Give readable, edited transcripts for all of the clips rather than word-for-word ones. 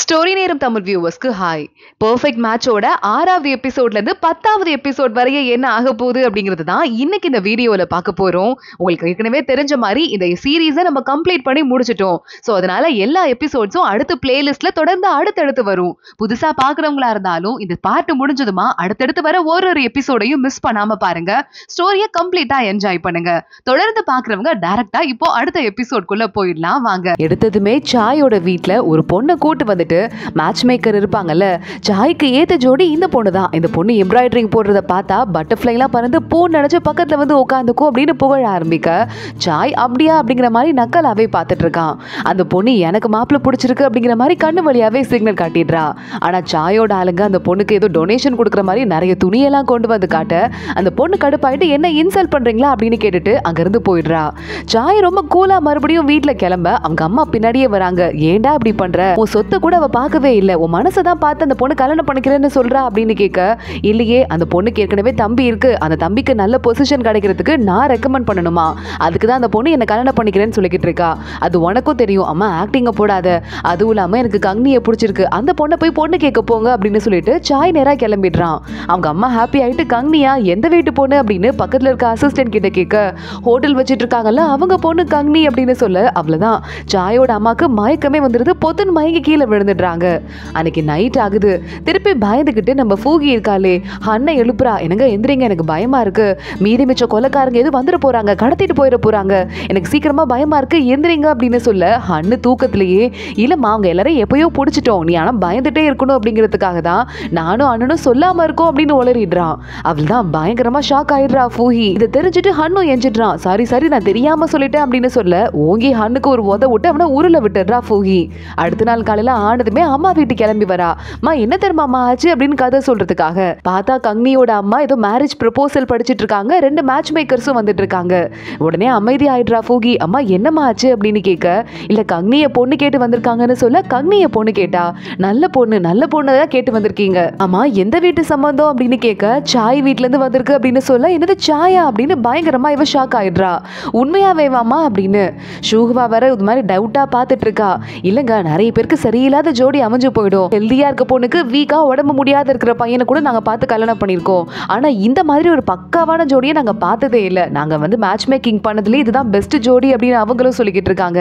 Story நேரம் Tamil வியூவர்ஸ்க்கு hi. Perfect மேட்சோட 6வது எபிசோட்ல இருந்து 10வது எபிசோட் வரைய என்ன ஆக போகுது அப்படிங்கிறது தான் இன்னைக்கு இந்த வீடியோல பார்க்க போறோம். உங்களுக்கு ஏற்கனவே தெரிஞ்ச மாதிரி இந்த சீரீஸை நம்ம கம்ப்ளீட் பண்ணி முடிச்சிட்டோம். ஸோ அதனால எல்லா எபிசோட்ஸும் அடுத்த பிளேலிஸ்ட்ல தொடர்ந்து அடுத்தடுத்து வரும். புதுசா பாக்குறவங்களா இருந்தாலும் இந்த பார்ட் முடிஞ்சதுமா அடுத்தடுத்து வர ஒரு எபிசோடையும் மிஸ் பண்ணாம பாருங்க. ஸ்டோரியை கம்ப்ளீட்டா என்ஜாய் பண்ணுங்க. தொடர்ந்து பாக்குறவங்க டைரக்டா இப்போ அடுத்த எபிசோட்குள்ள போயிடலாம் வாங்க. எடுத்ததுமே சாயோட வீட்ல ஒரு பொண்ணை கூட்டு வந்துட்டு மேட்ச் மேக்கர் இருப்பாங்கல்ல, சாய்க்கு ஏத்த ஜோடி இந்த பொண்ணு தான். இந்த பொண்ணு எம்ப்ராய்டரிங் போடுறத பார்த்தா பட்டர்ஃப்ளைலாம் பறந்து பூ நினைச்சு பக்கத்துல வந்து உட்காந்துக்கும் அப்படின்னு புகழ ஆரம்பிக்க சாய் அப்படியா அப்படிங்கிற மாதிரி நக்கலாவே பார்த்துட்டு இருக்கான். அந்த பொண்ணு எனக்கு மாப்பிள்ள பிடிச்சிருக்கு அப்படிங்கிற மாதிரி கண்ணு வழியாவே சிக்னல் காட்டிடுறா. ஆனா சாயோட ஆளுங்க அந்த பொண்ணுக்கு ஏதோ டொனேஷன் கொடுக்குற மாதிரி நிறைய துணியெல்லாம் கொண்டு வந்து காட்ட அந்த பொண்ணு கடுப்பாயிட்டு என்ன இன்சல்ட் பண்றீங்களா அப்படின்னு கேட்டுட்டு அங்கிருந்து போயிடுறா. சாய் ரொம்ப கூலா மறுபடியும் வீட்டுல கிளம்ப அவங்க அம்மா பின்னாடியே வராங்க. ஏண்டா இப்படி பண்ற, உன் சொத்தை கூட அவ பார்க்கவே இல்லை, உன் மனசை தான் பார்த்து அந்த பொண்ணு கல்யாணம் பண்ணிக்கிறேன்னு சொல்றா அப்படின்னு கேட்க, இல்லையே அந்த பொண்ணுக்கு ஏற்கனவே தம்பி இருக்கு, அந்த தம்பிக்கு நல்ல பொசிஷன் கிடைக்கிறதுக்கு நான் ரெக்கமெண்ட் பண்ணணுமா, அதுக்கு தான் அந்த பொண்ணு என்ன கல்யாணம் பண்ணிக்கிறேன்னு சொல்லிக்கிட்டு இருக்கா. அது உனக்கும் தெரியும், அம்மா ஆக்டிங்க போடாத, அதுவும் இல்லாம எனக்கு கங்னியை பிடிச்சிருக்கு, அந்த பொண்ணை போய் பொண்ணு கேட்க போங்க அப்படின்னு சொல்லிட்டு சாய் நேரா கிளம்பிடுறான். அவங்க அம்மா ஹாப்பி ஆயிட்டு கங்னியா எந்த வீட்டு பொண்ணு அப்படின்னு பக்கத்துல இருக்க அசிஸ்டன்ட் கிட்ட கேட்க, ஹோட்டல் வச்சிட்டு இருக்காங்கல்ல அவங்க பொண்ணு கங்னி அப்படின்னு சொல்ல, அவ்வளவுதான் சாயோட அம்மாக்கு மயக்கமே வந்துருது. பொத்துன்னு மயங்கி கீழே விழுந்துடுறாங்க. அன்னைக்கு நைட் ஆகுது. திருப்பி பயந்துகிட்டு நம்ம ஃபூகி இருக்காளே அண்ணன் எழுப்புறா, எனக்கு எந்திரிங்க எனக்கு பயமா இருக்கு, மீதி மிச்ச கொலைக்காரங்க எது வந்துட போறாங்க, கடத்திட்டு போயிட போறாங்க, எனக்கு சீக்கிரமா பயமா இருக்கு எந்திரிங்க அப்படின்னு சொல்ல, அண்ணு தூக்கத்திலேயே இல்லம்மா அவங்க எல்லாரும் எப்பயோ பிடிச்சிட்டோம், நீ ஆனா பயந்துட்டே இருக்கணும் அப்படிங்கிறதுக்காக தான் நானும் அண்ணனும் சொல்லாம இருக்கோம் அப்படின்னு உளறிடுறான். அவள் தான் பயங்கரமா ஷாக் ஆயிடுறா ஃபூகி. இதை தெரிஞ்சுட்டு ஹன்னும் எஞ்சிடுறான். சாரி சாரி நான் தெரியாம சொல்லிட்டேன் அப்படின்னு சொல்ல ஓங்கி ஹன்னுக்கு ஒரு உத விட்டு அவனை உருள விட்டுடுறா ஃபூகி. அடுத்த நாள் காலையில ஆனதுமே அம்மா வீட்டுக்கு கிளம்பி வரா. அம்மா என்ன தெரியுமா ஆச்சு அப்படின்னு கதை சொல்றதுக்காக பார்த்தா கங்னியோட அம்மா ஏதோ மேரேஜ் ப்ரொபோசல் படிச்சிட்டு இருக்காங்க. 2 மேட்ச் மேக்கர்ஸும் வந்துட்டு இருக்காங்க. உடனே அமைதி ஆயிடுறா ஃபூகி. அம்மா என்னம்மா ஆச்சு அப்படின்னு கேட்க, இல்ல கங்னிய பொண்ணு கேட்டு வந்திருக்காங்கன்னு சொல்ல, கங்னிய பொண்ணு கேட்டா நல்ல பொண்ணு தான் கேட்டு வந்திருக்கீங்க. அம்மா எந்த வீட்டு சம்பந்தம் அப்படின்னு கேட்க, சாய் வீட்டுல இருந்து வந்திருக்கு அப்படின்னு சொல்ல, என்னது சாயா அப்படின்னு பயங்கரமா இவ ஷாக் ஆயிடுறா. உண்மையாவே வாமா அப்படின்னு ஷூஹ்வா வேற இது மாதிரி டவுட்டா பார்த்துட்டு இருக்கா. இல்லங்க நிறைய பேருக்கு சரியில்லாத ஜோடி அமைஞ்சு போயிடும், ஹெல்தியா இருக்க பொண்ணுக்கு வீக்கா உடம்பு முடியாத இருக்கிற பையனை கூட நாங்க பார்த்து கல்யாணம் பண்ணிருக்கோம், ஆனா இந்த மாதிரி ஒரு பக்காவான ஜோடியை நாங்க பார்த்ததே இல்லை, நாங்க வந்து மேட்ச் மேக்கிங் பண்ணதுல இதுதான் பெஸ்ட் ஜோடி அப்படின்னு அவங்களும் சொல்லிக்கிட்டு இருக்காங்க.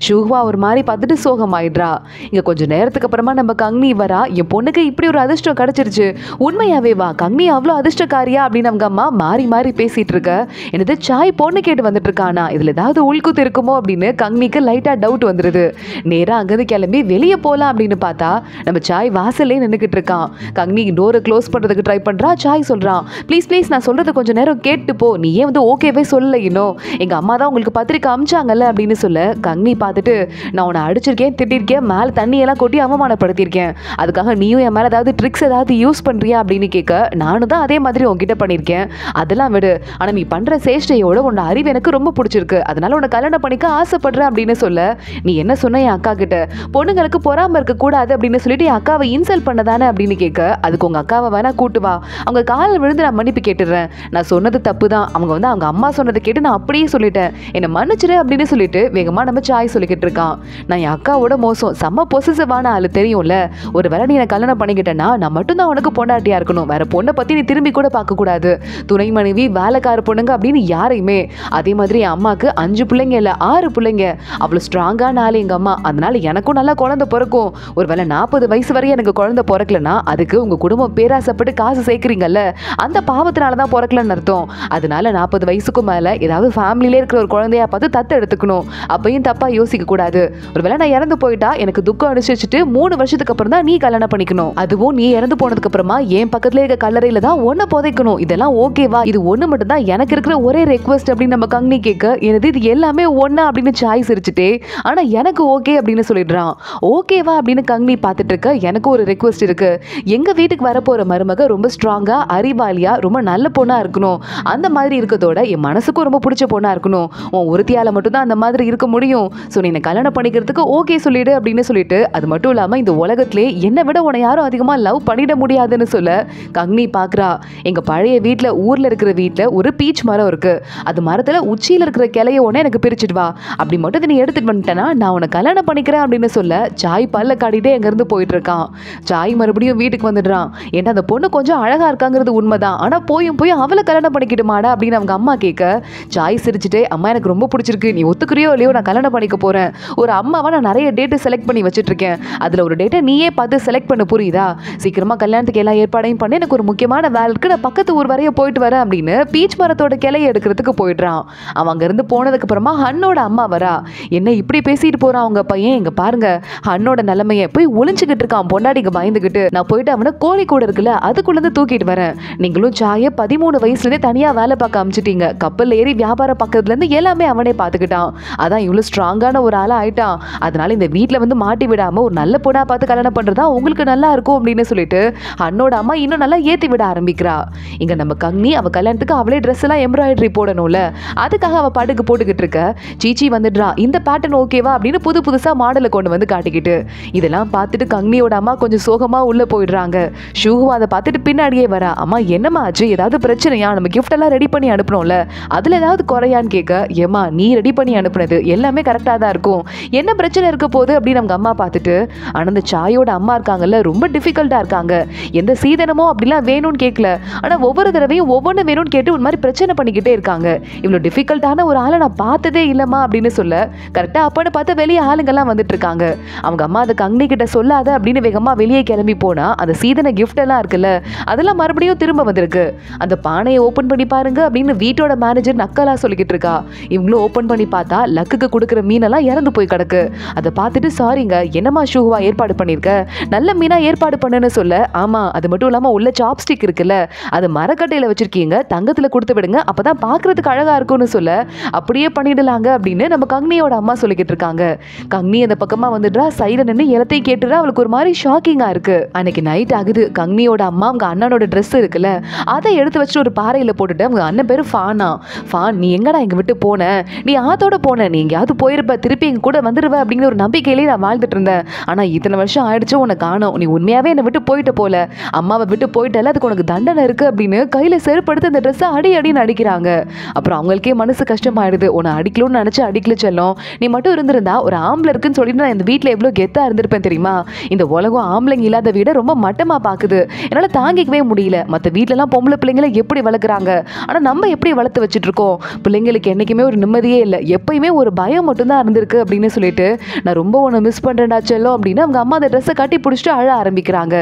ஷூஹ்வா ஒரு மாதிரி பார்த்துட்டு சோகமாயிடுறா. இங்க கொஞ்சம் நேரத்துக்கு அப்புறமா நம்ம கங்னி வரா. என் பொண்ணுக்கு இப்படி ஒரு அதிர்ஷ்டம் கிடைச்சிருச்சு, உண்மையாவே வா கங்னி அவ்வளவு அதிர்ஷ்டக்காரியா அப்படின்னு அவங்க அம்மா மாறி மாறி பேசிட்டு இருக்க, என்னது சாய் பொண்ணு கேட்டு வந்துட்டு இருக்கானா, இதுல ஏதாவது உள்குத்து இருக்குமோ அப்படின்னு கங்னிக்கு லைட்டா டவுட் வந்துருது. நேரா அங்கிருந்து கிளம்பி வெளியே போலாம் அப்படின்னு பார்த்தா நம்ம சாய் வாசல்லே நின்னுக்கிட்டு இருக்கான். கங்னி டோரை க்ளோஸ் பண்றதுக்கு ட்ரை பண்றா. சாய் சொல்றான், ப்ளீஸ் ப்ளீஸ் நான் சொல்றது கொஞ்சம் நேரம் கேட்டு போ, நீ ஏன் வந்து ஓகேவே சொல்லல, இன்னும் எங்க அம்மா தான் உங்களுக்கு பத்திரிக்கை அமிச்சாங்கல்ல அப்படின்னு சொல்ல, கங்னி பார்த்துட்டு நான் உன்னை அடிச்சிருக்கேன், திட்டிருக்கேன், மேல தண்ணி எல்லாம் கொட்டி அவமானப்படுத்திருக்கேன், அதுக்காக நீயும் என் மேல ஏதாவது ட்ரிக்ஸ் ஏதாவது யூஸ் பண்றியா அப்படின்னு கேட்க, நானும் தான் அதே மாதிரி உன்கிட்ட பண்ணிருக்கேன், அதெல்லாம் விடு, ஆனா நீ பண்ற சேஷ்டையோட உன்னோட அறிவு எனக்கு ரொம்ப பிடிச்சிருக்கு, அதனால உன்னை கல்யாணம் பண்ணிக்க ஆசைப்படுறேன் அப்படின்னு சொல்ல, நீ என்ன சொன்ன என் அக்கா கிட்ட, பொண்ணுங்களுக்கு பொறாம இருக்க கூடாது அப்படின்னு சொல்லிட்டு என் அக்காவை இன்சல்ட் பண்ணதானே அப்படின்னு கேட்க, அதுக்கு உங்க அக்காவை வேணா கூட்டு வா, அவங்க காலில் விழுந்து நான் மன்னிப்பு கேட்டுடுறேன், நான் சொன்னது தப்பு தான், அவங்க வந்து அவங்க அம்மா சொன்னதை கேட்டு நான் அப்படியே சொல்லிட்டேன், என்னை மன்னிச்சிரு அப்படின்னு சொல்லிட்டு வேகமா நம்ம சாய் சொல்லிக்கிட்டு இருக்கான். நான் என் அக்காவோட மோசம், செம்ம பொசிசிவான ஆளு தெரியும்ல, ஒரு வேளை நீ எனக்கு கல்யாணம் பண்ணிக்கிட்டேன்னா நான் மட்டும்தான் உனக்கு பொண்டாட்டியா இருக்கணும், வேற பொண்ணை பத்தி நீ திரும்பி கூட பார்க்க கூடாது, துணை மனைவி வேலைக்கார பொண்ணுங்க அப்படின்னு யாரையுமே, அதே மாதிரி என் அம்மாக்கு 5 பிள்ளைங்க இல்ல 6 பிள்ளைங்க, அவ்வளவு ஸ்ட்ராங்கான ஆளு எங்க அம்மா, அதனால எனக்கும் நல்லா குழந்தை பிறக்கும், ஒருவேளை 40 வயசு வரையும் எனக்கு குழந்தை பிறக்கலன்னா அதுக்கு உங்க குடும்பம் பேராசப்பட்டு காசு சேர்க்கிறீங்கல்ல, அந்த பாவத்தினாலதான் பிறக்கலன்னு அர்த்தம், அதனால 40 வயசுக்கு மேல ஏதாவது ஃபேமிலியிலே இருக்கிற ஒரு குழந்தையா பார்த்து தத்து எடுத்துக்கணும், அப்பையும் தப்பா யோசிக்க கூடாது, ஒருவேளை நான் இறந்து போயிட்டா எனக்கு துக்கம் அனுசரிச்சுட்டு 3 வருஷத்துக்கு அப்புறம் தான் நீ கல்யாணம் பண்ணிக்கணும், அதுவும் நீ இறந்து போனதுக்கு அப்புறமா என் பக்கத்துல இருக்க கல்லறையில தான் ஒன்ன புதைக்கணும், இதெல்லாம் ஓகேவா, இது ஒண்ணு மட்டும் தான் எனக்கு இருக்கிற ஒரே ரெக்வெஸ்ட் அப்படின்னு நம்ம கங்னி கேட்க, எனது இது எல்லாமே ஒண்ணா அப்படின்னு சாய் சிரிச்சுட்டே, ஆனா எனக்கு ஓகே அப்படின்னு சொல்லிடுறான். ஓகேவா அப்படின்னு கங்னி பார்த்துட்டு இருக்க, எனக்கு ஒரு ரெக்வெஸ்ட் இருக்கு, எங்க வீட்டுக்கு வரப்போற மருமக ரொம்ப ஸ்ட்ராங்கா அறிவாளியா ரொம்ப நல்ல பொண்ணா இருக்கணும், அந்த மாதிரி இருக்கதோட என் மனசுக்கும் ரொம்ப பிடிச்ச பொண்ணா இருக்கணும், உன் ஒருத்தியால மட்டும் தான் அந்த மாதிரி இருக்க முடியும், ஸோ நீ என்ன கல்யாணம் பண்ணிக்கிறதுக்கு ஓகே சொல்லிடு அப்படின்னு சொல்லிட்டு, அது மட்டும் இல்லாம இந்த உலகத்திலே என்னை விட உன்னை யாரும் அதிகமா லவ் பண்ணிட முடியாதுன்னு சொல்ல, கங்னி பாக்குறா, எங்க பழைய வீட்டுல ஊர்ல இருக்கிற வீட்டுல ஒரு பீச் மரம் இருக்கு, அது மரத்துல உச்சியில இருக்கிற கிளைய உடனே எனக்கு பிரிச்சுட்டு வா, அப்படி மட்டும் நீ எடுத்துட்டு வந்துட்டேன்னா நான் உன்னை கல்யாணம் பண்ணிக்கிறேன் அப்படின்னு சொல்ல, சாய் பல்ல அவளை காட்டிட்டே அங்க இருந்து போயிட்டு இருக்கான். சாய் மறுபடியும் வீட்டுக்கு வந்துடுறான். ஏன்னா அந்த பொண்ணு கொஞ்சம் அழகா இருக்காங்கிறது உண்மைதான், ஆனா போய் அவளை கல்யாணம் பண்ணிக்கிட்டுமாடா அப்படின்னு அவங்க அம்மா கேட்க, சாய் சிரிச்சுட்டே, அம்மா எனக்கு ரொம்ப பிடிச்சிருக்கு, நீ ஒத்துக்கிறியோ இல்லையோ நான் கல்யாணம் பண்ணிக்க போறேன். ஒரு அம்மாவா நான் நிறைய டேட்டு செலக்ட் பண்ணி வச்சுட்டு இருக்கேன், அதுல ஒரு டேட்டை நீயே பார்த்து செலக்ட் பண்ண, புரியுதா? சீக்கிரமா கல்யாணத்துக்கு எல்லா ஏற்பாடையும் பண்ணி எனக்கு ஒரு முக்கியமான வேலை இருக்கு, நான் பக்கத்து ஊர் வரைய போயிட்டு வரேன் அப்படின்னு பீச் மரத்தோட கிளையை எடுக்கிறதுக்கு போயிடுறான். அவன் அங்க இருந்து போனதுக்கு அப்புறமா ஹன்னோட அம்மா வரா. என்ன இப்படி பேசிட்டு போறான் அவங்க பையன், இங்க பாருங்க ஹன்னோட நிலைமைய, போய் ஒளிஞ்சுக்கிட்டு இருக்கான் பொண்டாடிக்கு பயந்துகிட்டு, நான் போயிட்டு அவனை கோழி கூட இருக்குல்ல அதுக்குள்ள இருந்து தூக்கிட்டு வரேன். நீங்களும் சாய 13 வயசுல இருந்தே தனியா வேலை பார்க்க அமிச்சிட்டீங்க, கப்பல் ஏறி வியாபாரம் பக்கத்துல இருந்து எல்லாமே அவனே பாத்துக்கிட்டான், அதான் இவ்வளவு ஸ்ட்ராங்கான ஒரு ஆளா ஆயிட்டான். அதனால இந்த வீட்டுல வந்து மாட்டி விடாம ஒரு நல்ல பொண்ணா பார்த்து கல்யாணம் பண்றதா உங்களுக்கு நல்லா இருக்கும் அப்படின்னு சொல்லிட்டு அண்ணோட அம்மா இன்னும் நல்லா ஏத்தி விட ஆரம்பிக்கிறா. இங்க நம்ம கங்னி அவ கல்யாணத்துக்கு அவளே ட்ரெஸ் எல்லாம் எம்ப்ராய்டரி போடணும்ல, அதுக்காக அவ பாட்டுக்கு போட்டுக்கிட்டு இருக்க. சீச்சி வந்துடுறா. இந்த பேட்டர்ன் ஓகேவா அப்படின்னு புதுசா மாடலை கொண்டு வந்து காட்டிக்கிட்டு, இதெல்லாம் பார்த்துட்டு கங்னியோட அம்மா கொஞ்சம் சோகமா உள்ள போயிடுறாங்க. ஷூஹுவா அதை பார்த்துட்டு பின்னாடியே வரா. அம்மா என்னம்மா ஆச்சு, ஏதாவது பிரச்சனையா? நம்ம கிஃப்ட் எல்லாம் ரெடி பண்ணி அனுப்பணும்ல, அதுல ஏதாவது குறையான்னு கேட்க, ஏமா நீ ரெடி பண்ணி அனுப்புனது எல்லாமே கரெக்டா தான் இருக்கும், என்ன பிரச்சனை இருக்க போகுது அப்படின்னு அவங்க அம்மா பார்த்துட்டு, ஆனா அந்த சாயோட அம்மா இருக்காங்கல்ல ரொம்ப டிஃபிகல்ட்டா இருக்காங்க, எந்த சீதனமோ அப்படிலாம் வேணும்னு கேட்கல, ஆனா ஒவ்வொரு தடவையும் ஒவ்வொன்று வேணும்னு கேட்டு ஒரு மாதிரி பிரச்சனை பண்ணிக்கிட்டே இருக்காங்க, இவ்வளவு டிஃபிகல்ட்டான ஒரு ஆளை நான் பார்த்ததே இல்லம்மா அப்படின்னு சொல்ல, கரெக்டா அப்பன்னு பார்த்து வெளியே ஆளுங்கெல்லாம் வந்துட்டு இருக்காங்க. அவங்க அம்மா அதை கங்னி கிட்ட சொல்லாத அப்படின்னு வேகமா வெளியே கிளம்பி போனா, அந்த சீதன கிஃப்ட் எல்லாம் இருக்குல்ல அதெல்லாம் மறுபடியும் திரும்ப வந்திருக்கு. அந்த பானையை ஓபன் பண்ணி பாருங்க அப்படின்னு வீட்டோட மேனேஜர் நக்கலா சொல்லிக்கிட்டு இருக்கா. இவங்களும் ஓபன் பண்ணி பார்த்தா லக்குக்கு கொடுக்குற மீனெல்லாம் இறந்து போய் கிடக்கு. அதை பார்த்துட்டு, சாரிங்க என்னமா ஷூவா ஏற்பாடு பண்ணிருக்க, நல்ல மீனா ஏற்பாடு பண்ணுன்னு சொல்ல, ஆமா அது மட்டும் இல்லாம உள்ள சாப்ஸ்டிக் இருக்குல்ல அது மரக்கட்டையில வச்சிருக்கீங்க, தங்கத்துல கொடுத்து விடுங்க அப்பதான் பாக்குறதுக்கு அழகா இருக்கும்னு சொல்ல, அப்படியே பண்ணிடலாங்க அப்படின்னு நம்ம கங்னியோட அம்மா சொல்லிக்கிட்டு இருக்காங்க. கங்னி அந்த பக்கமா வந்துடுறா. சைடுல நின்று எல்லாத்தையும் கேட்டுறா. அவளுக்கு ஒரு மாதிரி ஷாக்கிங்கா இருக்கு. அன்னைக்கு நைட் ஆகுது. கங்னியோட அம்மா அவங்க அண்ணனோட ட்ரெஸ் இருக்குல்ல அதை எடுத்து வச்சுட்டு ஒரு பாறையில போட்டுட்டு, அவங்க அண்ணன் பேரு ஃபானா. ஃபான் நீ எங்கடா எங்க விட்டு போன, நீ ஆத்தோட போன, நீ எங்கேயாவது போயிருப்ப, திருப்பி எங்க கூட வந்துருவ அப்படிங்கிற ஒரு நம்பிக்கையிலேயே நான் வாழ்ந்துட்டு இருந்தேன், ஆனா இத்தனை வருஷம் ஆயிடுச்சு உன்னை காணோம், நீ உண்மையாவே என்னை விட்டு போயிட்டு போல, அம்மாவை விட்டு போயிட்டால அதுக்கு உனக்கு தண்டனை இருக்கு அப்படின்னு கையில செருப்படுத்து அந்த ட்ரெஸ்ஸை அடின்னு அடிக்கிறாங்க. அப்புறம் அவங்களுக்கே மனசு கஷ்டமாயிடுது. உன்னை அடிக்கணும்னு நினைச்சு அடிக்கல செல்லும், நீ மட்டும் இருந்திருந்தா ஒரு ஆம்பளை இருக்குன்னு சொல்லிட்டு நான் இந்த வீட்டுல எவ்வளவு கெத்தா இருந்திருப்பேன் தெரியுமா, இந்த உலகம் ஆம்பளைங்க இல்லாத வீட ரொம்ப மட்டமா பாக்குது, என்னால தாங்கிக்கவே முடியல, மற்ற வீட்டுல எல்லாம் பொம்பளை பிள்ளைங்களை எப்படி வளர்க்குறாங்க, ஆனா நம்ம எப்படி வளர்த்து வச்சுட்டு இருக்கோம், பிள்ளைங்களுக்கு என்னைக்குமே ஒரு நிம்மதியே இல்லை, எப்பயுமே ஒரு பயம் மட்டும்தான் இருந்திருக்கு அப்படின்னு சொல்லிட்டு, நான் ரொம்ப உன்னை மிஸ் பண்றேன்டா செல்லம் அப்படின்னு அவங்க அம்மா அந்த ட்ரெஸ்ஸை கட்டி பிடிச்சிட்டு அழ ஆரம்பிக்கிறாங்க.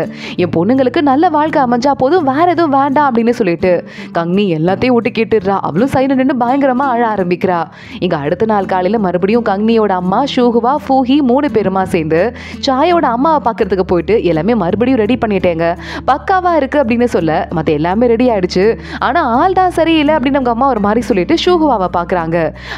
என் பொண்ணுங்களுக்கு நல்ல வாழ்க்கை அமைஞ்சா போதும், வேற எதுவும் வேண்டாம் அப்படின்னு சொல்லிட்டு கங்னி எல்லாத்தையும் விட்டு கேட்டுடுறா. அவளும் சைடு நின்று பயங்கரமா அழ ஆரம்பிக்கிறா. இங்க அடுத்த நாள் காலையில மறுபடியும் கங்னியோட அம்மா ஷூஹுவா ஃபூஹி 3 பேருமா சேர்ந்து சாயோட அம்மாவை பார்க்கறதுக்கு போயிட்டு எல்லாமே மறுபடியும் ரெடி பண்ணிட்டேங்க, பக்காவா இருக்கு அப்படின்னு சொல்ல, மத்த எல்லாமே ரெடி ஆயிடுச்சு, ஆனா ஆள் தான் சரியில்லை அப்படின்னு அவங்க அம்மா ஒரு மாதிரி சொல்லிட்டு ஷூஹுவாவை பாக்குறாங்க.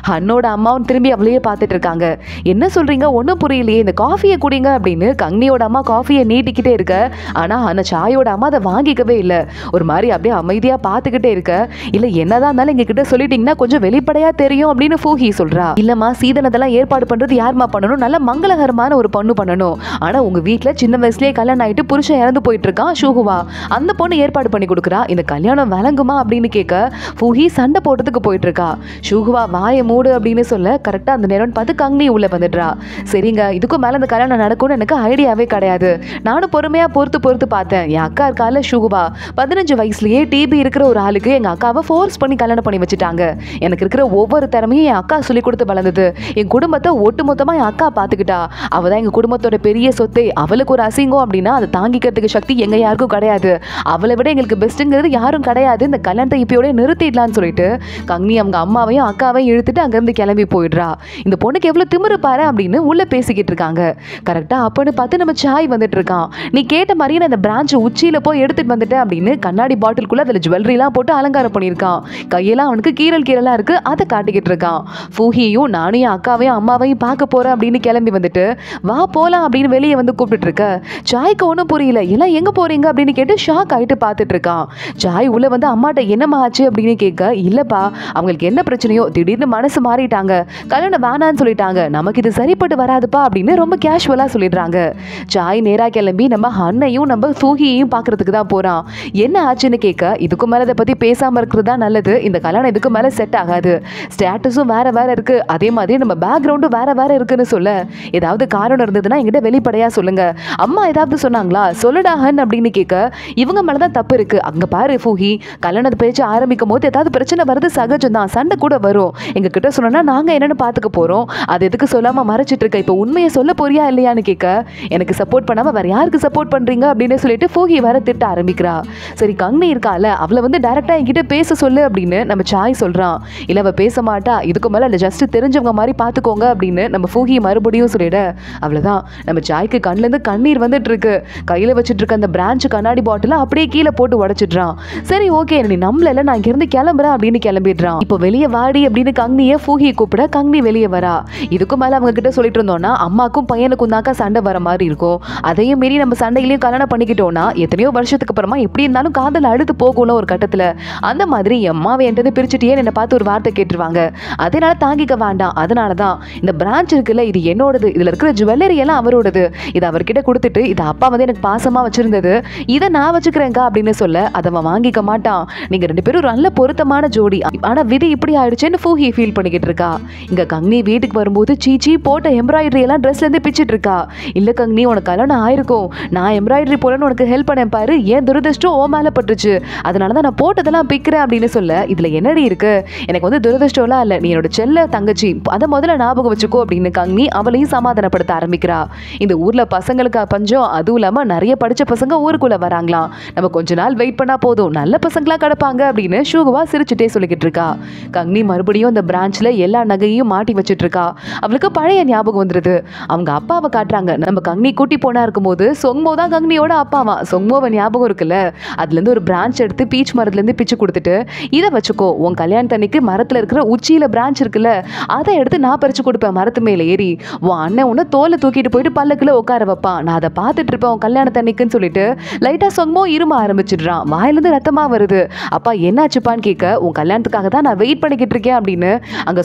ஹன்னோட அம்மாவும் திரும்பி அவளையே பார்த்துட்டு இருக்காங்க. என்ன சொல்றீங்க ஒன்னும் புரியலையே, இந்த காஃபியை குடிங்க அப்படின்னு கங்னியோட அம்மா காஃபியை நீட்டிக்கிட்டே இருக்க, ஆனா அந்த சாயோட அம்மா அதை வாங்கிக்கவே இல்லை. ஒரு மாதிரி அப்படியே அமைதியா பார்த்துக்கிட்டே இருக்க, இல்ல என்னதான் இருந்தாலும் எங்க கிட்ட சொல்லிட்டீங்கன்னா கொஞ்சம் வெளிப்படையா தெரியும் அப்படின்னு ஃபூஹி சொல்றா. இல்லம்மா சீதனத்தெல்லாம் ஏற்பாடு பண்றது யாருமா பண்ணணும், நல்ல மங்களகரமான ஒரு பொண்ணு பண்ணணும், ஆனா உங்க வீட்டுல சின்ன வயசுலயே கல்யாணம் ஆயிட்டு புருஷன் இறந்து போயிட்டு இருக்கான் ஷூஹுவா, அந்த பொண்ணு ஏற்பாடு பண்ணி கொடுக்குறா, இந்த கல்யாணம் விளங்குமா அப்படின்னு கேட்க ஃபூஹி சண்டை போட்டதுக்கு போயிட்டு இருக்கா. ஷூஹுவா வாயை மூடு அப்படின்னு சொல்ல, கரெக்டா அந்த நேரம் பார்த்து கங்னி உள்ள வந்துடுறா. சரிங்க இதுக்கும் மேல இந்த கல்யாணம் நடக்கும்னு எனக்கு ஐடியாவே கிடையாது, நானும் பொறுமையா பொறுத்து பார்த்தேன், என் அக்கா இருக்கால ஷூஹுவா 15 வயசுலயே டிபி இருக்கிற ஒரு ஆளுக்கு எங்க அக்காவை ஃபோர்ஸ் பண்ணி கல்யாணம் பண்ணி வச்சுட்டாங்க, எனக்கு இருக்கிற ஒவ்வொரு திறமையும் என் அக்கா சொல்லி கொடுத்து வளர்ந்தது, என் குடும்பத்தை ஒட்டு மொத்தமா என் அக்கா பாத்துக்கிட்டா, அவதான் எங்க குடும்பத்தோட பெரிய சொத்தை, அவளுக்கு ஒரு அசிங்கம் அப்படின்னா அதை தாங்கிக்கிறதுக்கு சக்தி எங்க யாருக்கும் கிடையாது, அவளை விட எங்களுக்கு பெஸ்ட்ங்கிறது யாரும் கிடையாது, இந்த கல்யாணத்தை இப்பயோட நிறுத்திடலான்னு சொல்லிட்டு கங்னி அவங்க அம்மாவையும் அக்காவையும் இழுத்துட்டு அங்கிருந்து கிளம்பி போயிடுறா. இந்த பொண்ணுக்கு எவ்வளவு திமிரு பாரு அப்படின்னு உள்ள பேசிக்கிட்டு இருக்காங்க. கரெக்டா அப்பன்னு பார்த்து நம்ம சாய் வந்துட்டு இருக்கான். நீ கேட்ட மாதிரியே நான் அந்த பிரான்ச் உச்சியில போய் எடுத்துட்டு வந்துட்டேன் அப்படின்னு கண்ணாடி பாட்டிலுக்குள்ள அதுல ஜுவல்லரி எல்லாம் போட்டு அலங்காரம் பண்ணியிருக்கான். கையெல்லாம் அவனுக்கு கீரலா இருக்கு, அதை காட்டிக்கிட்டு இருக்கான். ஃபூஹியும் நானும் என் அக்காவையும் அம்மாவையும் பார்க்க போறேன் அப்படின்னு கிளம்பி வந்துட்டு, வா போலாம் அப்படின்னு வெளியே வந்து கூப்பிட்டு இருக்க. சாய்க்கு ஒன்றும் புரியல, எல்லாம் எங்க போறீங்க அப்படின்னு கேட்டு ஷாக் ஆயிட்டு பார்த்துட்டு இருக்கான். சாய் உள்ள வந்து அம்மாட்ட என்னமா ஆச்சு அப்படின்னு கேட்க, இல்லப்பா அவங்களுக்கு என்ன பிரச்சனையோ திடீர்னு மனசு மாறிட்டாங்க, கல்யாணம் வேணான்னு சொல்லிட்டாங்க, நமக்கு இது சரிப்பட்டு வராதுப்பா அப்படின்னு ரொம்ப கேஷுவலா சொல்லிடுறாங்க. சாய் நேரா கிளம்பி நம்ம அண்ணையும் நம்ம ஃபூஹியையும் பாக்குறதுக்கு தான் போறான். என்ன ஆச்சுன்னு கேட்க, இதுக்கு மேல இதை பத்தி பேசாம இருக்கிறது தான் நல்லது, இந்த கல்யாணம் இதுக்கு மேல செட் ஆகாது, ஸ்டேட்டஸும் வேற இருக்கு, அதே மாதிரி நம்ம பேக்ரவுண்டும் வேற இருக்குன்னு சொல்ல, ஏதாவது காரணம் இருந்ததுன்னா இருந்ததுன்னா என்கிட்ட வெளிப்படையா சொல்லுங்க. அம்மா ஏதாவது சொன்னாங்களா? சொல்லுடா ஹன் அப்படின்னு கேட்க, இவங்க மேலதான் தப்பு இருக்கு. அங்க பாரு ஃபூஹி, கல்யாணத்தை பேச்சு ஆரம்பிக்கும் போது ஏதாவது பிரச்சனை வருது சகஜம் தான், சண்டை கூட வரும். எங்க கிட்ட சொன்னா நாங்க என்னன்னு பாத்துக்க போறோம். அது எதுக்கு சொல்லாம மறைச்சிட்டு இருக்க? இப்ப உண்மையை சொல்ல போறியா இல்லையான்னு கேட்க, எனக்கு சப்போர்ட் பண்ணாம வேற யாருக்கு சப்போர்ட் பண்றீங்க அப்படின்னு சொல்லிட்டு ஃபூஹி வர திட்ட ஆரம்பிக்கிறா. சரி கங்னி இருக்கால, அவளை வந்து டைரக்டா என்கிட்ட பேச சொல்லு அப்படின்னு நம்ம சாய் சொல்றான். இல்ல அவ பேச மாட்டா, இதுக்கு மேல இல்ல ஜஸ்ட் தெரிஞ்சவங்க மாதிரி பாத்துக்கோங்க அப்படின்னு நம்ம ஃபூஹி மறுபடியும் சொல்லிட, அவ்வளவுதான் நம்ம சாய்க்கு கண்ணுல இருந்து கண்ணீர் வந்துட்டு இருக்கு. கையில வச்சிட்டு இருக்க அந்த பிரான்ச் கண்ணாடி பாட்டில அப்படியே கீழே போட்டு உடைச்சிடுறான். சரி ஓகே நீ நம்மள நான் இங்க இருந்து கிளம்புறேன் அப்படின்னு கிளம்பிடுறான். இப்போ வெளியே வாடி அப்படின்னு கங்னியை ஃபூஹியை கூப்பிட கங்னி வெளியே வரா. இதுக்கு மேல அவங்க கிட்ட சொல்லிட்டு இருந்தோம்னா அம்மாக்கும் பையனுக்கும் தாக்கா சண்டை வர மாதிரி இருக்கும். அதையும் மீறி நம்ம சண்டையிலையும் கல்யாணம் பண்ணிக்கிட்டோம்னா எத்தனையோ வருஷத்துக்கு அப்புறமா எப்படி இருந்தாலும் காதல் அழுத்து போகும்ல ஒரு கட்டத்துல. அந்த மாதிரி அம்மாவை என்கிட்ட பிரிச்சுட்டே என்னை பார்த்து ஒரு வார்த்தை கேட்டுருவாங்க. அதனால தாங்கிக்க வேண்டாம். அதனாலதான் இந்த பிரான்ச் இருக்குல்ல, இது என்னோடது. இதுல இருக்கிற ஜுவல்லரி எல்லாம் அவரோடது. இது அவர்கிட்ட கொடுத்துட்டு இது அப்பா வந்து எனக்கு பாசமா வச்சிருந்தது, இதை நான் வச்சுக்கிறேங்க அப்படின்னு சொல்ல அதை அவன் வாங்கிக்க மாட்டான். நீங்க ரெண்டு பேரும் நல்ல பொருத்தமான ஜோடி, ஆனா விதி இப்படி ஆயிடுச்சுன்னு ஃபூஹி ஃபீல் பண்ணிக்கிட்டு இருக்கா. இங்க கங்னி வீட்டுக்கு வரும்போது சீச்சி போட்ட எம்ப்ராய்டரி எல்லாம் ட்ரெஸ்ல இருந்து பிச்சிட்டு இருக்கா. இல்ல கங்னி உனக்கு கல்யாணம் ஆயிருக்கும், நான் எம்ப்ராய்டரி போலன்னு உனக்கு ஹெல்ப் பண்ணேன் பாரு, ஏன் துரதிருஷ்டம் ஓ மேல பட்டுச்சு, அதனாலதான் நான் போட்டதெல்லாம் பிக்கிறேன் அப்படின்னு சொல்ல, இதுல என்னடி இருக்கு, எனக்கு வந்து துரதிருஷ்டம்லாம் இல்ல, நீ என்னோட செல்ல தங்கச்சி, அதை முதல்ல ஞாபகம் வச்சுக்கோ அப்படின்னு கங்னி அவளையும் சமாதானப்படுத்த ஆரம்பிக்கிறா. இந்த ஊர்ல பசங்களுக்கு பஞ்சம், அதுவும் இல்லாம நிறைய படிச்ச பசங்க ஊருக்குள்ள வராங்களாம், நம்ம கொஞ்ச நாள் வெயிட் பண்ணா போதும், நல்ல பசங்களா கிடப்பாங்க அப்படின்னு ஷூகுவா சிரிச்சுட்டே சொல்லிக்கிட்டு இருக்கா. கங்னி மறுபடியும் அந்த பிரான்ச்ல எல்லா நகையும் மாட்டி வச்சிட்டு இருக்கா. அவளுக்கு பழைய ஞாபகம் வந்துருது. அவங்க அப்பாவை காட்டுறாங்க. நம்ம கங்னி கூட்டி போனா இருக்கும்போது சொங்மோ தான் கங்னியோட அப்பாவா. சொங்மோவை ஞாபகம் இருக்குல்ல, அதுல இருந்து ஒரு பிரான்ச் எடுத்து பீச் மரத்துல இருந்து பிச்சு கொடுத்துட்டு, இதை வச்சுக்கோ, உன் கல்யாணத்தன்னைக்கு மரத்துல இருக்கிற உச்சியில பிரான்ச் இருக்குல்ல, அதை எடுத்து நான் பறிச்சு கொடுப்பேன் மரத்து மேல ஏறி, உன் அண்ணன் உன்னை தோலை தூக்கிட்டு போயிட்டு பல்லக்குல உட்கார வைப்பான், நான் அதை பார்த்துட்டு இருப்பேன் உன் கல்யாணத்தன்னைக்குன்னு சொல்லிட்டு லைட்டா சொங்மோ இரும ஆரம்பிச்சிடுறான். வாயிலிருந்து ரத்தமா வருது. அப்பா என்னாச்சுப்பான்னு கேட்க, உன் கல்யாணத்துக்காக தான் நான் வெயிட் பண்ணிக்கிட்டு இருக்கேன் அப்படின்னு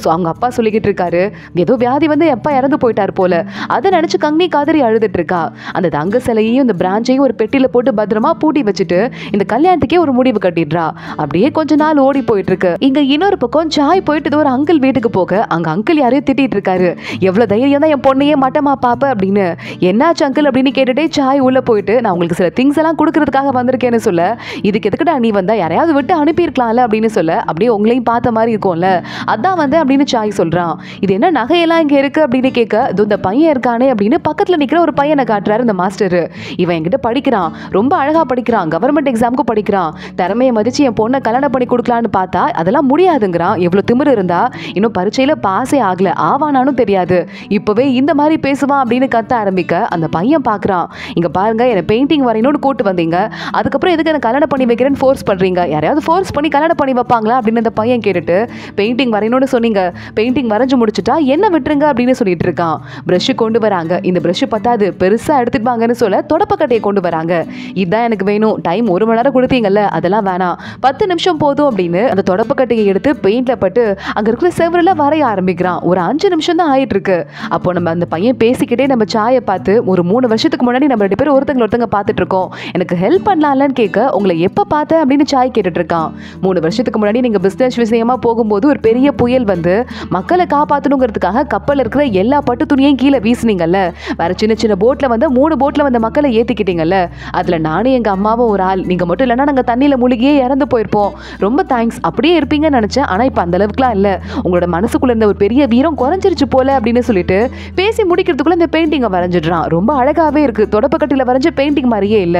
அவங்க அப்பா சொல்லிக்கிட்டு இருக்காரு. ஏதோ வியாதி வந்து எப்பா இறந்து போயிட்டார் போல, அதை நினைச்சு கங்னி காதறி அழுதுட்டு இருக்கா. அந்த தங்க சிலையையும் இந்த பிரான்ச்சையும் ஒரு பெட்டியில போட்டு பத்திரமா பூட்டி வச்சுட்டு இந்த கல்யாணத்துக்கே ஒரு முடிவு கட்டிடுறா. அப்படியே கொஞ்ச நாள் ஓடி போயிட்டு இருக்கு. இங்க இன்னொரு பக்கம் சாய் போயிட்டு ஒரு அங்கிள் வீட்டுக்கு போக, அங்க அங்கிள் யாரையும் திட்டிட்டு இருக்காரு. எவ்வளவு தைரியம் தான் என் பொண்ணையே மட்டமா பாப்ப அப்படின்னு. என்னாச்சு அங்கிள் அப்படின்னு கேட்டுட்டே சாய் உள்ள போயிட்டு, நான் உங்களுக்கு சில திங்ஸ் எல்லாம் கொடுக்கறதுக்காக வந்திருக்கேன்னு சொல்ல, இதுக்கு எதுக்குடா நீ வந்தா, யாரையாவது விட்டு அனுப்பியிருக்கலாம்ல அப்படின்னு சொல்ல, அப்படியே உங்களையும் பார்த்த மாதிரி இருக்கும்ல, அதான் வந்து அப்படின்னு சாய் சொல்றான். இது என்ன நகையெல்லாம் இங்க இருக்கு அப்படின்னு கேட்க, இந்த பையன் இருக்கானே அப்படின்னு பக்கத்துல நிக்கிற ஒரு பையனை காட்டுறாரு இந்த மாஸ்டர். இவன் என்கிட்ட படிக்கிறான், ரொம்ப அழகா படிக்கிறான், கவர்மெண்ட் எக்ஸாமுக்கு படிக்கிறான், திறமையை மதிச்சு என் பொண்ணை கல்யாணம் பண்ணி கொடுக்கலான்னு பார்த்தா அதெல்லாம் முடியாதுங்கிறான். எவ்வளவு திமிரு இருந்தா இன்னும் பரீட்சையில பாஸே ஆகல, ஆவானானும் தெரியாது, இப்பவே இந்த மாதிரி பேசுவான் அப்படின்னு கத்த ஆரம்பிக்க, அந்த பையன் பாக்குறான். இங்க பாருங்க, என்ன பெயிண்டிங் வரையணும்னு கூட்டு வந்தீங்க, அதுக்கப்புறம் எதுக்கு என்ன கல்யாணம் பண்ணி வைக்கிறேன்னு ஃபோர்ஸ் பண்றீங்க, யாரையாவது ஃபோர்ஸ் பண்ணி கல்யாணம் பண்ணி வைப்பாங்களா அப்படின்னு அந்த பையன் கேட்டுட்டு, பெயிண்டிங் வரையணும்னு சொன்னீங்க, பெயிண்டிங் வரைஞ்சு முடிச்சுட்டா என்ன விட்டுருங்க அப்படின்னு சொல்லிட்டு இருக்கான். பிரஷ் கொண்டு வராங்க. இந்த பிரஷ் பத்தாது, பெருசா எடுத்துட்டு வாங்கன்னு சொல்ல தொடப்பக்கட்டையை கொண்டு வராங்க. இதுதான் எனக்கு வேணும், டைம் 1 மணி நேரம் கொடுத்தீங்கல்ல, அதெல்லாம் வேணாம், 10 நிமிஷம் போதும் அப்படின்னு அந்த தொடப்பக்கட்டையை எடுத்து பெயிண்ட்ல பட்டு அங்க இருக்கிற செவரில் வரைய ஆரம்பிக்கிறான். ஒரு 5 நிமிஷம் தான் ஆயிட்டு இருக்கு. அப்போ நம்ம அந்த பையன் பேசிக்கிட்டே நம்ம சாயை பார்த்து, ஒரு 3 வருஷத்துக்கு முன்னாடி நம்ம 2 பேரும் ஒருத்தங்க பார்த்துட்டு இருக்கோம், எனக்கு ஹெல்ப் பண்ணலாம்லன்னு கேட்க, உங்களை எப்ப பார்த்தேன் அப்படின்னு சாய் கேட்டுட்டு இருக்கான். 3 வருஷத்துக்கு முன்னாடி நீங்க பிசினஸ் விஷயமா போகும்போது ஒரு பெரிய புயல் வந்து மக்களை காப்பாற்றணுங்கிறதுக்காக கப்பல் இருக்கிற எல்லா பட்டு துணியையும் கீழே வீசினீங்கல்ல, வேற சின்ன சின்ன போட்ல வந்து 3 போட்ல வந்த மக்களை ஏத்திக்கிட்டீங்கல்ல, அதுல நானும் எங்க அம்மாவும் ஒரு ஆள், நீங்க மட்டும் இல்லைன்னா நாங்க தண்ணியில மூழ்கியே இறந்து போயிருப்போம், ரொம்ப தேங்க்ஸ், அப்படியே இருப்பீங்கன்னு நினைச்சேன், ஆனா இப்ப அந்த அளவுக்குலாம் இல்ல, உங்களோட மனசுக்குள்ள இருந்த ஒரு பெரிய வீரம் குறைஞ்சிருச்சு போல அப்படின்னு சொல்லிட்டு பேசி முடிக்கிறதுக்குள்ள இந்த பெயிண்டிங்கை வரைஞ்சிடுறான். ரொம்ப அழகாவே இருக்கு, தொடப்பக்கட்டில வரைஞ்ச பெயிண்டிங் மாதிரியே இல்ல,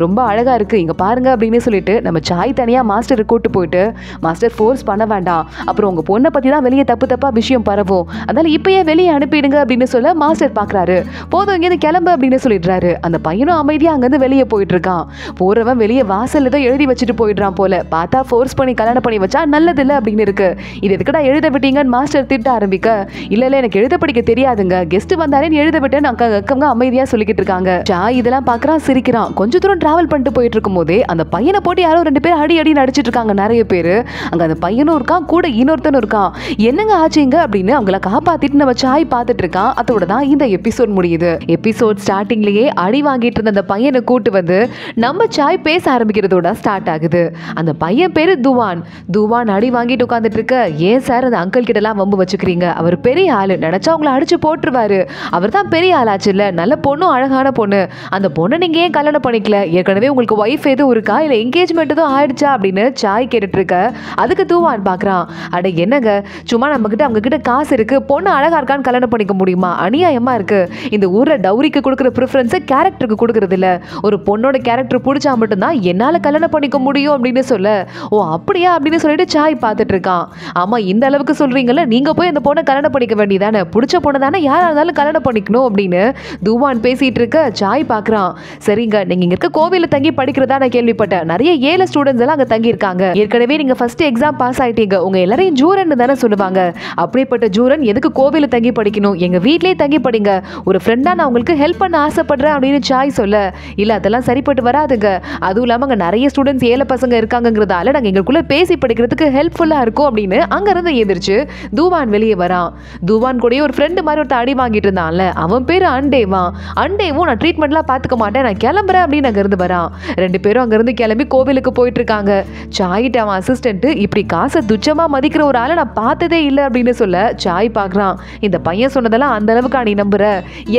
ரொம்ப அழகா இருக்கு, இங்க பாருங்க அப்படின்னு சொல்லிட்டு நம்ம சாய் தனியா மாஸ்டர் கூட்டு போயிட்டு, மாஸ்டர் ஃபோர்ஸ் பண்ண வேண்டாம், அப்புறம் உங்க பொண்ணை பத்தி தான் வெளியே தப்பா விஷயம் பரவும், அதனால இப்பயே வெளியே அனுப்பிடுங்க அப்படின்னு சொல்ல மாஸ்டர் பாக்குறாரு. போதும் இங்கிருந்து கிளம்பு அப்படின்னு சொல்லிடுறாரு. அந்த பையனும் அமைதியா அங்கிருந்து வெளியே போயிட்டு இருக்கான். போறவன் வெளியே வாசல் ஏதோ எழுதி வச்சுட்டு போயிடுறான் போல, பார்த்தா ஃபோர்ஸ் பண்ணி கல்யாணம் பண்ணி வச்சா நல்லது இல்ல அப்படின்னு இருக்கு, இது எதுக்குடா எழுத விட்டீங்கன்னு மாஸ்டர் திட்ட ஆரம்பிக்க, இல்ல எனக்கு எழுத படிக்க தெரியாதுங்க, கெஸ்ட் வந்தாலே எழுத விட்டேன்னு அக்கங்க அமைதியா சொல்லிக்கிட்டு இருக்காங்க. சாய் இதெல்லாம் பாக்குறான், சிரிக்கிறான். கொஞ்ச தூரம் டிராவல் பண்ணிட்டு போயிட்டு இருக்கும் போதே அந்த பையனை போட்டு யாரோ 2 பேர் அடி நடிச்சிட்டு இருக்காங்க, நிறைய பேரு. அங்க அந்த பையனும் இருக்கான், கூட இன்னொருத்தனும் இருக்கான். என்னங்க ஆச்சுங்க அப்படின்னு அவங்கள காப்பாத்திட்டு நம்ம சாய் பார்த்துட்டு இருக்கான். அதோட தான் இந்த எபிசோட் முடியுது. எபிசோட் ஸ்டார்டிங்லயே அடி வாங்கிட்டு இருந்த அந்த பையனை கூட்டு வந்து நம்ம சாய் பேச ஆரம்பிக்கிறதோட ஸ்டார்ட் ஆகுது. அந்த பையன் பேரு துவான் அடி வாங்கிட்டு உட்காந்துட்டு இருக்க, ஏன் சார் அந்த அங்கிள் கிட்ட எல்லாம் வம்பு வச்சுக்கிறீங்க, அவர் பெரிய ஆளு, நினைச்சா அவங்களை அடிச்சு போட்டுருவாரு, அவர் தான் தான் பெரிய ஆளாச்சுல்ல, நல்ல பொண்ணும் அழகான பொண்ணு, அந்த பொண்ணை நீங்க ஏன் கல்யாணம் பண்ணிக்கல, ஏற்கனவே உங்களுக்கு ஒய்ஃப் எதுவும் இருக்கா இல்ல என்கேஜ்மெண்ட் எதுவும் ஆயிடுச்சா அப்படின்னு சாய் கேட்டுட்டு இருக்க. அதுக்கு தூவான் பாக்குறான், அட என்னங்க சும்மா நம்ம கிட்ட அவங்க கிட்ட காசு இருக்கு, பொண்ணு அழகா இருக்கான்னு கல்யாணம் பண்ணிக்க முடியுமா, அநியாயமா இருக்கு. இந்த ஊர்ல டவுரிக்கு கொடுக்குற ப்ரிஃபரன்ஸ் கேரக்டருக்கு கொடுக்கறது இல்ல, ஒரு பொண்ணோட கேரக்டர் பிடிச்சா மட்டும்தான் என்னால கல்யாணம் பண்ணிக்க முடியும் அப்படின்னு சொல்ல. ஓ அப்படியா அப்படின்னு சொல்லிட்டு சாய் பார்த்துட்டு இருக்கான். ஆமா இந்த அளவுக்கு சொல்றீங்கல்ல, நீங்க போய் அந்த பொண்ணை கல்யாணம் பண்ணிக்க வேண்டியதானே, பிடிச்ச பொண்ணு தானே யாரா இருந்தாலும் கல்யாணம் பண்ணிக்கணும் அப்படின்னு தூவான் பேசிட்டு இருக்க. சாய் பாக்குறான், சரிங்க நீங்க இங்க இருக்க கோவில தங்கி படிக்கிறதா நான் கேள்விப்பட்டேன், நிறைய ஏழை ஸ்டூடெண்ட்ஸ் எல்லாம் அங்க தங்கி இருக்காங்க, ஏற்கனவே நீங்க ஃபர்ஸ்ட் எக்ஸாம் பாஸ் ஆயிட்டீங்க, உங்க எல்லாரையும் ஜூரன் தானே சொல்லுவாங்க, அப்படிப்பட்ட ஜூரன் எதுக்கு கோவில தங்கி படிக்கணும், எங்க வீட்லயே தங்கி படிங்க, ஒரு ஃப்ரெண்டா நான் உங்களுக்கு ஹெல்ப் பண்ண ஆசைப்படுறேன் அப்படின்னு சாய் சொல்ல. இல்ல அதெல்லாம் சரிப்பட்டு வராதுங்க, அதுவும் இல்லாம அங்க நிறைய ஸ்டூடெண்ட்ஸ் ஏழை பசங்க இருக்காங்கிறதால நாங்க எங்களுக்குள்ள பேசி படிக்கிறதுக்கு ஹெல்ப்ஃபுல்லா இருக்கும் அப்படின்னு அங்க இருந்து எந்திரிச்சு தூவான் வெளியே வரான். தூவான் கூட ஒரு ஃப்ரெண்டு மாதிரி ஒருத்த அடி வாங்கிட்டு இருந்தான்ல, அவன் பேரு அண்டேவான். அண்டேவும் நான் ட்ரீட்மெண்ட்லாம் பாத்துக்க மாட்டேன் நான் கிளம்புறேன் அப்படின்னு அங்க இருந்து வரான். ரெண்டு பேரும் அங்க இருந்து கிளம்பி கோவிலுக்கு போயிட்டு இருக்காங்க. சாய்கிட்ட அவன் அசிஸ்டன்ட், இப்படி காசை துச்சமா மதிக்கிற ஒரு ஆளை நான் பார்த்ததே இல்லை அப்படின்னு சொல்ல. சாய் பாக்குறான், இந்த பையன் சொன்னதெல்லாம் அந்த அளவுக்கு நீ நம்புற,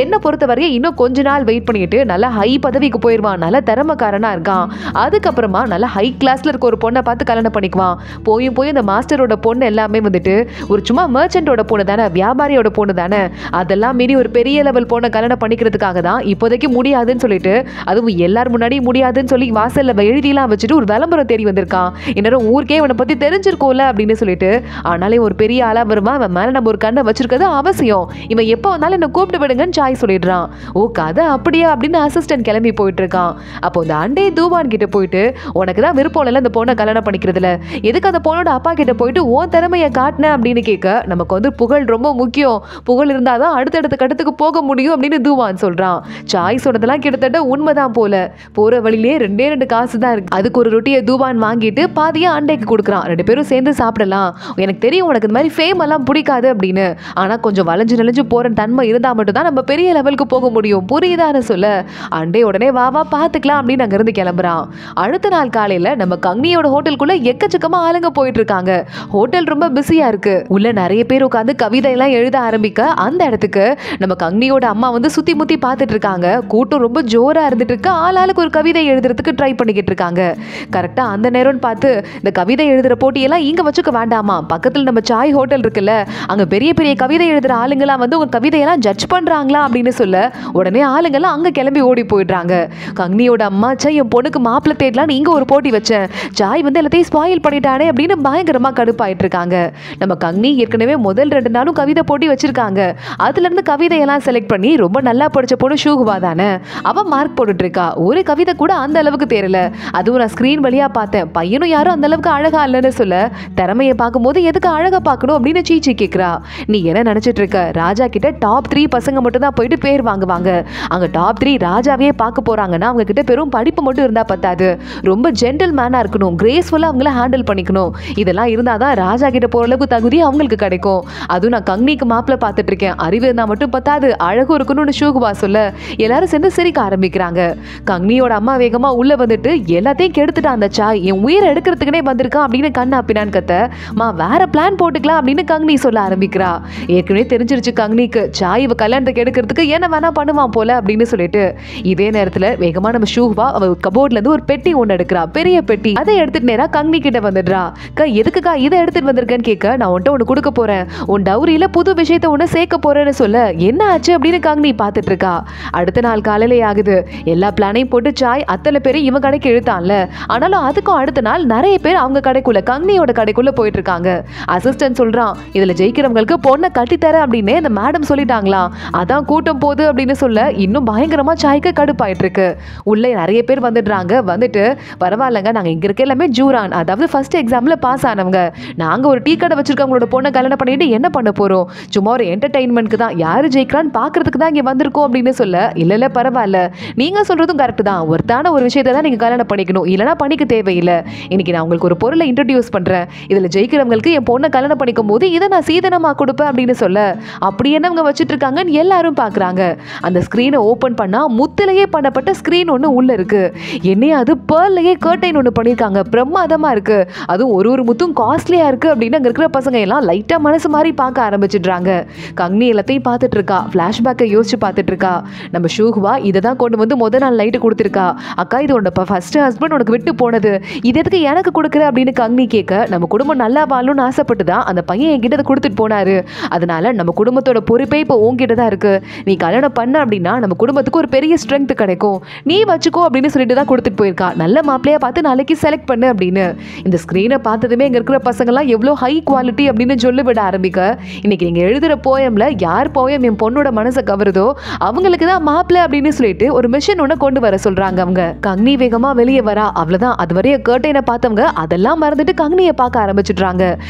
என்ன பொறுத்த வரையும் இன்னும் கொஞ்ச நாள் வெயிட் பண்ணிட்டு நல்ல ஹை பதவிக்கு போயிருவான், நல்ல திறமைக்காரனா இருக்கான், அதுக்கப்புறமா நல்ல ஹை கிளாஸ்ல இருக்க ஒரு பொண்ணை பார்த்து கல்யாணம் பண்ணிக்குவான். போய் இந்த மாஸ்டரோட பொண்ணு எல்லாமே வந்துட்டு ஒரு சும்மா மர்ச்சன்டோட பொண்ணு தானே, வியாபாரியோட பொண்ணு தானே, அதெல்லாம் மீறி ஒரு பெரிய லெவல் பொண்ணை கல்யாணம் பண்ணிக்கிறதுக்காக தான் இப்போதைக்கு முடியாதுன்னு சொல்லிட்டு, அதுவும் எல்லாரும் முன்னாடி முடியாதுன்னு சொல்லி வாசல்ல எழுதிலாம் வச்சுட்டு ஒரு விளம்பரம் தேடி வந்திருக்கான். இன்னும் ஊருக்கே இவனை பத்தி தெரிஞ்சிருக்கோம்ல அப்படின்னு சொல்லிட்டு, ஆனாலே ஒரு பெரிய ஆளா வருமா, அவன் மேல நம்ம ஒரு கண்ணை வச்சிருக்கிறது அவசியம், இவன் எப்போ வந்தாலும் என்ன கூப்பிட்டு விடுங்கன்னு சாய் சொல்லிடுறான். ஓ கதை அப்படியா அப்படின்னு அசிஸ்டன்ட் கிளம்பி போயிட்டு இருக்கான். அப்போ இந்த அண்டே தூவான் கிட்ட போயிட்டு, உனக்கு தான் விருப்பம் இல்லை இந்த பொண்ணை கல்யாணம் பண்ணிக்கிறதுல, எதுக்கு அந்த பொண்ணோட அப்பா கிட்ட போயிட்டு உன் திறமையை காட்டின அப்படின்னு கேட்க, நமக்கு வந்து புகழ் ரொம்ப முக்கியம், புகழ் இருந்தாதான் அடுத்தடுத்த கட்டத்துக்கு போக முடியும் அப்படின்னு தூவான் சொல்றான். சாய் சொன்னதெல்லாம் கிட்டத்தட்ட உண்மைதான் போல. போற வழியிலே ரெண்டு காசு தான் இருக்கு, அதுக்கு ஒரு ரொட்டியை தூவான் வாங்கிட்டு பாதியா அண்டைக்கு கொடுக்குறான். ரெண்டு பேரும் சேர்ந்து சாப்பிடலாம், எனக்கு தெரியும் உனக்கு இந்த மாதிரி ஃபேம் எல்லாம் பிடிக்காது அப்படின்னு, ஆனா கொஞ்சம் வளைஞ்சு நெளிஞ்சு போற தன்மை இருந்தா மட்டும் தான் நம்ம பெரிய லெவலுக்கு போக முடியும், புரியுதான்னு சொல்ல. அண்டே உடனே வா பாத்துக்கலாம் அப்படின்னு அங்க இருந்து கிளம்புறான். அடுத்த நாள் காலையில நம்ம கங்னியோட ஹோட்டலுக்குள்ள எக்கச்சக்கமா ஆளுங்க போயிட்டு இருக்காங்க. ஹோட்டல் ரொம்ப பிஸியா இருக்கு, உள்ள நிறைய பேர் உட்காந்து கவிதை எல்லாம் எழுத ஆரம்பிக்க, அந்த இடத்துக்கு நம்ம கங்னியோட அம்மா வந்து சுத்தி முத்தி பார்த்துட்டு இருக்காங்க. கூட்டம் ரொம்ப ஜோரா இருந்துட்டு இருக்கு, ஆளாளுக்கு ஒரு கவிதை எழுதுறதுக்கு ட்ரை பண்ணிக்கிட்டு இருக்காங்க. கரெக்டா அந்த நேரம்னு பார்த்து, இந்த கவிதை எழுதுற போட்டியெல்லாம் இங்க வச்சுக்க வேண்டாமா, பக்கத்துல நம்ம சாய் ஹோட்டல் இருக்குல்ல, அங்க பெரிய பெரிய கவிதை எழுதுற ஆளுங்கெல்லாம் வந்து உங்க கவிதையெல்லாம் ஜட்ஜ் பண்றாங்களா அப்படின்னு சொல்ல. உடனே ஆளுங்கெல்லாம் அங்க கிளம்பி ஓடி போயிடுறாங்க. கங்னியோட அம்மா, என் பொண்ணுக்கு மாப்பிள்ளை தேடலாம் இங்க ஒரு போட்டி வச்சேன், சாய் வந்து எல்லாத்தையும் ஸ்பாயில் பண்ணிட்டானே அப்படின்னு பயங்கரமா கடுப்பாயிட்டு இருக்காங்க. நம்ம கங்னி ஏற்கனவே முதல் 2 நாளும் கவிதை போட்டி வச்சிருக்காங்க, அதுல இருந்து கவிதையெல்லாம் செலக்ட் பண்ணி ரொம்ப நல்லா படிச்ச பொண்ணு ஷூகுவா தானே, அவன் மார்க் போட்டுட்டு இருக்கா. ஒரு கவிதை கூட அந்த அளவுக்கு தெரியல, அதுவும் நான் ஸ்கிரீன் வழியா பார்த்தேன், பையனும் யாரும் அந்த அளவுக்கு அழகா இல்லைன்னு சொல்ல. திறமையை பார்க்கும்போது எதுக்கு அழகா பார்க்கணும் அப்படின்னு சீச்சி கேட்கிறா. நீ என்ன நினைச்சிட்டு இருக்க, ராஜா கிட்ட டாப் 3 பசங்க மட்டும் தான் போயிட்டு பேர் வாங்குவாங்க, அங்க டாப் 3 ராஜாவே பார்க்க போறாங்கன்னா அவங்க கிட்ட பெரும் படிப்பு மட்டும் இருந்தா பத்தாது, ரொம்ப ஜென்டில் மேனா இருக்கணும், கிரேஸ்ஃபுல்லா அவங்கள ஹேண்டில் பண்ணிக்கணும், இதெல்லாம் இருந்தாதான் ராஜா கிட்ட போற அளவுக்கு தகுதி அவங்களுக்கு கிடைக்கும். அதுவும் நான் கங்னிக்கு மாப்பிள்ள பார்த்துட்டு இருக்கேன், அறிவு இருந்தா மட்டும் பத்தாது அழகும் இருக்கணும்னு ஷூகுவா சொல்ல. எல்லாரும் சேர்ந்து சிரிக்க ஆரம்பிக்கிறாங்க. கங்னியோட அம்மா வேகமா உள்ள வந்துட்டு, எல்லாத்தையும் கெடுத்துட்டான் அந்த சாய், என் உயிரை எடுக்கிறதுக்குனே வந்திருக்கான் அப்படின்னு கண்ணா பின்னான்னு கத்த. மா வேற பிளான் போட்டுக்கலாம் அப்படின்னு கங்னி சொல்ல ஆரம்பிக்கிறா. ஏற்கனவே தெரிஞ்சிருச்சு கங்னிக்கு, சாய் இவ கல்யாணத்துக்கு எடுக்கிறதுக்கு என்ன வேணா பண்ணுவான் போல அப்படின்னு சொல்லிட்டு. இதே நேரத்துல வேகமா நம்ம ஷூகுவா அவ கபோர்ட்ல இருந்து ஒரு பெட்டி ஒன்று எடுக்கிறா, பெரிய பெட்டி, அதை எடுத்துட்டு நேரா கங்னி கிட்ட வந்துடுறா. எதுக்குக்கா இதை எடுத்துட்டு வந்திருக்கேன்னு கேட்க, நான் உன்ட்ட ஒன்று கொடுக்க போறேன், உன் டவுரியில புது விஷயத்த ஒன்று சேர்க்க போறேன்னு சொல்ல. என்ன ஆச்சு அப்படின்னு கங்னி பார்த்துட்டு இருக்கா. அடுத்த நாள் காலையிலே ஆகுது. எல்லா பிளானையும் போட்டு சாய் அத்தனை பேரை இவன் கடைக்கு இழுத்தான்ல, ஆனாலும் அதுக்கும் அடுத்த நாள் நிறைய பேர் அவங்க கடைக்குள்ள, கங்னியோட கடைக்குள்ள போயிட்டு இருக்காங்க. அசிஸ்டன்ட் சொல்றான், இதுல ஜெயிக்கிறவங்களுக்கு பொண்ணை கட்டித்தர அப்படின்னு இந்த மேடம் சொல்லிட்டாங்களா, அதான் கூட்டம் போகுது அப்படின்னு சொல்ல. இன்னும் பயங்கரமா சாய்க்கு கடுப்பாயிட்டு இருக்கு. உள்ளே நிறைய பேர் வந்துடுறாங்க. வந்துட்டு, பரவாயில்லங்க நாங்க இங்க இருக்க எல்லாமே ஜூரான், அதாவது ஃபர்ஸ்ட் எக்ஸாம்ல பாஸ் ஆனவங்க, நாங்க ஒரு டீ கடை வச்சிருக்கவங்களோட பொண்ணை கல்யாணம் பண்ணிட்டு என்ன பண்ண போறோம், சும்மா ஒரு என்டர்டைன்மெண்ட்க்கு தான், யாரு ஜெயிக்கிறான்னு பாக்குறதுக்கு தான் இங்க வந்திருக்கோம் அப்படின்னு சொல்ல. இல்ல பரவாயில்ல, நீங்க சொல்றதும் கரெக்ட் தான், ஒருத்தான ஒரு விஷயத்தை தான் நீங்க கல்யாணம் பண்ணிக்கணும், இல்லைன்னா பண்ணிக்க தேவையில்லை. இன்னைக்கு நான் உங்களுக்கு ஒரு பொருளை இன்ட்ரடியூஸ் பண்றேன், இதுல ஜெயிக்கிறவங்களுக்கு என் பொண்ணை கல்யாணம் பண்ணிக்கும் போது இதை நான் சீதனமா கொடுப்பேன் அப்படின்னு சொல்ல. அப்படி என்னவங்க வச்சிட்டு இருக்காங்கன்னு எல்லாரும் பாக்குறாங்க. அந்த ஸ்கிரீனை ஓபன் பண்ணா முத்திலேயே பண்ணப்பட்ட ஸ்கிரீன் ஒண்ணு உள்ள இருக்கு. என்னையா அது பேர்லயே கர்டைன் ஒண்ணு பண்ணிருக்காங்க, பிரமாதமா இருக்கு, அதுவும் ஒரு முத்தும் காஸ்ட்லியா இருக்கு அப்படின்னு அங்க இருக்கிற பசங்க எல்லாம் லைட்டா மனசு மாதிரி பார்க்க ஆரம்பிச்சிடுறாங்க. கங்னி எல்லாத்தையும் பார்த்துட்டு இருக்கா. ஃபிளாஷ்பேக்கை யோசிச்சு பார்த்துட்டு இருக்கா. நம்ம ஷூஹுவா இதை தான் கொண்டு வந்து முதல் நாள் நைட்டு கொடுத்துருக்கா. அக்கா இது உன்னோட ஃபர்ஸ்ட் ஹஸ்பண்ட் உனக்கு விட்டு போனது, இது எதுக்கு எனக்கு கொடுக்குற அப்படின்னு கங்னி கேட்க, நம்ம குடும்பம் நல்லா வாழணும்னு ஆசைப்பட்டு தான் அந்த பையன் என்கிட்ட அதை கொடுத்துட்டு போனாரு. அதனால நம்ம குடும்பத்தோட பொறுப்பே இப்போ உன்கிட்ட தான் இருக்கு. நீ கல்யாணம் பண்ண அப்படின்னா நம்ம குடும்பத்துக்கு ஒரு பெரிய ஸ்ட்ரென்த் கிடைக்கும், நீ வச்சுக்கோ அப்படின்னு சொல்லிட்டு தான் கொடுத்துட்டு போயிருக்கா. நல்ல மாப்பிளையா பார்த்து நாளைக்கு செலக்ட் பண்ணு அப்படின்னு. இந்த ஸ்கிரீனை பார்த்ததுமே இங்க இருக்கிற பசங்கள்லாம் எவ்வளோ ஹை குவாலிட்டி அப்படின்னு சொல்லி விட ஆரம்பிக்க, இன்னைக்கு நீங்க எழுதுற போயம்ல யார் போயம் என் பொண்ணோட மனசை கவருதோ அவங்களுக்கு தான் மாப்பிள்ளை அப்படின்னு சொல்லிட்டு ஒரு மிஷன் ஒன்று கொண்டு வர சொல்றாங்க அவங்க. கங்னி வேகமா வெளியே வரா. அவ்வளவுதான், அது வரைய கர்டைனை பார்த்தவங்க அதெல்லாம் மறந்துட்டு கங்னியை பார்க்க ஆரம்பிச்சுட்றாங்க.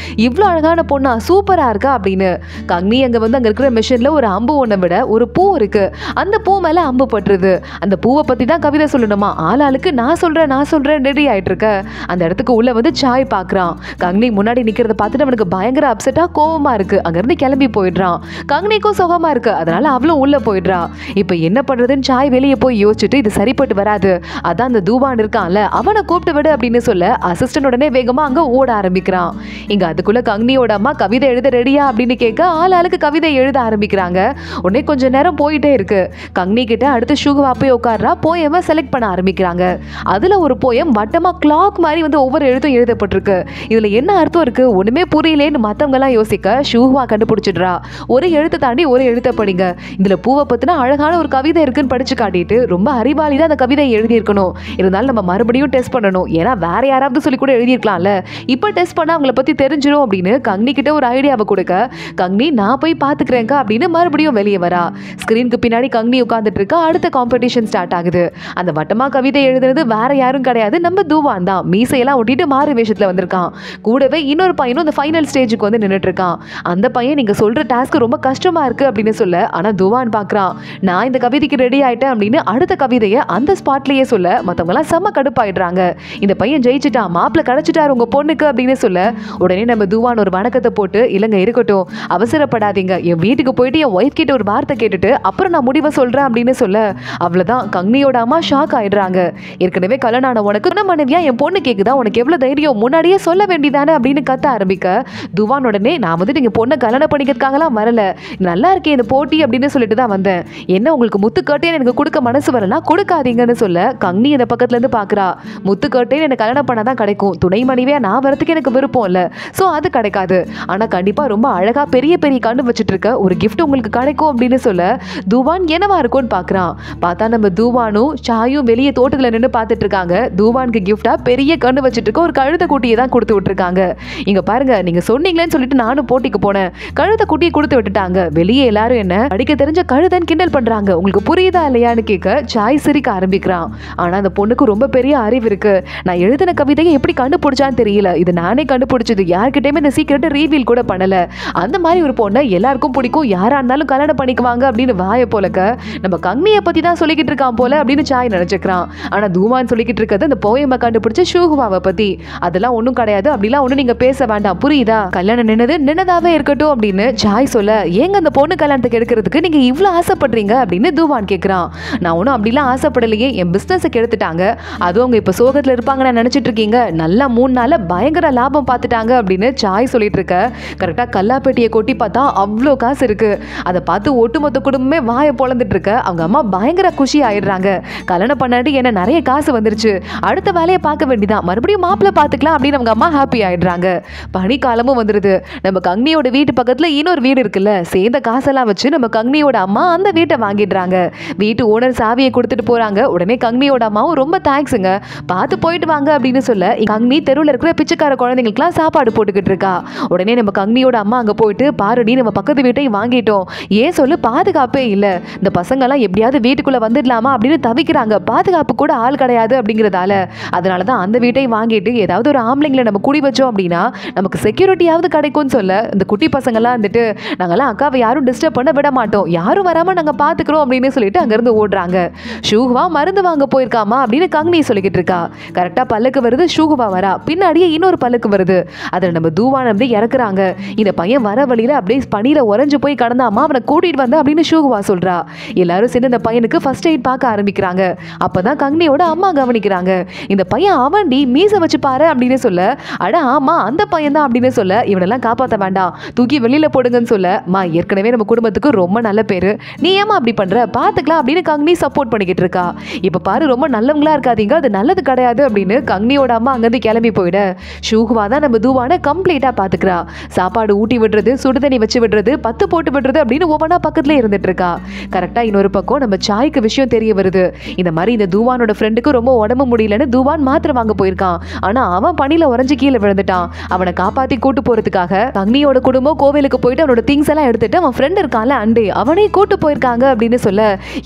இவ்வளோ அழகான பொண்ணா, சூப்பரா இருக்கா அப்படின்னு. கங்னி அங்க வந்து அங்க இருக்கிற மிஷின்ல ஒரு அம்பு ஒன்றை விட ஒரு பூ இருக்கு, அந்த பூ மேல அம்பு பட்டுருது. அந்த பூவை பத்தி தான் கவிதை சொல்லணுமா. ஆளாளுக்கு நான் சொல்றேன் ரெடி ஆயிட்டு இருக்க. அந்த இடத்துக்கு உள்ள வந்து சாய் பாக்குறான். கங்னி முன்னாடி நிக்கிறத பார்த்துட்டு அவனுக்கு பயங்கர அப்செட்டா கோவமா இருக்கு. அங்க இருந்து கிளம்பி போயிடுறான். கங்னிக்கும் சுகமா இருக்கு, அதனால அவளும் உள்ள போயிடுறா. இப்ப என்ன பண்றதுன்னு சாய் வெளியே போய் யோசிச்சுட்டு இது சரிப்பட்டு வராது, அதான் அந்த தூபான் இருக்கான்ல அவனை கூப்பிட்டு விடு அப்படின்னு சொல்ல அசிஸ்டன்ட் உடனே வேகமா அங்க ஓட ஆரம்பிக்கிறான். இங்க அதுக்குள்ள கங்னியோட அம்மா கவிதை எழுத ரெடியா அப்படின்னு கேட்க ஆளாளுக்கு கவிதை எழுத ஆரம்பிக்கிறாங்க. உடனே கொஞ்ச நேரம் போயிட்டே இருக்கு. கங்னி கிட்ட அடுத்து ஷூஹுவா போய் உட்கார்றா. போயமை செலக்ட் பண்ண ஆரம்பிக்கிறாங்க. அதுல ஒரு போயம் வட்டமா கிளாக் மாதிரி வந்து ஒவ்வொரு எழுத்தும் எழுதப்பட்டிருக்கு. இதுல என்ன அர்த்தம் இருக்கு ஒண்ணுமே புரியலேன்னு மத்தவங்க எல்லாம் யோசிக்க ஷூஹுவா கண்டுபிடிச்சிடுறா. ஒரு எழுத்தை தாண்டி ஒரு எழுத்தை படிங்க, இதுல பூவை பத்தின அழகான ஒரு கவிதை இருக்குன்னு படிச்சு காட்டிட்டு ரொம்ப அறிவாளி தான் அந்த கவிதை எழுதியிருக்கணும், இருந்தாலும் நம்ம மறுபடியும் டெஸ்ட் பண்ணணும், ஏன்னா வேற யாராவது சொல்லி கூட எழுதியிருக்கலாம்ல, இப்ப டெஸ்ட் பண்ண அவங்கள பத்தி தெரிஞ்சிடும் அப்படின்னு கங்னி கிட்ட ஒரு ஐடியாவை கொடுக்க, கங்னி நான் போய் பாத்துக்கிறேங்க அப்படின்னு மறுபடியும் வெளியே வரா. ஸ்கிரீனுக்கு பின்னாடி கங்னி உட்கார்ந்துட்டு இருக்கா. அடுத்த காம்படிஷன் ஸ்டார்ட் ஆகுது. அந்த வட்டமா கவிதை எழுதுறது வேற யாரும் கிடையாது, நம்ம தூவான் தான். மீசையெல்லாம் ஒட்டிட்டு மாறு வேஷத்துல வந்திருக்கான். கூடவே இன்னொரு பையனும் அந்த ஃபைனல் ஸ்டேஜுக்கு வந்து நின்றுட்டு இருக்கான். அந்த பையன் நீங்க சொல்ற டாஸ்க் ரொம்ப கஷ்டமா இருக்கு அப்படின்னு சொல்ல, ஆனா தூவான் பாக்குறான் நான் இந்த கவிதைக்கு ரெடி ஆயிட்டேன் அப்படின்னு அடுத்த கவிதையை அந்த ஸ்பாட்லயே சொல்ல மத்தவங்க எல்லாம் செம்ம கடுப்பாயிடுறாங்க. இந்த பையன் ஜெயிச்சுட்டான், மாப்பிள்ள கிடைச்சிட்டாரு உங்க பொண்ணுக்கு அப்படின்னு சொல்ல, உடனே நம்ம தூவான் ஒரு வணக்கத்தை போட்டு இல்லங்க இருக்கட்டும் அவசரப்படாதீங்க, என் வீட்டுக்கு போயிட்டு என் ஒய்ஃப் கிட்ட ஒரு வார்த்தை கேட்டுட்டு அப்புறம் நான் முடிவை சொல்றேன் அப்படின்னு சொல்ல, அவ்வளவுதான் கங்னியோட அம்மா ஷாக் ஆயிடுறாங்க. ஏற்கனவே கல்யாணம் உனக்கு என்ன மனைவியா என் பொண்ணு கேக்குதா, உனக்கு எவ்வளவு தைரியம், முன்னாடியே சொல்ல வேண்டியதானே அப்படின்னு கத்த ஆரம்பிக்க, துவான் உடனே நான் வந்து நீங்க பொண்ணை கல்யாணம் பண்ணிக்கிறதுக்காகலாம் வரல, நல்லா இருக்கேன் இந்த போட்டி அப்படின்னு சொல்லிட்டு தான் வந்தேன், என்ன உங்களுக்கு முத்துக்கட்டைன்னு எனக்கு கொடுக்க மனசு வரலாம் கொடுக்காதீங்கன்னு சொல்ல, கங்னி அந்த பக்கத்துல இருந்து பாக்குறா. முத்துக்கட்டைன்னு எனக்கு கல்யாணம் பண்ணாதான் கிடைக்கும், துணை மனைவியா நான் வரதுக்கு எனக்கு விருப்பம் இல்ல, சோ அது கிடைக்காது, ஆனா கண்டிப்பா ரொம்ப அழகா பெரிய பெரிய கண்ணு வச்சுட்டு இருக்க ஒரு கிஃப்ட் உங்களுக்கு கிடைக்கும் அப்படின்னு சொல்ல, தூவான் என்னவா இருக்கும்னு பாக்குறான். பார்த்தா நம்ம தூவானும் சாயும் வெளியே தோட்டத்துல நின்று பார்த்துட்டு இருக்காங்க. தூவானுக்கு கிஃப்டா பெரிய கண்ணு வச்சுட்டு இருக்க ஒரு கழுத குட்டியை தான் கொடுத்து விட்டுருக்காங்க. இங்க பாருங்க நீங்க சொன்னீங்களேன்னு சொல்லிட்டு நானும் போட்டிக்கு போனேன், கழுத குட்டியை கொடுத்து விட்டுட்டாங்க. வெளியே எல்லாரும் என்ன அடிக்க தெரிஞ்ச கழுதன்னு கிண்டல் பண்றாங்க, உங்களுக்கு புரியுதா இல்லையான்னு கேட்க சாய் சிரிக்க ஆரம்பிக்கிறான். ஆனா அந்த பொண்ணுக்கு ரொம்ப பெரிய அறிவு இருக்கு, நான் எழுதின கவிதையை எப்படி கண்டுபிடிச்சான்னு தெரியல, இது நானே கண்டுபிடிச்சது, யார்கிட்டயுமே இந்த சீக்கிரட்டை ரீவீல் கூட பண்ணல, அந்த மாதிரி ஒரு பொண்ணை எல்லாருக்கும் பிடிக்கும், யாரா இருந்தாலும் கல்யாணம் பண்ணிக்குவாங்க அப்படின்னு வாயை போலக்க நம்ம கங்னியை பத்தி தான் சொல்லிக்கிட்டு இருக்கான் போல அப்படின்னு சாய் நினைச்சுக்கிறான். ஆனா தூவான் சொல்லிக்கிட்டு இருக்கிறது அந்த போயமை கண்டுபிடிச்ச ஷூஹுவாவை பத்தி. அதெல்லாம் ஒண்ணும் கிடையாது, அப்படிலாம் ஒண்ணும் நீங்க பேச வேண்டாம் புரியுதா, கல்யாணம் நின்னதாவே இருக்கட்டும் அப்படின்னு சாய் சொல்ல, ஏங்க அந்த பொண்ணு கல்யாணத்துக்கு எடுக்கிறதுக்கு நீங்க இவ்வளவு ஆசைப்படுறீங்க அப்படின்னு தூவான் கேட்கிறான். நான் ஒன்னும் அப்படிலாம் ஆசைப்படலையே, என் பிசினஸை கெடுத்துட்டாங்க, அதுவும் அவங்க இப்ப சோகத்துல இருப்பாங்க நான் நினைச்சிட்டு இருக்கீங்க, நல்லா 3 நாள்ல பயங்கர லாபம் பார்த்துட்டாங்க அப்படின்னு சாய் சொல்லிட்டு இருக்க, கரெக்டா கல்லாப்பேட்டியை கொட்டி பார்த்தா அவ்வளோ காசு இருக்கு. அதை பார்த்து ஒட்டுமொத்த குடும்பமே வாயை பொழந்துட்டு இருக்க அவங்க அம்மா பயங்கர குஷி ஆயிடுறாங்க. கல்யாணம் பண்ணாடி என்ன நிறைய காசு வந்துருச்சு, அடுத்த வேலையை பார்க்க வேண்டியதான், மறுபடியும் மாப்பிள்ளை பார்த்துக்கலாம் அப்படின்னு அவங்க அம்மா ஹாப்பி ஆயிடுறாங்க. பனிக்காலமும் வந்துருது. நம்ம கங்னியோட வீட்டு பக்கத்துல இன்னொரு வீடு இருக்குல்ல, சேர்ந்த காசெல்லாம் வச்சு நம்ம கங்னியோட அம்மா அந்த வீட்டை வாங்கிடுறாங்க. வீட்டு ஓனர் சாவியை கொடுத்துட்டு போறாங்க. உடனே கங்னியோட அம்மாவும் ரொம்ப தேங்க்ஸுங்க, பார்த்து போயிட்டு வாங்க அப்படின்னு சொல்ல, கங்னி தெருவில் இருக்கிற பிச்சைக்கார குழந்தைங்களுக்குலாம் சாப்பாடு போட்டுக்கிட்டு இருக்கா. உடனே நம்ம கங்னியோட அம்மா அங்க போயிட்டு, பாருடி நம்ம பக்கத்து வீட்டை வாங்கிட்டோம், ஏன் சொல்லு பாதுகாப்பே இல்ல, இந்த பசங்கெல்லாம் எப்படியாவது வீட்டுக்குள்ள வந்துடலாமா அப்படின்னு தவிக்கிறாங்க, பாதுகாப்பு கூட ஆள் கிடையாது அப்படிங்கிறதால, அதனாலதான் அந்த வீட்டை வாங்கிட்டு ஏதாவது ஒரு ஆம்பளைங்களை நம்ம குடி வச்சோம் அப்படின்னா நமக்கு செக்யூரிட்டியாவது கிடைக்கும்னு சொல்ல, இந்த குட்டி பசங்கெல்லாம் வந்துட்டு நாங்கெல்லாம் அக்காவை யாரும் டிஸ்டர்ப் பண்ண விட மாட்டோம், யாரும் வராம நாங்க பாத்துக்கிறோம் அப்படின்னு சொல்லிட்டு அங்கிருந்து ஓடுறாங்க. ஷூஹுவா மருந்து வாங்க போயிருக்காமா அப்படின்னு கங்னி சொல்லிக்கிட்டு இருக்கா. கரெக்டா பல்லுக்கு வருது, ஷூஹுவா வரா, பின்னாடியே இன்னொரு பல்லுக்கு வருது. அதுல நம்ம தூவான் அப்படியே இறக்குறாங்க. இந்த பையன் வர வழியில அப்படியே பனியில உறைஞ்சு போய் கடந்தாமா, அவனை கூட்டிட்டு வந்த அப்படின்னு ஷூஹுவா சொல்றா. எல்லாரும் சேர்ந்து இந்த பையனுக்கு ஃபர்ஸ்ட் எய்ட் பார்க்க ஆரம்பிக்கிறாங்க. அப்பதான் கங்னியோட அம்மா கவனிக்கிறாங்க, இந்த பையன் அவன்டி மீச வச்சு பாரு அப்படின்னு சொல்ல, அட ஆமா அந்த பையன் தான் அப்படின்னு சொல்ல, இவனெல்லாம் காப்பாற்ற வேண்டாம் தூக்கி வெளியில போடுங்கன்னு சொல்ல, மா ஏற்கனவே நம்ம குடும்பத்துக்கு ரொம்ப நல்ல பேரு, நீ ஏமா அப்படி பண்ற, பாத்துக்கலாம் அப்படின்னு கங்னி சப்போர்ட் பண்ணிக்கிட்டு இருக்கா. இப்ப பாரு ரொம்ப நல்லவங்களா இருக்காதீங்க, அது நல்லது கிடையாது அப்படின்னு கங்னியோட அம்மா அங்கிருந்து கிளம்பி போயிட ஷூகுவா தான் நம்ம தூவான கம்ப்ளீட்டா பாத்துக்கிறா. சாப்பாடு ஊட்டி விடுறது, சுடுதண்ணி வச்சு விடுறது, பத்து போட்டு விடுறது அப்படின்னு ஒவ்வொன்றா பக்கத்துல இருந்துட்டு இருக்கா. கரெக்டா இன்னொரு பக்கம் நம்ம சாய்க்கு விஷயம் தெரிய வருது. இந்த மாதிரி இந்த தூவானோட ஃப்ரெண்டுக்கு ரொம்ப உடம்பு முடியலன்னு தூவான் மாத்திரை வாங்க போயிருக்கான். ஆனா அவன் பணியில உறைஞ்சு கீழே விழுந்துட்டான். அவனை காப்பாத்தி கூட்டு போறதுக்காக கங்னியோட குடும்பம் கோவிலுக்கு போயிட்டு அவனோட திங்ஸ் எல்லாம் எடுத்துட்டு அவன் ஃப்ரெண்ட் இருக்கான்ல அண்டே, அவனே கூட்டு போயிருக்காங்க அப்படின்னு சொல்ல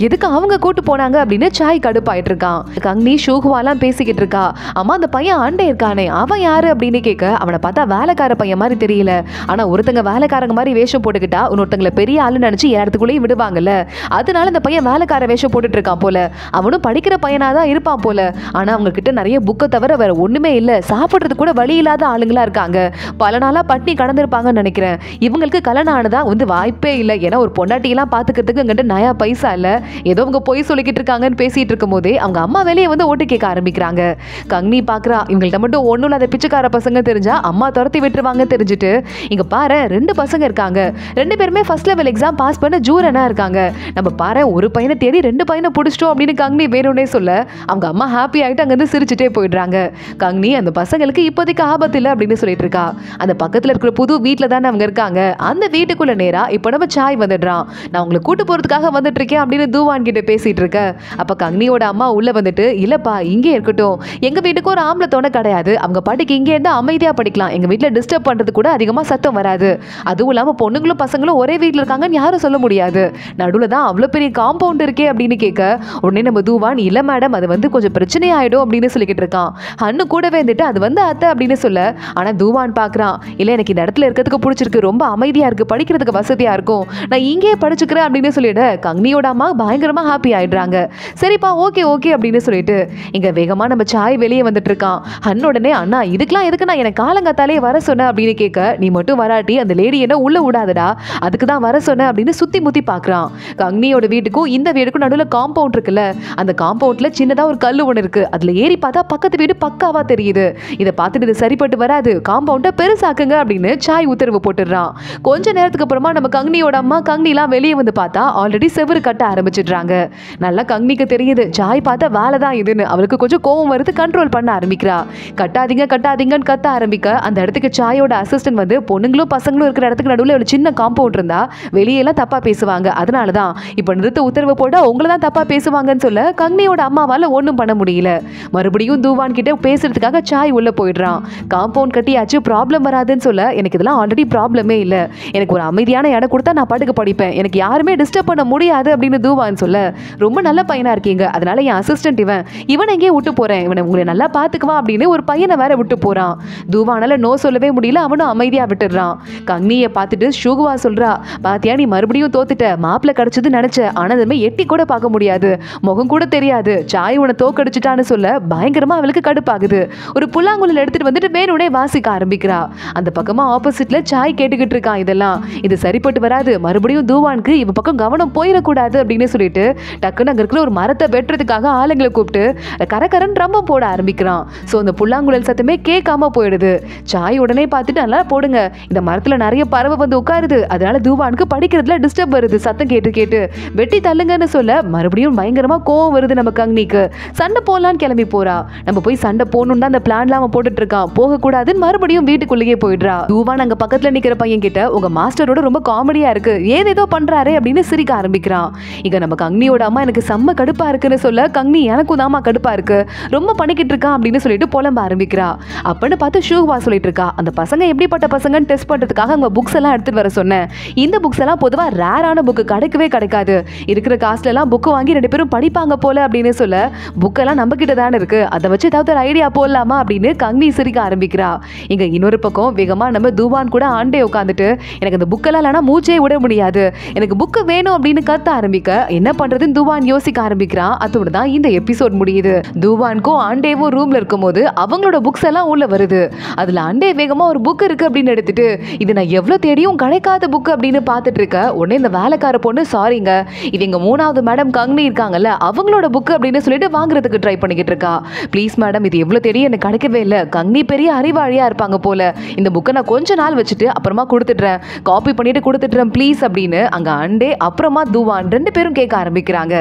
எதுக்கு அவங்க கூட்டு போனாங்க அப்படின்னு சாய் கடுப்பாயிட்டு இருக்கான். கங்னி ஷூகுவாலாம் பேசிக்கிட்டு இருக்கா. அம்மா அந்த பையன் அண்டே இருக்கானே அவன் யாரு அப்படின்னு கேட்க அவனை பார்த்தா வேலைக்கார பையன் மாதிரி தெரியல, ஆனா ஒருத்தங்க வேலைக்காரங்க மாதிரி வேஷம் போட்டுக்கிட்டா இன்னொருத்தங்களை பெரிய ஆளு நினைச்சு இடத்துக்குள்ளேயும் விடுவாங்கல்ல, அதனால இந்த பையன் வேலைக்கார வேஷம் போட்டுட்டு இருக்கான் போல, அவனும் படிக்கிற பையனா தான் இருப்பான் போல, ஆனா அவங்க கிட்ட நிறைய புக்கை தவிர வேற ஒண்ணுமே இல்ல, சாப்பிடுறது கூட வழி இல்லாத ஆளுங்களா இருக்காங்க, பல நாளா பட்னி கடந்திருப்பாங்கன்னு நினைக்கிறேன், இவங்களுக்கு கல்யாணம் ஆனதா வந்து வாய்ப்பே இல்லை, ஏன்னா ஒரு பொண்டாட்டியெல்லாம் பாத்துக்கிறதுக்கு அங்கிட்ட நயா பைசா இல்ல, ஏதோ அவங்க போய் சொல்லிக்கிட்டு இருக்காங்கன்னு பேசிட்டு இருக்கும் போதே அவங்க அம்மா வெளியே வந்து ஓட்டு கேட்க ஆரம்பிக்கிறாங்க. கங்னி பாக்குறா இவங்கள்ட்ட மட்டும் ஒண்ணும் இல்லாத பிச்சைக்கார பசங்க தெரிஞ்சா அம்மா துரத்தி விட்டுருவாங்க தெரிஞ்சுட்டு, இங்க பாரு 2 பசங்க இருக்காங்க, 2 பேருமே ஃபர்ஸ்ட் லெவல் எக்ஸாம் பாஸ் பண்ண ஜூரனா இருக்காங்க, நம்ம பாரு ஒரு பையனை தேடி 2 பையனை பிடிச்சிட்டோம் அப்படின்னு கங்னி வேணும்னே சொல்ல அவங்க அம்மா ஹாப்பி ஆகிட்டு அங்கிருந்து சிரிச்சுட்டே போயிடுறாங்க. கங்னி அந்த பசங்களுக்கு இப்போதைக்கு ஆபத்து இல்லை அப்படின்னு சொல்லிட்டு இருக்கா. அந்த பக்கத்துல இருக்கிற புது வீட்டில் தானே அவங்க இருக்காங்க, அந்த வீட்டுக்குள்ள நேரா இப்போ நம்ம சாய் வந்துடுறான். நான் உங்களை கூட்டு போறதுக்காக வந்துட்டு இருக்கேன் அப்படின்னு தூவான் கிட்ட பேசிட்டு இருக்க. அப்ப கங்னியோட அம்மா உள்ள வந்துட்டு இல்லப்பா இங்கே இருக்கட்டும், எங்க வீட்டுக்கு ஒரு ஆம்பளை தோணை கிடையாது, அவங்க பாட்டுக்கு இங்கே இருந்து அமைதியா படிக்கலாம், எங்க வீட்டுல டிஸ்டர்ப் பண்றது கூட அதிகமா சத்தம் வராது, அதுவும் இல்லாம பொண்ணுங்களும் பசங்களும் ஒரே வீட்டுல இருக்காங்கன்னு யாரும் சொல்ல முடியாது, நடுவுல தான் அவ்வளவு பெரிய காம்பவுண்ட் இருக்கே அப்படின்னு கேட்க உடனே நம்ம தூவான் இல்ல மேடம் அது வந்து கொஞ்சம் பிரச்சனை ஆயிடும் அப்படின்னு சொல்லிக்கிட்டு இருக்கான். அண்ணு கூடவே இருந்துட்டு அது வந்து அத்தை அப்படின்னு சொல்ல, ஆனா தூவான் பாக்குறான் இல்ல எனக்கு இந்த இடத்துல இருக்கிறதுக்கு பிடிச்சிருக்கு, ரொம்ப அமைதியா இருக்கு, படிக்கிறதுக்கு வசதியா இருக்கும், நான் இங்கே படிச்சுக்கிறேன் அப்படின்னு சொல்லிட்டு கங்னியோட அம்மா பயங்கரமா ஹாப்பி ஆயிடுறாங்க. சரிப்பா ஓகே ஓகே அப்படின்னு சொல்லிட்டு இங்க வேகமா நம்ம சாய் வெளியே வந்துட்டு இருக்கான். உடனே அண்ணா இதுக்கெல்லாம் எதுக்கு நான் எனக்கு காலங்காத்தாலே வர சொன்னேன் அப்படின்னு கேட்க நீ மட்டும் வராட்டி அந்த லேடி என்ன உள்ள விடாதடா, அதுக்கு தான் வர சொன்னேன் அப்படின்னு சுத்தி முத்தி பாக்குறான். கங்னியோட வீட்டுக்கும் இந்த வீட்டுக்கும் நடுவுல காம்பவுண்ட் இருக்குல்ல, அந்த காம்பவுண்ட்ல சின்னதா ஒரு கல்லு ஒன்று இருக்கு, அதுல ஏறி பார்த்தா பக்கத்து வீடு பக்காவா தெரியுது, இதை பார்த்துட்டு இது சரிப்பட்டு வராது, காம்பவுண்ட பெருசாக்குங்க அப்படின்னு சாய் உத்தரவு போட்டுடுறான். கொஞ்ச நேரத்துக்கு அப்புறமா நம்ம கங்னியோட அம்மா கங்னிலாம் வெளியே வந்து பார்த்தா ஆல்ரெடி செவுரு கட்ட ஆரம்பிச்சிடுறாங்க. நல்லா கங்னிக்கு தெரியுது சாய் பார்த்தா வேலை தான் இதுன்னு, அவளுக்கு கொஞ்சம் கோவம் வருது, கண்ட்ரோல் பண்ண ஆரம்பிக்கிறா. கட்டாதீங்க கட்டாதீங்கன்னு கத்த ஆரம்பிக்க அந்த இடத்துக்கு சாயோட அசிஸ்டன்ட் வந்து பொண்ணுங்களும் பசங்களும் இருக்கிற இடத்துக்கு நடுவில் ஒரு சின்ன காம்பவுண்ட் இருந்தா வெளியெல்லாம் தப்பா பேசுவாங்க, அதனாலதான் இப்ப நிறுத்த உத்தரவு போட்டா உங்களை தான் தப்பா பேசுவாங்கன்னு சொல்ல கங்னியோட அம்மாவால ஒன்றும் பண்ண முடியல. மறுபடியும் தூவான் கிட்ட பேசுறதுக்காக சாய் உள்ள போயிடுறான். காம்பவுண்ட் கட்டியாச்சு ப்ராப்ளம் வராதுன்னு சொல்ல எனக்கு இதெல்லாம் ஆல்ரெடி ப்ராப்ளமே இல்லை, எனக்கு ஒரு அமைதியான இடம் கொடுத்தா நான் பாட்டுக்கு படிப்பேன், எனக்கு யாருமே டிஸ்டர்ப் பண்ண முடியாது அப்படின்னு தூவான் சொல்ல ரொம்ப நல்ல பையனா இருக்கீங்க, அதனால என் அசிஸ்டன்ட் இவன் எங்கேயே விட்டு போறேன், இவனை உங்களை நல்லா பாத்துக்குவான் அப்படின்னு ஒரு பையனை வேற விட்டு போறான். தூவானால நோ சொல்லவே முடியல, அவனும் அமைதியா விட்டுடுறான். கங்னியை பார்த்துட்டு ஷூகுவா சொல்றா பாத்தியா நீ மறுபடியும் தோத்துட்ட, மாப்பிள்ள கிடைச்சது நினைச்ச, ஆனா அதுமே எட்டி கூட பார்க்க முடியாது, முகம் கூட தெரியாது, சாய் உன தோக்கடிச்சுட்டான்னு சொல்ல பயங்கரமா அவளுக்கு கடுப்பாகுது. ஒரு புல்லாங்குழல் எடுத்துட்டு வந்துட்டு வேணுனே வாசிக்க ஆரம்பிக்கிறா. அந்த பக்கமா ஆப்போசிட்ல சாய் கேட்டுக்கிட்டு இருக்கான் இதெல்லாம் இது சரிப்பட்டு வராது, மறுபடியும் தூவானுக்கு இவ பக்கம் கவனம் போயிடக்கூடாது அப்படின்னு சொல்லிட்டு டக்குன்னு அங்க இருக்கிற ஒரு மரத்தை வெட்டுறதுக்காக ஆளுங்களை கூப்பிட்டு கரகரன் ரம்பம் போட ஆரம்பிக்கிறான். சோ அந்த புல்லாங்குழல் சத்தமே கேட்காம போயிடுது. சாய் உடனே பார்த்துட்டு நல்லா போடுங்க, இந்த மரத்துல நிறைய பறவை வந்து உட்காருது, அதனால தூவானுக்கு படிக்கிறதுல டிஸ்டர்ப் வருது, சத்தம் கேட்டு கேட்டு வெட்டி தள்ளுங்கன்னு சொல்ல மறுபடியும் பயங்கரமா கோவம் வருது நம்ம கங்னிக்கு. சண்டை போடலான்னு கிளம்பி போறா. நம்ம போய் சண்டை போடணும் தான் அந்த பிளான்லாம் அவன் போட்டுட்டு இருக்கான், போக கூடாதுன்னு மறுபடியும் வீட்டுக்குள்ளேயே போயிடுறா. தூவான் அங்க பக்கத்துல நிக்கிற பையன் கிட்ட உங்க மாஸ்டரோட ரொம்ப காமெடியா இருக்கு, ஏதேதோ பண்றாரே அப்படின்னு சிரிக்க ஆரம்பிக்கிறான். இங்க நம்ம கங்னியோட அம்மா எனக்கு செம்ம கடுப்பா இருக்குன்னு சொல்ல கங்னி எனக்கும் தாமா கடுப்பா இருக்கு, ரொம்ப பண்ணிக்கிட்டு இருக்கான் அப்படின்னு சொல்லிட்டு புலம்ப ஆரம்பிக்கிறா. அப்படின்னு பார்த்து ஷூகுவா சொல்லிட்டு இருக்கா அந்த பசங்க எப்படிப்பட்ட பசங்கன்னு டெஸ்ட் பண்றதுக்காக அவங்க புக்ஸ் எல்லாம் எடுத்துட்டு வர சொன்னேன், இந்த புக்ஸ் எல்லாம் பொதுவா ரேரான புக்கு கிடைக்கவே கிடைக்காது, இருக்கிற காஸ்ட்ல எல்லாம் புக்கு வாங்கி 2 பேரும் படிப்பாங்க போல அப்படின்னு சொல்ல புக்கெல்லாம் நம்ம கிட்ட தானே இருக்கு, அதை வச்சு ஏதாவது ஒரு ஐடியா போடலாமா அப்படின்னு கங்னி சிரிக்க ஆரம்பிக்கிறா. இங்க இன்னொரு பக்கம் வேகமா நம்ம தூவான் கூட ஆண்டே உட்காந்துட்டு எனக்கு அந்த புக்கெல்லாம் இல்லைனா மூச்சே விட முடியாது, எனக்கு புக்கு வேணும் அப்படின்னு கத்த ஆரம்பிக்க என்ன பண்றதுன்னு தூவான் யோசிக்க ஆரம்பிக்கிறான். அதோட தான் இந்த எபிசோட் முடியுது. தூவானுக்கும் ஆண்டேவும் ரூம்ல இருக்கும் போது அவங்களோட புக்ஸ் எல்லாம் உள்ள வருது. அதுல ஆண்டே வேகமா ஒரு புக் இருக்கு அப்படின்னு எடுத்துட்டு இது நான் எவ்வளவு தேடியும் கிடைக்காத புக் அப்படின்னு பார்த்துட்டு இருக்க உடனே இந்த வேலைக்கார பொண்ணு சாரிங்க இது எங்க 3வது மேடம் கங்னி இருக்காங்கல்ல அவங்களோட புக் அப்படின்னு சொல்லிட்டு வாங்குறதுக்கு ட்ரை பண்ணிக்கிட்டு இருக்கா. ப்ளீஸ் மேடம் இது எவ்வளவு தேடியும் எனக்கு கிடைக்கவே இல்லை, கங்னி பெரிய அறிவாளியா இருப்பாங்க போல, இந்த புக்கை நான் கொஞ்ச நாள் வச்சுட்டு அப்புறமா கொடுத்துடுறேன், காப்பி பண்ணிட்டு கொடுத்துடுறேன் ப்ளீஸ் அப்படின்னு அப்படின்னு அங்க அண்டே அப்புறமா துவான் 2 பேரும் கேட்க ஆரம்பிக்கிறாங்க.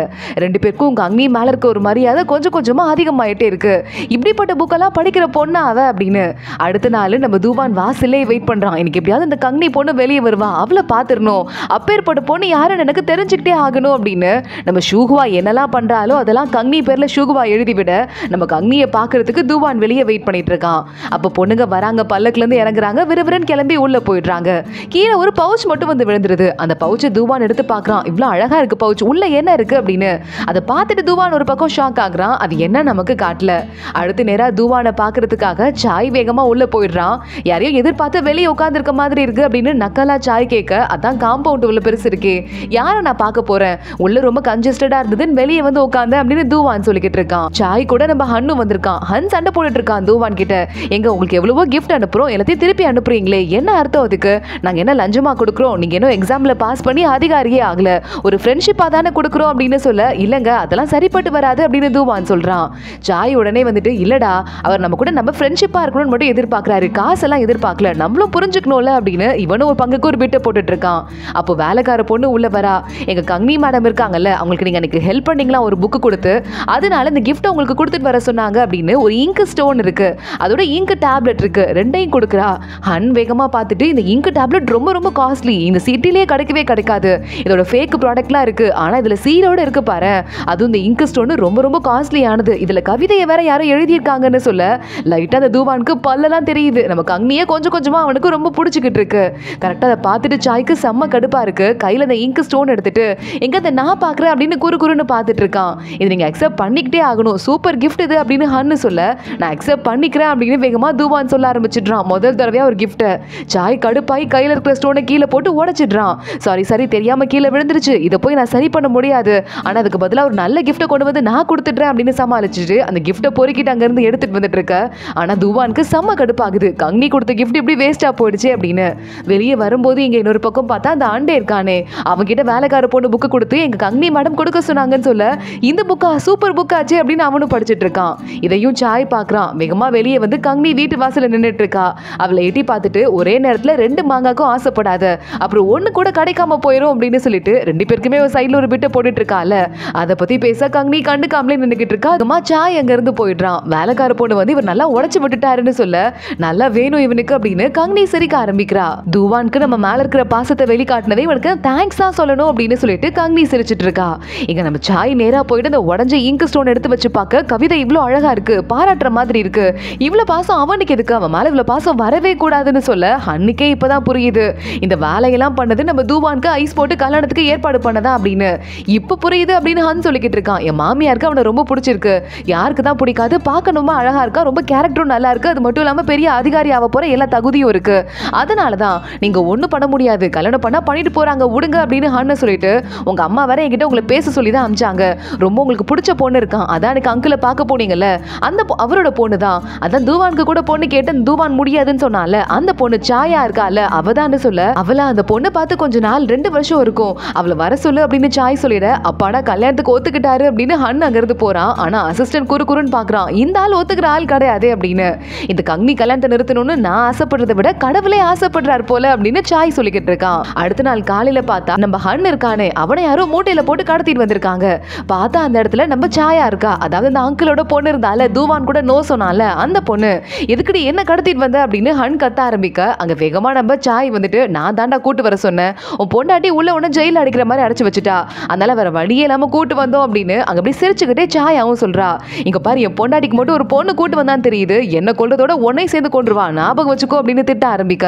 2 பேருக்கும் உங்க அங்கி மேல இருக்க ஒரு மரியாதை கொஞ்சம் கொஞ்சமா அதிகமாயிட்டே இருக்கு. இப்படிப்பட்ட புக்கெல்லாம் படிக்கிற பொண்ணா அவ அப்படின்னு. அடுத்த நாள் நம்ம துவான் வாசல்லே வெயிட் பண்றான். எனக்கு எப்படியாவது இந்த கங்கனி பொண்ணு வெளியே வருவா, அவளை பாத்துறணும், அப்பேற்பட்ட பொண்ணு யாருன்னு எனக்கு தெரிஞ்சுக்கிட்டே ஆகணும் அப்படின்னு. நம்ம ஷூகுவா என்னெல்லாம் பண்றாலோ அதெல்லாம் கங்கனி பேர்ல ஷூகுவா எழுதி விட நம்ம கங்கனியை பாக்குறதுக்கு துவான் வெளியே வெயிட் பண்ணிட்டு இருக்கான். அப்ப பொண்ணுங்க வராங்க, பல்லக்குல இருந்து இறங்குறாங்க, விறுவிறுன்னு கிளம்பி உள்ள போயிடுறாங்க. கீழே ஒரு பவுச் மட்டும் வந்து விழுந்துருது. அந்த பவுச்சை துவான் எடுத்து பாக்குறான். இவ்வளவு அழகா இருக்கு பவுச், உள்ள என்ன இருக்கு அப்படின்னு. அதை பார்த்துட்டு துவான் ஒரு பக்கம் ஷாக் ஆகுறான். அது என்ன நமக்கு காட்டல. அடுத்து நேரா துவானை பாக்குறதுக்காக சாய் வேகமா உள்ள போயிடுறான். யாரையும் எதிர்பார்த்து வெளியே உட்கார்ந்து இருக்க மாதிரி இருக்கு அப்படின்னு நக்கலா சாய் கேட்க, அதான் காம்பவுண்ட் உள்ள பெருசு இருக்கே, யாரை நான் பார்க்க போறேன், உள்ள ரொம்ப கன்ஜஸ்டடா இருந்ததுன்னு வெளியே வந்து உட்காந்து அப்படின்னு துவான் சொல்லிக்கிட்டு இருக்கான். சாய் கூட நம்ம ஹன்னு வந்திருக்கான். ஹன் சண்டை போட்டுட்டு இருக்கான் துவான் கிட்ட. எங்க உங்களுக்கு எவ்வளவோ கிஃப்ட் அனுப்புறோம், எல்லாத்தையும் திருப்பி அனுப்புறீங்களே, என்ன அர்த்தம் அதுக்கு? நாங்க என்ன லஞ்சமா கொடுக்குறோம்? நீங்க என்ன எக்ஸாம்ல பாஸ் பண்ணி அதிகாரியே ஆகல, ஒரு ஃப்ரெண்ட்ஷிப்பா தானே கொடுக்குறோம் அப்படின்னு சொல்ல, இல்லங்க அதெல்லாம் சரிப்பட்டு வராது அப்படின்னு துவான் சொல்றான். சாய் உடனே வந்துட்டு, இல்லடா அவர் நம்ம கூட நம்ம ஃப்ரெண்ட்ஷிப்பா இருக்கணும்னு மட்டும் எதிர்பார்க்கறாரு, காசெல்லாம் எதிர்பார்க்கல, நம்மளும் புரிஞ்சுக்கணும்ல அப்படின்னு இவனும் ஒரு பங்குக்கு ஒரு பிட்ட போட்டுட்டு இருக்கான். அப்போ வேலைக்கார பொண்ணு உள்ள வரா. எங்க கங்கனி மேடம் இருக்காங்கல்ல, அவங்களுக்கு நீங்க எனக்கு ஹெல்ப் பண்ணீங்களா ஒரு புக்கு கொடுத்து, அதனால இந்த கிஃப்ட் உங்களுக்கு கொடுத்துட்டு வர சொன்னாங்க அப்படின்னு. ஒரு இங்க் ஸ்டோன் இருக்கு, அதோட இங்க் டேப்லெட் இருக்கு, ரெண்டையும் கொடுக்குறா. ஹன் வேகமா பார்த்துட்டு, இந்த இங்க் டேப்லெட் ரொம்ப ரொம்ப காஸ்ட்லி, இந்த சிட்டிலேயே கிடைக்கவே கிடைக்காது, இதோட ஃபேக் ப்ராடக்ட்லாம் இருக்கு, ஆனா இதுல சீரோட இருக்கு பாரு, அதுவும் இந்த இங்க் ஸ்டோன் ரொம்ப ரொம்ப காஸ்ட்லியானது, இதுல கவிதையை வேற யாரோ எழுதியிருக்காங்கன்னு சொல்ல, லைட்டா அந்த தூவானுக்கு பல்லெல்லாம் தெரியுது. நம்ம கங்கனியே கொஞ்சம் கொஞ்சமா அவனுக்கு ரொம்ப பிடிச்சிக்கிட்டு இருக்கு. கரெக்டா அதை பார்த்துட்டு சாய்க்கு செம்ம கடுப்பா இருக்கு. கையில அந்த இங்க் ஸ்டோன் எடுத்துட்டு, எங்க அதை நான் பாக்குறேன் அப்படின்னு குறுன்னு பார்த்துட்டு இருக்கான். இது நீங்க அக்செப்ட் பண்ணிக்கிட்டே ஆகணும், சூப்பர் கிஃப்ட் இது அப்படின்னு ஹன்னு சொல்ல, நான் அக்செப்ட் பண்ணிக்கிறேன் அப்படின்னு வேகமா தூவான் சொல்ல ஆரம்பிச்சிடுறான். முதல் தடவையா ஒரு கிஃப்ட். சாய் கடுப்பாய் கையில இருக்கிற ஸ்டோனை கீழே போட்டு உடைச்சிடுறான். சாரி தெரியாம கீழே விழுந்துருச்சு, இதை போய் நான் சரி பண்ண முடியாது, ஆனா அதுக்கு பதிலா ஒரு நல்ல கிஃப்ட்டை கொண்டு வந்து நான் கொடுத்துட்றேன் அப்படின்னு சமாளிச்சுட்டு அந்த கிஃப்ட்டை பொறுக்கிட்டு அங்க இருந்து எடுத்துட்டு வந்துட்டு இருக்க. ஆனா துவானுக்கு செம்ம கடுப்பாகுது, கங்கனி கொடுத்த கிஃப்ட் இப்படி வேஸ்டா போயிடுச்சு அப்படின்னு. வெளியே வரும்போது இங்க இன்னொரு பக்கம் பார்த்தா அந்த ஆண்டே இருக்கானே, அவன்கிட்ட வேலைக்கார பொண்ணு புக்கு கொடுத்து எங்க கங்கனி மேடம் கொடுக்க சொன்னாங்கன்னு சொல்ல, இந்த புக்கா சூப்பர் புக் ஆச்சு அப்படின்னு அவனும் படிச்சுட்டு இருக்கான். இதையும் சாய் பாக்குறான். வேகமா வெளியே வந்து கங்கனி வீட்டு வாசல்ல நின்றுட்டு இருக்கா. அவளை எட்டி பார்த்துட்டு, ஒரே நேரத்துல 2 மாங்காக்கும் ஆசைப்படாத, அப்புறம் ஒண்ணு கூட கிடைக்காம போயிடும் அப்படின்னு சொல்லிட்டு 2 பேருக்குமே ஒரு சைட்ல ஒரு பிட்ட போட்டுட்டு இருக்கால. அதை பத்தி பேச கங்கனி கண்டுக்காமலே நின்றுகிட்டு இருக்கா. அதுமா சாய் அங்க இருந்து போயிடுறான். வேலைக்கார பொண்ணு வந்து இவர் நல்லா உடைச்சு விட்டுட்டாருன்னு சொல்ல, நல்லா வேணும் இவனுக்கு அப்படின்னு கங்கனி சிரிக்க ஆரம்பிக்கிறா. துவானுக்கு நம்ம மேல இருக்கிற பாசத்தை வெளிக்காட்டினதே இவனுக்கு தேங்க்ஸ் தான் சொல்லணும் அப்படின்னு சொல்லிட்டு கங்கனி சிரிச்சிட்டு இருக்கா. இங்க நம்ம சாய் நேரா போயிட்டு அந்த உடஞ்ச இங்க் ஸ்டோன் எடுத்து வச்சு பார்க்க, கவிதை இவ்வளவு அழகா இருக்கு, பாராட்டுற மாதிரி இருக்கு, இவ்வளவு பாசம் அவனுக்கு எதுக்கு, அவன் மேல இவ்வளவு பாசம் வரவே கூடாதுன்னு சொல்ல, அன்னைக்கே இப்பதான் புரியுது இந்த வேலையெல்லாம் பண்ணது நம்ம தூவானுக்கு ஐஸ் போட்டு கல்யாணத்துக்கு ஏற்பாடு பண்ணதா அப்படின்னு. இப்ப புரியுது அப்படின்னு ஹன் சொல்லிக்கிட்டு இருக்கான். என் மாமியாருக்கு அவனை ரொம்ப பிடிச்சிருக்கு, யாருக்கு தான் பிடிக்காது, பார்க்கணுமா அழகா இருக்கா, ரொம்ப கேரக்டரும் நல்லா இருக்கு, அது மட்டும் இல்லாம பெரிய அதிகாரி ஆக போற எல்லா தகுதியும் இருக்கு, அதனாலதான் நீங்க ஒண்ணும் பண்ண முடியாது, கல்யாணம் பண்ணா பண்ணிட்டு போறாங்க விடுங்க அப்படின்னு ஹன்ன சொல்லிட்டு, உங்க அம்மா வேற என்கிட்ட உங்களை பேச சொல்லி தான் அமிச்சாங்க, ரொம்ப உங்களுக்கு பிடிச்ச பொண்ணு இருக்கான், அதான் எனக்கு அங்கிளை பார்க்க போனீங்கல்ல, அந்த அவரோட பொண்ணு தான், அதான் தூவானுக்கு கூட பொண்ணு கேட்டு தூவான் முடியாதுன்னு சொன்னால அந்த பொண்ணு சாயா இருக்கால அவதான்னு சொல்ல, அவளை அந்த பொண்ணை பார்த்து கொஞ்ச நாள் 2 வருஷம் இருக்கும், அவளை வர சொல்லு அப்படின்னு சாய் சொல்லிட, அப்பாடா கல்யாணத்துக்கு ஒத்துக்கிட்டாரு அப்படின்னு ஹன் அங்கிருந்து போறான். ஆனா அசிஸ்டன்ட் குறுன்னு பாக்குறான், இந்த ஆள் ஒத்துக்கிற ஆள் கிடையாது அப்படின்னு. இந்த கங்கனி கல்யாணத்தை நிறுத்தணும்னு நான் ஆசைப்படுறதை விட கடவுளே ஆசைப்படுறாரு போல அப்படின்னு சாய் சொல்லிக்கிட்டு இருக்கான். அடுத்த நாள் காலையில பார்த்தா நம்ம ஹன் இருக்கானே, அவனை யாரோ மூட்டையில போட்டு கடத்திட்டு வந்திருக்காங்க. பார்த்தா அந்த இடத்துல நம்ம சாயா இருக்கா, அதாவது அந்த அங்கிளோட பொண்ணு இருந்தால தூவான் கூட நோ சொன்னால அந்த பொண்ணு, எதுக்குடி என்ன கடத்திட்டு வந்த அப்படின்னு ஹன் கத்த ஆரம்பிக்க, அங்க வேகமா நம்ம சாய் வந்துட்டு, நான் தாண்டா கூட்டு வர சொன்னேன், உன் பொண்டாட்டி உள்ள உன்ன ஜெயில அடிக்கிற மாதிரி அடைச்சு வச்சுட்டா, அதனால வேற வழியே இல்லாம கூட்டு வந்தோம் அப்படின்னு அங்க அப்படி சிரிச்சுக்கிட்டே சாயாவும் சொல்றா. இங்க பாரு, என் பொண்டாட்டிக்கு மட்டும் ஒரு பொண்ணு கூட்டு வந்தான்னு தெரியுது, என்ன கொல்றதோட உன்னை சேர்ந்து கொண்டுருவா, ஞாபகம் வச்சுக்கோ அப்படின்னு திட்ட ஆரம்பிக்க,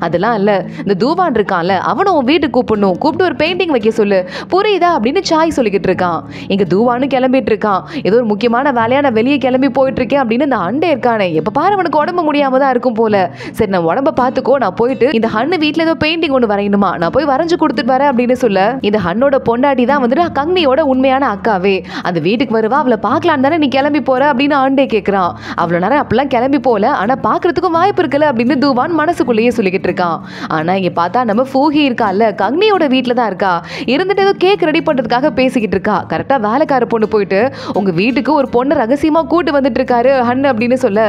அதெல்லாம் இல்ல, இந்த தூவான் இருக்கான்ல அவனை உன் வீட்டுக்கு கூப்பிடணும், கூப்பிட்டு ஒரு பெயிண்டிங் வைக்க சொல்லு, புரியுதா அப்படின்னு சாய் சொல்லிக்கிட்டு இருக்கான். இங்க தூவானும் கிளம்பிட்டு இருக்கான். ஏதோ ஒரு முக்கியமான வேலையா நான் வெளியே கிளம்பி போயிட்டு இருக்கேன் அப்படின்னு இந்த அண்டே இருக்கானே, எப்ப பாரு அவனுக்கு உடம்பு முடியாம தான் இருக்கும் போல, சரி நான் உடம்ப பாத்துக்கோ, நான் போயிட்டு இந்த ஹன்னு வீட்டுல ஏதோ பெயிண்டிங் ஒண்ணு வரையணுமா, நான் போய் வரைஞ்சு கொடுத்துட்டு வரேன் அப்படின்னு சொல்ல, இந்த ஹன்னோட பொண்டாட்டி தான் வந்துட்டு கங்கனியோட உண்மையான அக்காவே, அந்த வீட்டுக்கு வருவா, அவளை பார்க்கலாம் தானே நீ கிளம்பி போற அப்படின்னு ஆண்டே கேட்கிறான். அவ்வளவு நேரம் அப்பெல்லாம் கிளம்பி போல, ஆனா பாக்குறதுக்கும் வாய்ப்பு இருக்குல்ல அப்படின்னு தூவான் மனசுக்குள்ளேயே சொல்லிக்கிட்டு இருக்கான். ஆனா இங்க பார்த்தா நம்ம ஃபூஹி இருக்கால கங்கனியோட வீட்டுல தான் இருக்கா, இருந்துட்டு ஏதோ கேக் ரெடி பண்றதுக்காக பேசிக்கிட்டு இருக்கா. கரெக்டா வேலைக்கார பொண்ணு போயிட்டு, உங்க வீட்டுக்கு ஒரு பொண்ணு ரகசியமா கூட்டு வந்துட்டு இருக்காரு ஹன் அப்படின்னு சொல்ல,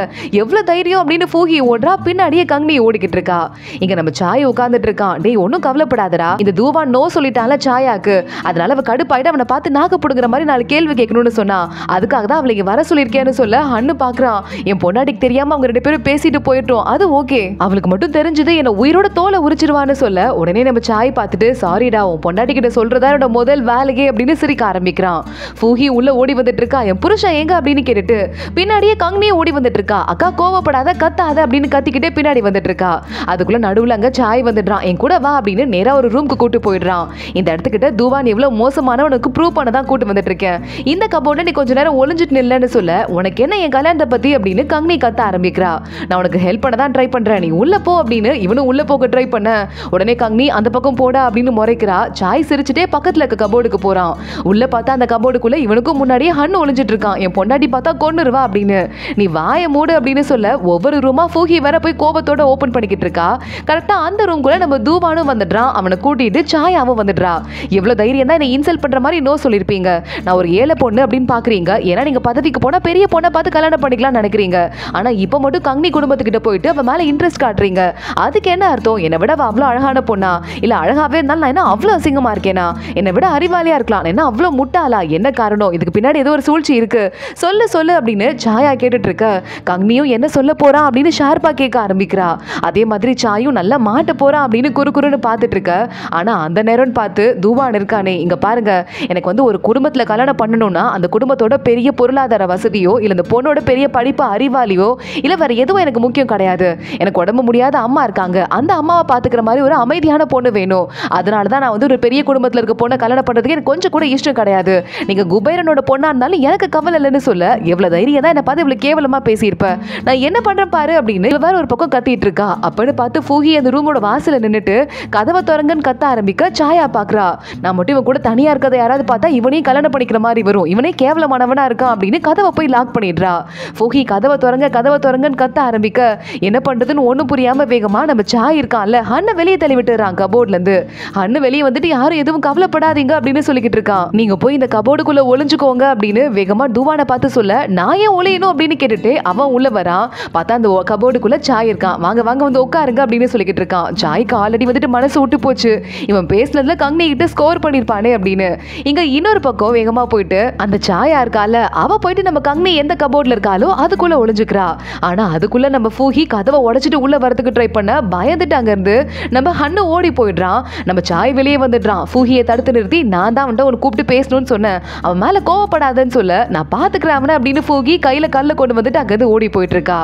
எவ்வளவு தைரியம் அப்படின்னு ஃபூஹி ஓடுறா, பின்னாடியே கங்கனி ஓடிக்கிட்டு இருக்கா. இங்க நம்ம சாய் உட்கார்ந்துட்டு இருக்கான். டேய் ஒன்னும் கவலைப்படாத, கோவப்படாதடா, இந்த தூவான் நோ சொல்லிட்டால சாயாக்கு, அதனால அவ கடுப்பாயிட்டு அவனை பார்த்து நாக்கு புடுங்குற மாதிரி 4 கேள்வி கேட்கணும்னு சொன்னா. அதுக்காக தான் அவளை வர சொல்லியிருக்கேன்னு சொல்ல ஹன்னு பாக்குறான். என் பொண்டாட்டிக்கு தெரியாம அவங்க 2 பேரும் பேசிட்டு போயிட்டோம், அது ஓகே, அவளுக்கு மட்டும் தெரிஞ்சது என்ன உயிரோட தோலை உரிச்சிருவான்னு சொல்ல உடனே நம்ம சாய் பார்த்துட்டு சாரிடா உன் பொண்டாட்டி கிட்ட சொல்றதா என்னோட முதல் வேலையே அப்படின்னு சிரிக்க ஆரம்பிக்கிறான். ஃபூஹி உள்ள ஓடி வந்துட்டு இருக்கா. என் புருஷன் எங்க அப்படின்னு கேட்டுட்டு பின்னாடியே கங்னியும் ஓடி வந்துட்டு இருக்கா. அக்கா கோவப்படாத கத்தாத அப்படின்னு கத்திக்கிட்டே பின்னாடி வந்துட்டு இருக்கா. அதுக்குள்ள நடுவுல அங்க சாய் வந்துடுறான். என் கூட வா அப்படின்னு நேரா ஒரு ரூமுக்கு கூட்டு போயிடுறான். இந்த இடத்துக்கிட்ட தூவான் எவ்வளவு மோசமானவனுக்கு ப்ரூவ் பண்ண தான் கூட்டு வந்துட்டு இருக்கேன். இந்த கபோர்ட்ல நீ கொஞ்ச நேரம் ஒளிஞ்சிட்டு நில்லன்னு சொல்ல உனக்கு என்ன என் கல்யாணத்தை பத்தி அப்படின்னு கங்னி கத்த ஆரம்பிக்கிறா. நான் உனக்கு ஹெல்ப் பண்ண தான் ட்ரை பண்றேன், நீ உள்ள போ அப்படின்னு இவனும் உள்ள போக ட்ரை பண்ண உடனே கங்னி அந்த பக்கம் போடா அப்படின்னு முறைக்கிறா. சாய் சிரிச்சுட்டே பக்கத்துல இருக்க கபோர்டுக்கு போறான். உள்ள பார்த்தா அந்த கபோர்டுக்குள்ள இவனுக்கும் முன்னாடியே ஹன்னு ஒளிஞ்சிட்டு இருக்கான். என் பொண்டாட்டி பார்த்தா கொன்னுருவா அப்படின்னு. நீ வாய மூடு அப்படின்னு சொல்ல ஒவ்வொரு ரூமா ஃபூஹி வேற போய் கோபத்தோட ஓபன் பண்ணிக்கிட்டு இருக்கா. கரெக்டா அந்த ரூம்குள்ள நம்ம தூவானும் வந்துடுறான். அவனை கூட்டிட்டு சாயாவும் வந்துடுறா. எவ்வளவு தைரியம் தான் என்னை இன்சல்ட் பண்ற மாதிரி நோ சொல்லிருப்பீங்க, நான் ஒரு ஏழை பொண்ணு அப்படின்னு பாக்குறீங்க, ஏன்னா நீங்க பதவிக்கு போனா பெரிய பொண்ணை பார்த்து கல்யாணம் பண்ணிக்கலாம் நினைக்கிறீங்க, ஆனா இப்ப மட்டும் கங்னி குடும்பத்துக்கிட்ட போயிட்டு அவ மேல இன்ட்ரெஸ்ட் காட்டுறீங்க. அதுக்கு என்ன அர்த்தம்? என்னை விட அவ்வளவு அழகான பொண்ணா, இல்ல அழகாவே இருந்தாலும் நான் என்ன அவ்வளவு அசிங்கமா இருக்கேனா, என்னை விட அறிவாளியா இருக்கலாம், என்ன அவ்வளவு முட்டாளா, என்ன காரணம்? இதுக்கு பின்னாடி ஏதோ ஒரு சூழ்ச்சி இருக்கு, சொல்லு சொல்லு அப்படின்னு சாயா கேட்டுட்டு இருக்க கங்னியும் என்ன சொல்ல போறான் அப்படின்னு ஷார்ப்பா கேட்க ஆரம்பிக்கிறா. அதே மாதிரி சாயும் நல்லா மாட்ட போறான் அப்படின்னு குறுன்னு பார்த்துட்டு இருக்க. ஆனா அந்த நேரம் பார்த்து தூவான் இருக்கானே, இங்க பாருங்க, எனக்கு ஒரு குடும்பத்துல கல்யாணம் பண்ணணும்னா அந்த குடும்பத்தோட பெரிய பொருளாதார வசதியோ இல்ல இந்த பொண்ணோட பெரிய படிப்பு அறிவாளியோ இல்ல வேற எதுவும் எனக்கு முக்கியம் கிடையாது. எனக்கு உடம்பு முடியாத அம்மா இருக்காங்க, அந்த அம்மாவை பாத்துக்கிற மாதிரி ஒரு அமைதியான பொண்ணு வேணும். அதனாலதான் நான் ஒரு பெரிய குடும்பத்துல இருக்க பொண்ணை கல்யாணம் பண்றதுக்கு எனக்கு கொஞ்சம் கூட இஷ்டம் கிடையாது. நீங்க குபேரனோட பொண்ணா இருந்தாலும் எனக்கு கவலை இல்லைன்னு சொல்ல எவ்வளவு தைரியம் தான் என்ன பார்த்து இவ்வளவு கேவலமா பேசியிருப்ப, நான் என்ன பண்றேன் பாரு அப்படின்னு வேற ஒரு பக்கம் கத்திட்டு இருக்கா. அப்படின்னு பார்த்து ஃபூஹி அந்த ரூமோட வாசல நின்னுட்டு கதவை திறங்கன்னு கத்த ஆரம்பிக்க சாயா பாக்குறா. நான் மட்டும் இவன் கூட தனியா இருக்கதை யாராவது பார்த்தா இவனையும் கல்யாணம் பண்ணிக்கிற மாதிரி வரும், இவனே கேவலமானவனா இருக்கான் அப்படின்னு கதவை போய் லாக் பண்ணிடுறா. ஃபூஹி கதவை திறங்கன்னு கத்த ஆரம்பிக்க என்ன பண்றதுன்னு ஒண்ணும் புரியாம வேகமா நம்ம சாய் இருக்கான்ல ஹன்னை வெளியே தள்ளி விட்டுறான் கபோர்ட்ல இருந்து. ஹன்னு வெளியே வந்துட்டு யாரும் எதுவும் கவலைப்படாதீங்க அப்படின்னு சொல்லிக்கிட்டு இருக்கான். நீங்க போய் இந்த கபோர்டுக்குள்ள ஒளிஞ்சுக்கோங்க அப்படின்னு வேகமா தூவானை பார்த்து சொல்ல நான் ஏன் ஒளியணும் அப்படின்னு கேட்டுட்டு அவன் உள்ள வரான். பார்த்தா அந்த கபோர்டுக்குள்ள சாய் இருக்கான். வாங்க வாங்க வந்து உட்காருங்க அப்படின்னு சொல்லிக்கிட்டு இருக்கான். சாய்க்கு ஆல்ரெடி மனசு விட்டு போச்சு, இவன் பேசினதுல கங்னி கிட்ட ஸ்கோர் பண்ணிருப்பானே அப்படின்னு. இங்க இன்னொரு பக்கம் வேகமா போயிட்டு அந்த சாயா இருக்கால அவ போயிட்டு நம்ம கங்னி எந்த கபோர்ட்ல இருக்காலோ அதுக்குள்ள ஒளிஞ்சுக்கிறா. ஆனா அதுக்குள்ள நம்ம ஃபூஹி கதவை உடைச்சிட்டு உள்ள வரதுக்கு ட்ரை பண்ண பயந்துட்டு அங்க இருந்து நம்ம ஹன்னு ஓடி போயிடுறான். நம்ம சாய் வெளியே வந்துடுறான். ஃபூஹியை தடுத்து நிறுத்தி நான் தான் உன்னை கூப்பிட்டு பேசணும்னு சொன்னேன், அவன் மேல கோவப்படாதன்னு சொல்ல நான் பாத்துக்கிறேன் அவனை அப்படின்னு ஃபூஹி கையில கல்ல கொண்டு வந்துட்டு அங்க இருந்து ஓடி போயிட்டு இருக்கா.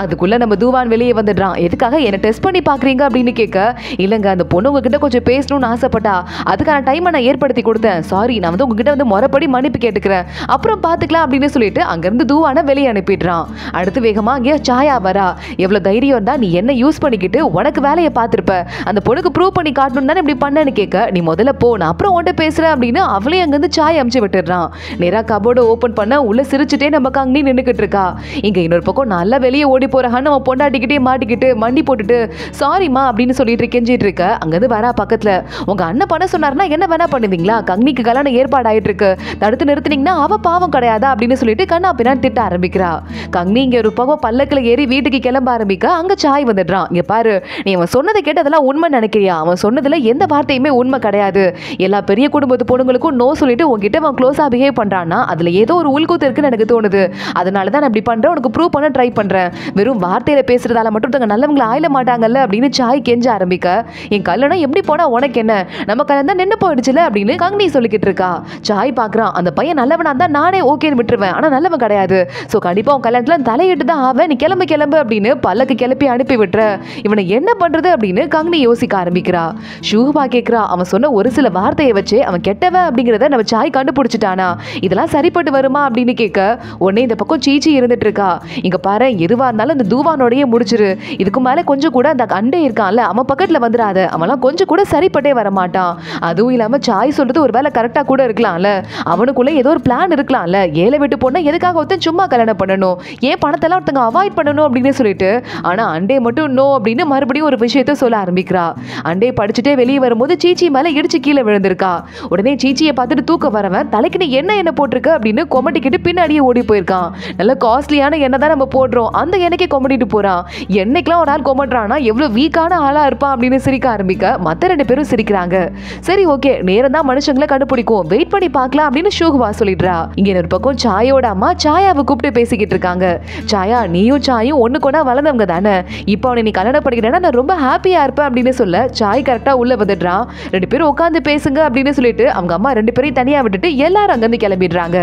அதுக்குள்ள நம்ம தூவான் வெளியே வந்துடுறான். எதுக்காக என்ன டெஸ்ட் பண்ணி பாக்குறீங்க அப்படின்னு கேட்க இல்லங்க அந்த பொண்ணு உங்ககிட்ட கொஞ்சம் பேசணும்னு ஆசைப்பட்டா, அதுக்கான டைமை நான் ஏற்படுத்தி கொடுத்தேன், சாரி நான் உங்ககிட்ட முறைப்படி மன்னிப்பு கேட்டுக்கிறேன், அப்புறம் பாத்துக்கலாம் அப்படின்னு சொல்லிட்டு அங்கிருந்து தூவான வெளியே அனுப்பிடுறான். அடுத்து வேகமா அங்கே சாயா வரா. எவ்வளவு தைரியம் தான் நீ என்ன யூஸ் பண்ணிக்கிட்டு உனக்கு வேலையை பார்த்திருப்ப, அந்த பொண்ணுக்கு ப்ரூவ் பண்ணி காட்டணும் தானே இப்படி பண்ணன்னு கேட்க நீ முதல்ல போ நான் அப்புறம் உன்கிட்ட பேசுறேன் அப்படின்னு அவளே அங்கிருந்து சாய் அமுச்சு விட்டுடுறான். நேரா கபோர்டு ஓபன் பண்ண உள்ள சிரிச்சுட்டே நம்ம கங்கி நின்னுக்கிட்டு இருக்கா. இங்க இன்னொரு பக்கம் நல்லா வெளியே ஓடி போறான்னு நம்ம பொண்டாட்டிக்கிட்டே மாட்டிக்கிட்டு மண்டி போட்டுட்டு சாரிமா அப்படின்னு சொல்லிட்டு கெஞ்சிட்டு இருக்க. அங்கிருந்து வரா பக்கத்துல உங்க அண்ணன் பண்ண சொன்னாருன்னா என்ன வேணா பண்ணுவீங்களா, கங்னிக்கு கல்யாணம் ஏற்பாடு ஆயிட்டு இருக்கு, தடுத்து நிறுத்தினீங்கன்னா அவ பாவம் கிடையாதா அப்படின்னு சொல்லிட்டு கண்ணா பின்னாடி திட்ட ஆரம்பிக்கிறா. கங்னி இங்க ஒரு பக்கம் பல்லக்கில் ஏறி வீட்டுக்கு கிளம்ப ஆரம்பிக்க அங்க சாய் வந்துடுறான். இங்க பாரு நீ அவன் சொன்னதை கேட்டு அதெல்லாம் உண்மை நினைக்கிறியா, அவன் சொன்னதுல எந்த வார்த்தையுமே உண்மை கிடையாது, எல்லா பெரிய குடும்பத்து பொண்ணுங்களுக்கும் நோ சொல்லிட்டு உங்ககிட்ட அவன் க்ளோஸா பிஹேவ் பண்றான்னா அதுல ஏதோ ஒரு உள்கூத்து இருக்குன்னு எனக்கு தோணுது, அதனாலதான் நான் இப்படி பண்றேன், உனக்கு ப்ரூவ் பண்ண ட்ரை பண்றேன், வெறும் வார்த்தையில பேசுறதால மட்டும் தங்க நல்லவங்களை ஆயில மாட்டாங்கல்ல அப்படின்னு சாய் கெஞ்ச ஆரம்பிக்க என் கல்யாணம் எப்படி போனா உனக்கு என்ன, நம்ம கல்யாணம் தான் நின்று போயிடுச்சுல அப்படின்னு கங்னி சொல்லிக்கிட்டு இருக்கா. சாய் பாக்குறான் அந்த பையன் நல்லவனா தான் நானே ஓகேன்னு விட்டுருவேன், ஆனா நல்லவன் கிடையாது, சோ கண்டிப்பா உன் கல்யாணத்துல தலையிட்டு தான் ஆவேன், நீ கிளம்பு அப்படின்னு பல்லக்கு கிளப்பி அனுப்பி விட்டுற, இவனை என்ன பண்றது அப்படின்னு கங்னி யோசிக்க ஆரம்பிக்கிறா. ஷூபா கேக்குறா அவன் சொன்ன ஒரு சில வார்த்தையை வச்சு அவன் கெட்டவன் அப்படிங்கறத நம்ம சாய் கண்டுபிடிச்சிட்டானா, இதெல்லாம் சரிப்பட்டு வருமா அப்படின்னு கேட்க உடனே இந்த பக்கம் சீச்சி இருந்துட்டு இருக்கா. இங்க பாரு எதுவா இருந்தாலும் அந்த தூவானோடயே முடிச்சிரு, இதுக்கு மேல கொஞ்சம் கூட அந்த அண்டே இருக்கான்ல அவன் பக்கத்துல வந்துடாத, அவன்லாம் கொஞ்சம் கூட சரிப்பட்டே வர மாட்டான், அதுவும் இல்லாம சாய் சொல்றது ஒரு வேலை கரெக்டா கூட இருக்கலாம்ல, அவனுக்குள்ள ஏதோ ஒரு பிளான் இருக்கலாம்ல, ஏழை விட்டு போனா எதுக்காக ஒருத்தன் சும்மா கல்யாணம் பண்ணணும், ஏன் பணத்தெல்லாம் ஒருத்தங்க அவாய்ட் பண்ணணும் அப்படின்னு சொல்லிட்டு ஆனா அண்டே மட்டும் நோ அப்படின்னு மறுபடியும் ஒரு விஷயத்த சொல்ல ஆரம்பிக்கிறா. அண்டே படிச்சுட்டே வெளியே வரும்போது சீச்சி மேல இடிச்சு கீழே விழுந்திருக்கா. உடனே சீச்சியை பார்த்துட்டு தூக்க வரவன் தலைக்கு நீ என்ன போட்டிருக்க அப்படின்னு கொமட்டிக்கிட்டு பின்னாடியே ஓடி போயிருக்கான். நல்ல காஸ்ட்லியான எண்ணெய் தான் நம்ம போடுறோம், அந்த எண்ணெய்க்கே கொமட்டிட்டு போறான். என்னைக்கெல்லாம் ஒரு ஆள் கொமட்டுறான்னா எவ்வளவு வீக்கான ஆளா இருப்பான் அப்படின்னு சிரிக்க ஆரம்பிக்க மத்த 2 பேரும் சிரிக்கிறாங்க. சரி ஓகே, நேரம் தான் மனுஷங்களை கண்டுபிடிக்கும், வெயிட் பண்ணி பார்க்கலாம் அப்படின்னு ஷூகுவா சொல்லிடுறா. இங்க ஒரு பக்கம் சாயோட அம்மா சாயாவை கூப்பிட்டு பேசிக்கிட்டு இருக்காங்க. சாயா, நீயும் சாயும் ஒண்ணு கொண்டா வளர்ந்தவங்க தானே, இப்போ அவனை நீ கல்யாணம் பண்ணிக்கிட்டேன்னா நான் ரொம்ப ஹாப்பியா இருப்பேன் அப்படின்னு சொல்ல சாய் கரெக்டா உள்ள வந்துடுறான். 2 பேரும் உட்காந்து பேசுங்க அப்படின்னு சொல்லிட்டு அவங்க அம்மா 2 பேரையும் தனியா விட்டுட்டு எல்லாரும் அங்கிருந்து கிளம்பிடுறாங்க.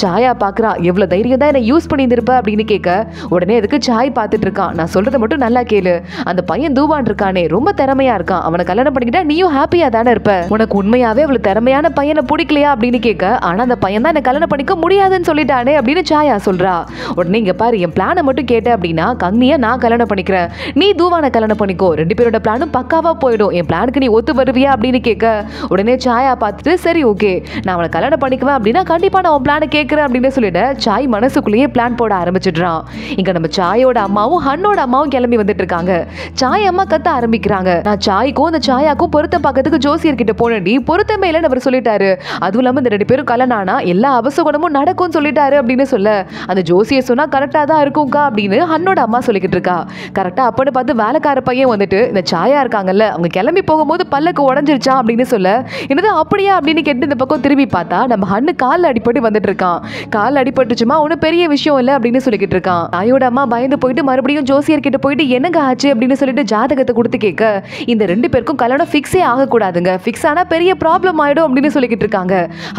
சாயா பாக்குறா, எவ்வளவு தைரியம் தான் என்ன யூஸ் பண்ணியிருப்ப அப்படின்னு கேட்க உடனே எதுக்கு சாய் பார்த்துட்டு இருக்கான். நான் சொல்றதை மட்டும் நல்லா கேளு, அந்த பையன் தூவான் இருக்கானே ரொம்ப திறமையா இருக்கான், அவனை கல்யாணம் பண்ணிக்கிட்டா நீயும் ஹாப்பியா தானே இருப்ப, உனக்கு உண்மையாவே அவ்வளவு திறமையான பையனை பிடிக்கலையா அப்படின்னு கேட்க ஆனா அந்த பையன் தான் என்ன கல்யாணம் பண்ணிக்க முடியாதுன்னு சொல்லிட்டானே அப்படின்னு சாயா சொல்றா. உடனே இங்க பாரு, என் பிளானை மட்டும் கேட்ட அப்படின்னா கங்னியை நான் கல்யாணம் பண்ணிக்கிறேன், நீ தூவானை கல்யாணம் பண்ணிக்கோ, 2 பேரோட பிளானும் பக்காவா போயிடும், என் பிளானுக்கு நீ ஒத்து வருவியா அப்படின்னு கேட்க உடனே சாயா பார்த்துட்டு சரி ஓகே, நான் அவனை கல்யாணம் பண்ணிக்குவேன் அப்படின்னா கண்டிப்பா நான் உன் பிளானை கேட்கிறேன் அப்படின்னு சொல்லிட்டு சாய் மனசுக்குள்ளேயே பிளான் போட ஆரம்பிச்சிடுறான். இங்க நம்ம சாயோட அம்மாவும் ஹன்னோட அம்மாவும் கிளம்பி வந்துட்டு இருக்காங்க. சாய் அம்மா கத்த ஆரம்பிக்கிறாங்க, நான் சாய்க்கும் அந்த சாயாக்கும் பொருத்தம் பார்க்கறதுக்கு ஜோசியர் கிட்ட போனடி, பொருத்தமே இல்லைன்னு அவர் சொல்லிட்டாரு, அதுவும் இல்லாம இந்த 2 பேரும் கல்யாணம் ஆனா எல்லா அபசகுணமும் நடக்கும்னு சொல்லிட்டாரு அப்படின்னு சொல்ல அந்த ஜோசியர் சொன்னா கரெக்டா தான் இருக்கும்க்கா அப்படின்னு ஹன்னோட அம்மா சொல்லிக்கிட்டு இருக்கா. கரெக்டா அப்பன்னு பார்த்து வேலைக்கார பையன் வந்துட்டு இந்த சாயா இருக்காங்கல்ல அவங்க கிளம்பி போகும்போது பல்லக்கு உடஞ்சிருச்சா அப்படின்னு சொல்ல என்னது அப்படியா அப்படின்னு கேட்டு இந்த பக்கம் திரும்பி பார்த்தா நம்ம ஹன்னு காலில் அடிப்பட்டு வந்துட்டு இருக்கான். காலில் அடிபட்டுச்சுமா ஒன்றும் பெரிய விஷயம் இல்லை அப்படின்னு சொல்லிக்கிட்டு இருக்கான். தாயோட அம்மா பயந்து போயிட்டு மறுபடியும் ஜோசியர் கிட்ட போயிட்டு என்னங்க ஆச்சு அப்படின்னு சொல்லிட்டு ஜாதகத்தை கொடுத்து கேட்க இந்த 2 பேருக்கும் கல்யாணம் ஃபிக்ஸே ஆகக்கூடாதுங்க, ஃபிக்ஸ் ஆனா பெரிய ப்ராப்ளம் ஆயிடும் அப்படின்னு சொல்லிக்கிட்டு இருக்காங்க.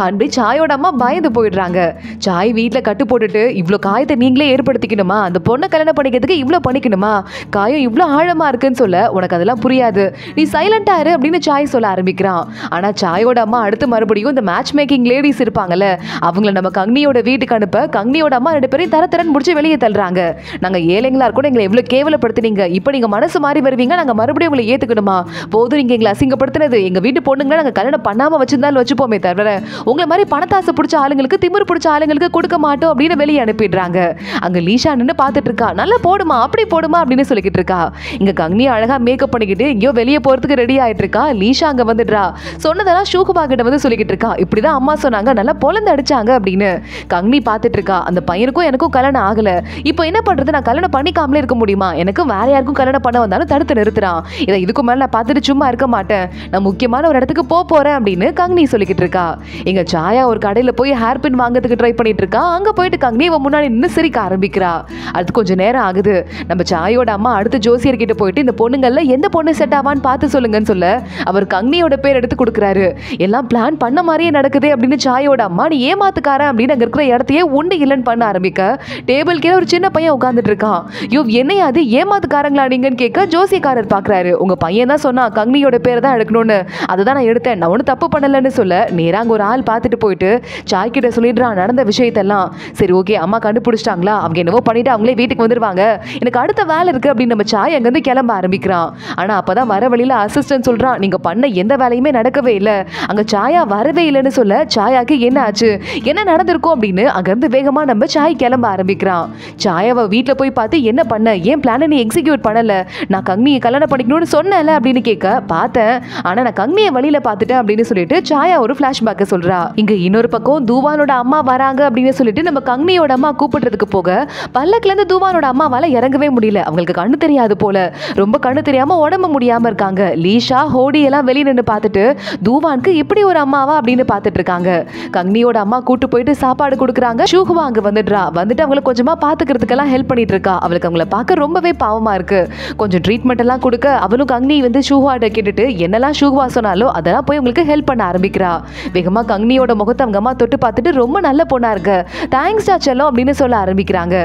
அப்படி சாயோட அம்மா பயந்து போயிடுறாங்க. சாய் வீட்டில் கட்டு போட்டுட்டு இவ்வளோ காயத்தை நீங்களே ஏற்படுத்திக்கணுமா, அந்த பொண்ணை கல்யாணம் பண்ணிக்கிறதுக்கு இவ்வளோ பண்ணிக்கணுமா, காயம் இவ்வளோ ஆழமா இருக்குன்னு சொல்ல உனக்கு அதெல்லாம் புரியாது, நீ சைலண்டா இரு அப்படின்னு சாய் சொல்ல ஆரம்பிக்கிறான். ஆனா சாயோட அம்மா அடுத்து மறுபடியும் இந்த மேட்ச் மேக்கிங் லேடிஸ் இருப்பாங்கல்ல அவங்கள நம்ம கங்னியோட வீட்டுக்கு அனுப்ப கங்னியோட அம்மா 2 பேரையும் தரத்தரன்னு முடிச்சு வெளியே தள்ளுறாங்க. நாங்க ஏழைங்களா இருக்கோம், எங்களை எவ்வளவு கேவலப்படுத்தினீங்க, இப்போ நீங்க மனசு மாறி வருவீங்க, நாங்க மறுபடியும் உங்களை ஏத்துக்கணுமா, போதும் நீங்க எங்களை அசிங்கப்படுத்தினது, எங்க வீட்டு பொண்ணுங்களை நாங்க கல்யாணம் பண்ணாம வச்சிருந்தாலும் வச்சுப்போமே தவிர உங்களை மாதிரி பணத்தாசை பிடிச்ச ஆளுங்களுக்கு திமிரு பிடிச்ச ஆளுங்களுக்கு கொடுக்க மாட்டோம் அப்படின்னு வெளியே அனுப்பிடுறாங்க. அங்க லீஷா நின்று பார்த்துட்டு இருக்கா, நல்லா போடுமா அப்படி போடுமா அப்படின்னு சொல்லிக்கிட்டு இருக்கா. இங்க கங்னி அழகா மேக்கப் பண்ணிக்கிட்டு எங்கேயோ வெளியே போறதுக்கு ரெடி ஆயிட்டு இருக்கா. லீஷா அங்க வந்துடுறா. சொன்னதெல்லாம் ஷூகுபா கிட்ட வந்து சொல்லிக்கிட்டு இருக்கா, இப்படிதான் அம்மா சொன்னாங்க, நல்லா பொலந்து அடிச்சாங்க அப்படின்னு. கங்னி பார்த்துட்டு இருக்கா, அந்த பையனுக்கும் எனக்கும் கல்யாணம் ஆகல, இப்போ என்ன பண்றது, நான் கல்யாணம் பண்ணிக்காமலே இருக்க முடியுமா, எனக்கு வேற யாருக்கும் கல்யாணம் பண்ண வந்தாலும் தடுத்து நிறுத்துறான், இதை இதுக்கு மேல நான் பார்த்துட்டு சும்மா இருக்க மாட்டேன், நான் முக்கியமான ஒரு இடத்துக்கு போறேன் அப்படின்னு கங்னி சொல்லிக்கிட்டு இருக்கா. எங்க சாயா ஒரு கடையில போய் ஹேர் பின் வாங்குறதுக்கு ட்ரை பண்ணிட்டு இருக்கா. அங்க போயிட்டு கங்னி இவன் முன்னாடி நின்று சிரிக்க ஆரம்பிக்கிறா. அது கொஞ்சம் நேரம் ஆகுது. நம்ம சாயோட அம்மா அடுத்து ஜோசியர் கிட்ட போயிட்டு இந்த பொண்ணுங்கள்ல எந்த பொண்ணு செட் ஆவான்னு பார்த்து சொல்லுங்கன்னு சொல்ல அவர் கங்னியோட பேர் எடுத்து கொடுக்குறாரு. எல்லாம் பிளான் பண்ண மாதிரியே நடக்குது அப்படின்னு சாயோட அம்மா நீ ஏமாத்துக்காரன் அப்படின்னு அங்க இருக்கிற இடத்தையே உண்டு இல்லைன்னு பண்ண ஆரம்பிக்க டேபிள் கீழே ஒரு சின்ன பையன் உட்காந்துட்டு இருக்கான். யோ என்னையா அது ஏமாத்துக்காரங்களா நீங்கன்னு கேட்க ஜோசியக்காரர் பாக்குறாரு. உங்க பையன் தான் சொன்னா கங்னியோட பேர் தான் எடுக்கணும்னு, அதுதான் நான் எடுத்தேன், நான் ஒன்னும் தப்பு பண்ணலன்னு சொல்ல நேரா அங்க ஒரு ஆள் பார்த்துட்டு போயிட்டு சாய் கிட்ட சொல்லிடுறான் நடந்த விஷயத்தெல்லாம். சரி ஓகே, அம்மா கண்டுபிடிச்சிட்டாங்களா, அவங்க என்னவோ பண்ணிட்டு அவங்களே வீட்டுக்கு வந்துருவாங்க, எனக்கு அடுத்த வேலை இருக்கு அப்படின்னு நம்ம சாய் அங்கிருந்து கிளம்ப ஆரம்பிக்கிறான். ஆனா அப்பதான் வர வழியில அசிஸ்டன்ட் சொல்றான் நீங்க பண்ண எந்த வேலையுமே நடக்கவே இல்லை, அங்க சாயா வரவே இல்லைன்னு சொல்ல சாயாக்கு என்ன ஆச்சு என்ன நடந்திருக்கும் அப்படின்னு அங்கிருந்து வேகமா நம்ம சாய் கிளம்ப ஆரம்பிக்கிறான். சாயாவை வீட்டுல போய் பார்த்து என்ன பண்ண, ஏன் பிளானை நீ எக்ஸிக்யூட் பண்ணல, நான் கங்னியை கல்யாணம் பண்ணிக்கணும்னு சொன்னேன்ல அப்படின்னு கேட்க பார்த்தேன், ஆனா நான் கங்னியை வழியில பார்த்துட்டேன் அப்படின்னு சொல்லிட்டு சாயா ஒரு பிளாஷ்பேக்க சொல்றா. இங்க இன்னொரு பக்கம் தூவானோட அம்மா வராங்க அப்படின்னு சொல்லிட்டு நம்ம கங்னியோட அம்மா கூப்பிடுறதுக்கு போக பல்லக்குல இருந்து தூவானோட அம்மாவால இறங்கவே முடியல, அவங்களுக்கு கண்ணு தெரியாது போல, ரொம்ப கண்ணு தெரியாம உடம்பு முடியாம இருக்காங்க. லீஷா ஹோடி எல்லாம் வெளியே நின்று பார்த்துட்டு தூவானுக்கு இப்படி ஒரு அம்மாவா அப்படின்னு பார்த்துட்டு இருக்காங்க. கங்னியோட அம்மா கூட்டு போயிட்டு சாப்பாடு கொடுக்குறாங்க. ஷூகுவா அங்க வந்துட்டு அவங்களை கொஞ்சமா பாத்துக்கிறதுக்கெல்லாம் ஹெல்ப் பண்ணிட்டு இருக்கா. அவளுக்கு அவங்கள பார்க்க ரொம்பவே பாவமா இருக்கு. கொஞ்சம் ட்ரீட்மெண்ட் எல்லாம் கொடுக்க அவளும் கங்னி வந்து ஷூஹாட்ட கேட்டுட்டு என்னெல்லாம் ஷூகுவா சொன்னாலோ அதெல்லாம் போய் உங்களுக்கு ஹெல்ப் பண்ண ஆரம்பிக்கிறா. வேகமா கங்னியோட முகத்தை அவங்க அம்மா தொட்டு பார்த்துட்டு ரொம்ப நல்ல பொண்ணா இருக்கு, தேங்க்ஸ் செல்லம் அப்படின்னு சொல்ல ஆரம்பிக்கிறாங்க.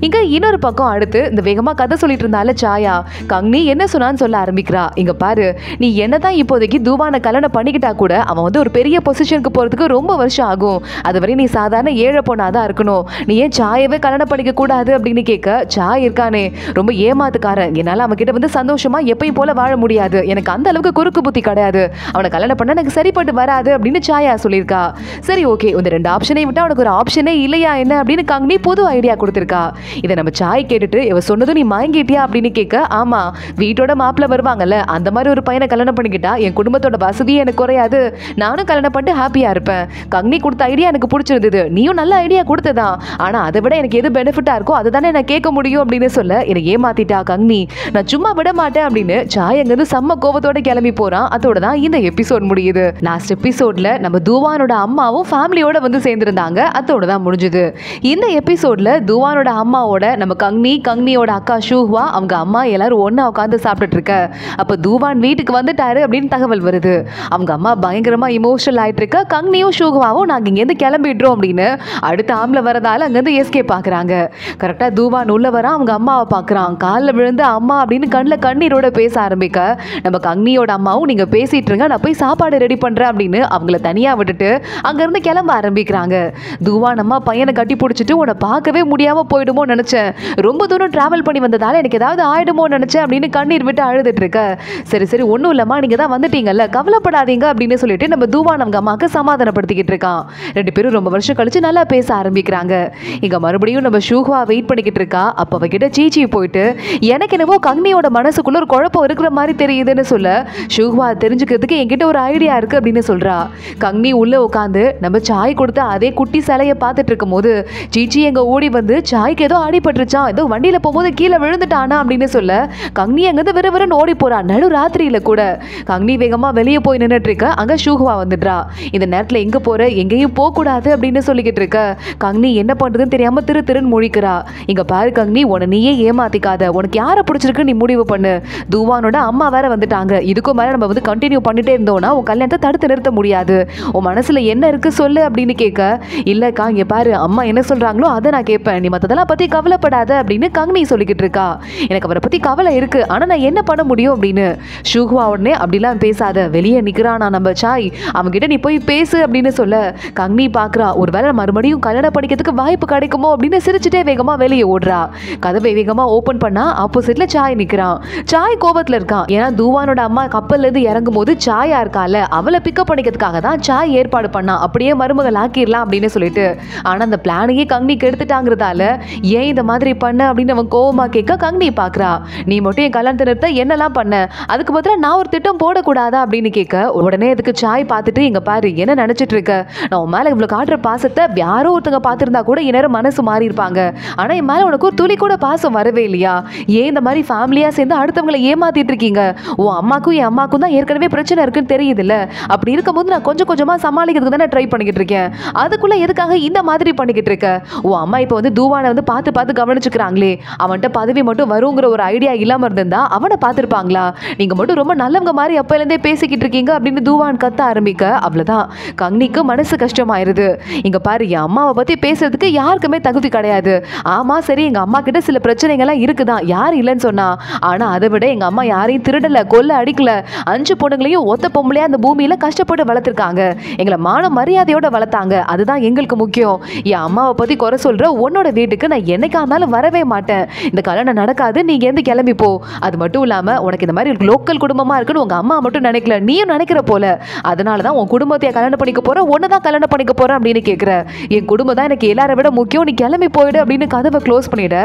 இங்க இன்னொரு பக்கம் அடுத்து இந்த வேகமா கதை சொல்லிட்டு இருந்தால சாயா கங்னி என்ன சொன்னான்னு சொல்ல ஆரம்பிக்கிறா. இங்க பாரு, நீ என்னதான் இப்போதைக்கு தூவான கல்யாணம் பண்ணிக்கிட்டா கூட அவன் வந்து ஒரு பெரிய பொசிஷனுக்கு போறதுக்கு ரொம்ப வருஷம் ஆகும், அதுவரை நீ சாதாரண ஏழை பொண்ணாதான் இருக்கணும், நீ ஏன் சாயவே கல்யாணம் பண்ணிக்க கூடாது அப்படின்னு கேட்க சாய் இருக்கானே ரொம்ப ஏமாத்துக்காரன், என்னால அவன் கிட்ட வந்து சந்தோஷமா எப்பயும் போல வாழ முடியாது, எனக்கு அந்த அளவுக்கு குறுக்கு புத்தி கிடையாது, அவனை கல்யாணம் பண்ண எனக்கு சரிப்பட்டு வராது அப்படின்னு சாயா சொல்லியிருக்கா. சரி ஓகே, இந்த 2 ஆப்ஷனை விட்டா உனக்கு ஒரு ஆப்ஷனே இல்லையா என்ன அப்படின்னு கங்னி புது ஐடியா கொடுத்திருக்கா. இதை நம்ம சாய் கேட்டுட்டு இவ சொன்னதும் நீ மயங்கிட்டியா அப்படின்னு கேட்க ஆமா, வீட்டோட மாப்பிள்ள வருவாங்கல்ல அந்த மாதிரி ஒரு பையனை கல்யாணம் பண்ணிக்கிட்டா என் குடும்பத்தோட வசதியே எனக்கு குறையாது, நானும் கல்யாணம் பண்ணிட்டு ஹாப்பியா இருப்பேன், கங்னி கொடுத்த ஐடியா எனக்கு பிடிச்சிருந்தது, நீயும் நல்ல ஐடியா கொடுத்ததான், ஆனா அதை விட எனக்கு எது பெனிஃபிட்டா இருக்கோ அதுதானே நான் கேட்க முடியும் அப்படின்னு சொல்ல என்னை ஏமாத்திட்டா கங்னி, நான் சும்மா விட மாட்டேன் அப்படின்னு சாய் அங்கிருந்து செம்ம கோபத்தோட சந்தோஷத்தோட கிளம்பி போறான். அதோட தான் இந்த எபிசோட் முடியுது. லாஸ்ட் எபிசோட்ல நம்ம தூவானோட அம்மாவும் ஃபேமிலியோட வந்து சேர்ந்திருந்தாங்க. அதோட தான் முடிஞ்சது. இந்த எபிசோட்ல தூவானோட அம்மாவோட நம்ம கங்னியோட அக்கா ஷூஹ்வா அவங்க அம்மா எல்லாரும் ஒண்ணா உட்காந்து சாப்பிட்டுட்டு இருக்க. அப்ப தூவான் வீட்டுக்கு வந்துட்டாரு அப்படின்னு தகவல் வருது. அவங்க அம்மா பயங்கரமா இமோஷனல் ஆயிட்டு இருக்க. கங்னியும் ஷூஹ்வாவும் நாங்க இங்க இருந்து கிளம்பிடுறோம் அப்படின்னு அடுத்த ஆம்ல வரதால அங்க இருந்து எஸ்கேப் பாக்குறாங்க. கரெக்டா தூவான் உள்ள வர அவங்க அம்மாவை பாக்குறான். காலில் விழுந்து அம்மா அப்படின்னு கண்ணில் கண்ணீரோட பேச ஆரம்பிக்க நம்ம கங்னியோட அம்மாவும் நீங்க பேசிட்டு இருங்க, நான் போய் சாப்பாடு ரெடி பண்றேன் அப்படின்னு அவங்கள தனியா விட்டுட்டு அங்க இருந்து கிளம்ப ஆரம்பிக்கிறாங்க. தூவான் அம்மா பையனை கட்டி பிடிச்சிட்டு உன்னை பார்க்கவே முடியாம போயிடுமோ நினைச்சேன், ரொம்ப தூரம் டிராவல் பண்ணி வந்ததால எனக்கு ஏதாவது ஆயிடுமோ நினைச்சேன் அப்படின்னு கண்ணீர் விட்டு அழுதுட்டு இருக்க. சரி சரி ஒன்றும் இல்லம்மா, நீங்க தான் வந்துட்டீங்கல்ல, கவலைப்படாதீங்க அப்படின்னு சொல்லிட்டு நம்ம தூவான் அவங்க அம்மாவுக்கு சமாதானப்படுத்திக்கிட்டு இருக்கான். ரெண்டு பேரும் ரொம்ப வருஷம் கழிச்சு நல்லா பேச ஆரம்பிக்கிறாங்க. இங்க மறுபடியும் நம்ம ஷூஹ்வா வெயிட் பண்ணிக்கிட்டு இருக்கா. அப்ப அவகிட்ட சீச்சி போயிட்டு எனக்கு என்னவோ கங்னியோட மனசுக்குள்ள ஒரு குழப்பம் இருக்கிற மாதிரி தெரியுதுன்னு சொல்ல, ஷூஹ்வா தெரிஞ்சுக்கிறதுக்கு என்கிட்ட ஒரு ஐடியா இருக்கு அப்படின்னு சொல்றா. கங்னி உள்ள உட்காந்து நம்ம சாய் கொடுத்த அதே குட்டி சிலையை பார்த்துட்டு இருக்கும் போது சீச்சி எங்க ஓடி வந்து சாய்க்கு ஏதோ அடிபட்டுருச்சான், ஏதோ வண்டியில போகும்போது கீழே விழுந்துட்டானா அப்படின்னு சொல்ல கங்னி அங்கிருந்து விறுவிறுன்னு ஓடி போறா. நடு ராத்திரியில கூட கங்னி வேகமா வெளியே போய் நின்றுட்டு இருக்க. அங்க ஷூஹ்வா வந்துடுறா. இந்த நேரத்துல எங்க போற, எங்கேயும் போக கூடாது அப்படின்னு சொல்லிக்கிட்டு இருக்க. கங்னி என்ன பண்றதுன்னு தெரியாம திருன்னு முழிக்கிறா. இங்க பாரு கங்னி, உன்னை நீயே ஏமாத்திக்காத, உனக்கு யாரை பிடிச்சிருக்கு நீ முடிவு பண்ணு. தூவானோட அம்மா வேற வந்துட்டாங்க, இதுக்கும் மேல நம்ம வந்து கண்டினியூ பண்ணிட்டே இருந்தோம்னா உன் கல்யாணத்தை தடுத்து நிறுத்த முடியாது. உன் மனசுல என்ன இருக்கு சொல்லு அப்படின்னு கேட்க, இல்லக்கா இங்க பாரு அம்மா என்ன சொல்றாங்களோ அதை நான் கேட்பேன், நீ மத்ததெல்லாம் பத்தி கவலைப்படாத அப்படின்னு கங்னி சொல்லிக்கிட்டு இருக்கா. எனக்கு அவரை பத்தி கவலை இருக்கு, ஆனா நான் என்ன பண்ண முடியும் அப்படின்னு. ஷூஹ்வா உடனே அப்படிலாம் பேசாத, வெளியே நிக்கிறானா நம்ம சாய், அவன்கிட்ட நீ போய் பேசு அப்படின்னு சொல்ல கங்னி பாக்குறா. ஒருவேளை மறுபடியும் கல்யாணம் படிக்கிறதுக்கு வாய்ப்பு கிடைக்குமோ அப்படின்னு சிரிச்சுட்டே வேகமா வெளியே ஓடுறா. கதவை வேகமா ஓபன் பண்ணா ஆப்போசிட்ல சாய் நிக்கிறான். சாய் கோபத்துல இருக்கான். ஏன்னா தூவானோட அம்மா கப்பல்ல இருந்து இறங்கும் போது சாயா இருக்கால, அவளை பிக்கப் பண்ணிக்கிறதுக்காக தான் சாய் ஏற்பாடு பண்ணா, அப்படியே மருமகள் ஆக்கிடலாம் அப்படின்னு சொல்லிட்டு. ஆனா அந்த பிளானையே கங்னி கெடுத்துட்டாங்கிறதால ஏன் இந்த மாதிரி பண்ண அப்படின்னு அவன் கோவமா கேட்க கங்னி பாக்குறா. நீ மட்டும் என் கல்யாணத்தை நிறுத்த என்னெல்லாம் பண்ண, அதுக்கு பதிலா நான் ஒரு திட்டம் போடக்கூடாதா அப்படின்னு கேட்க உடனே அதுக்கு சாய் பார்த்துட்டு இங்க பாரு என்ன நினைச்சிட்டு இருக்க, நான் உன் மேல இவ்வளவு காட்டுற பாசத்தை யாரோ ஒருத்தங்க பார்த்திருந்தா கூட இந்நேரம் மனசு மாறி இருப்பாங்க, ஆனா என் மேல உனக்கு ஒரு துளி கூட பாசம் வரவே இல்லையா, ஏன் இந்த மாதிரி ஃபேமிலியா சேர்ந்து அடுத்தவங்களை ஏமாத்திட்டு இருக்கீங்க, உன் அம்மாக்கும் என் அம்மாக்கும் தான் ஏற்கனவே பிரச்சனை இருக்குன்னு தெரியுது இல்ல, அப்படி இருக்கும்போது நான் கொஞ்சம் கொஞ்சமா சமாளிக்கிறதுக்கு தானே ட்ரை பண்ணிக்கிட்டு இருக்கேன், அதுக்குள்ள எதுக்காக இந்த மாதிரி பண்ணிக்கிட்டு இருக்க, உன் அம்மா இப்போ வந்து தூவானை வந்து பார்த்து கவனிச்சுக்கிறாங்களே, அவன்கிட்ட பதவி மட்டும் வருங்கிற ஒரு ஐடியா இல்லாம இருந்தா அவனை பார்த்துருப்பாங்களா, நீங்க மட்டும் ரொம்ப நல்லவங்க மாதிரி அப்பையிலேருந்தே பேசிக்கிட்டு இருக்கீங்க அப்படின்னு தூவான் கத்த ஆரம்பிக்க அவ்வளவுதான் கங்னிக்கு மனசு கஷ்டமாயிருது. இங்க பாரு என் அம்மாவை பத்தி பேசுறதுக்கு யாருக்குமே தகுதி கிடையாது, ஆமா சரி எங்க அம்மா கிட்ட சில பிரச்சனைகள்லாம் இருக்குதான், யார் இல்லைன்னு சொன்னா, ஆனா அதை விட எங்க அம்மா யாரையும் திருடல கொல்ல அடிக்கல, 5 பொண்ணுங்களையும் ஒத்த பொம்பளையா அந்த பூமியில கஷ்டப்பட்டு வளர்த்துருக்காங்க, எங்களை மான மரியாதையோட வளர்த்தாங்க, அதுதான் எங்களுக்கு முக்கியம், என் அம்மாவை பத்தி குறை சொல்ற உன்னோட வீட்டுக்கு நான் என்னைக்கா இருந்தாலும் வரவே மாட்டேன், இந்த கல்யாணம் நடக்காது, நீங்க எந்த கிளம்பி போ, அது மட்டும் இல்லாம உனக்கு இந்த மாதிரி லோக்கல் குடும்பமா இருக்குன்னு உங்க அம்மா மட்டும் நினைக்கல, நீயும் நினைக்கிற போல, அதனாலதான் உன் குடும்பத்தைய கல்யாணம் பண்ணிக்க போற, ஒன்னதான் கல்யாணம் பண்ணிக்க போற அப்படின்னு கேட்கிற, என் குடும்பம் தான் எனக்கு எல்லாரை விட முக்கியம், நீ கிளம்பி போயிடு அப்படின்னு கதவை க்ளோஸ் பண்ணிட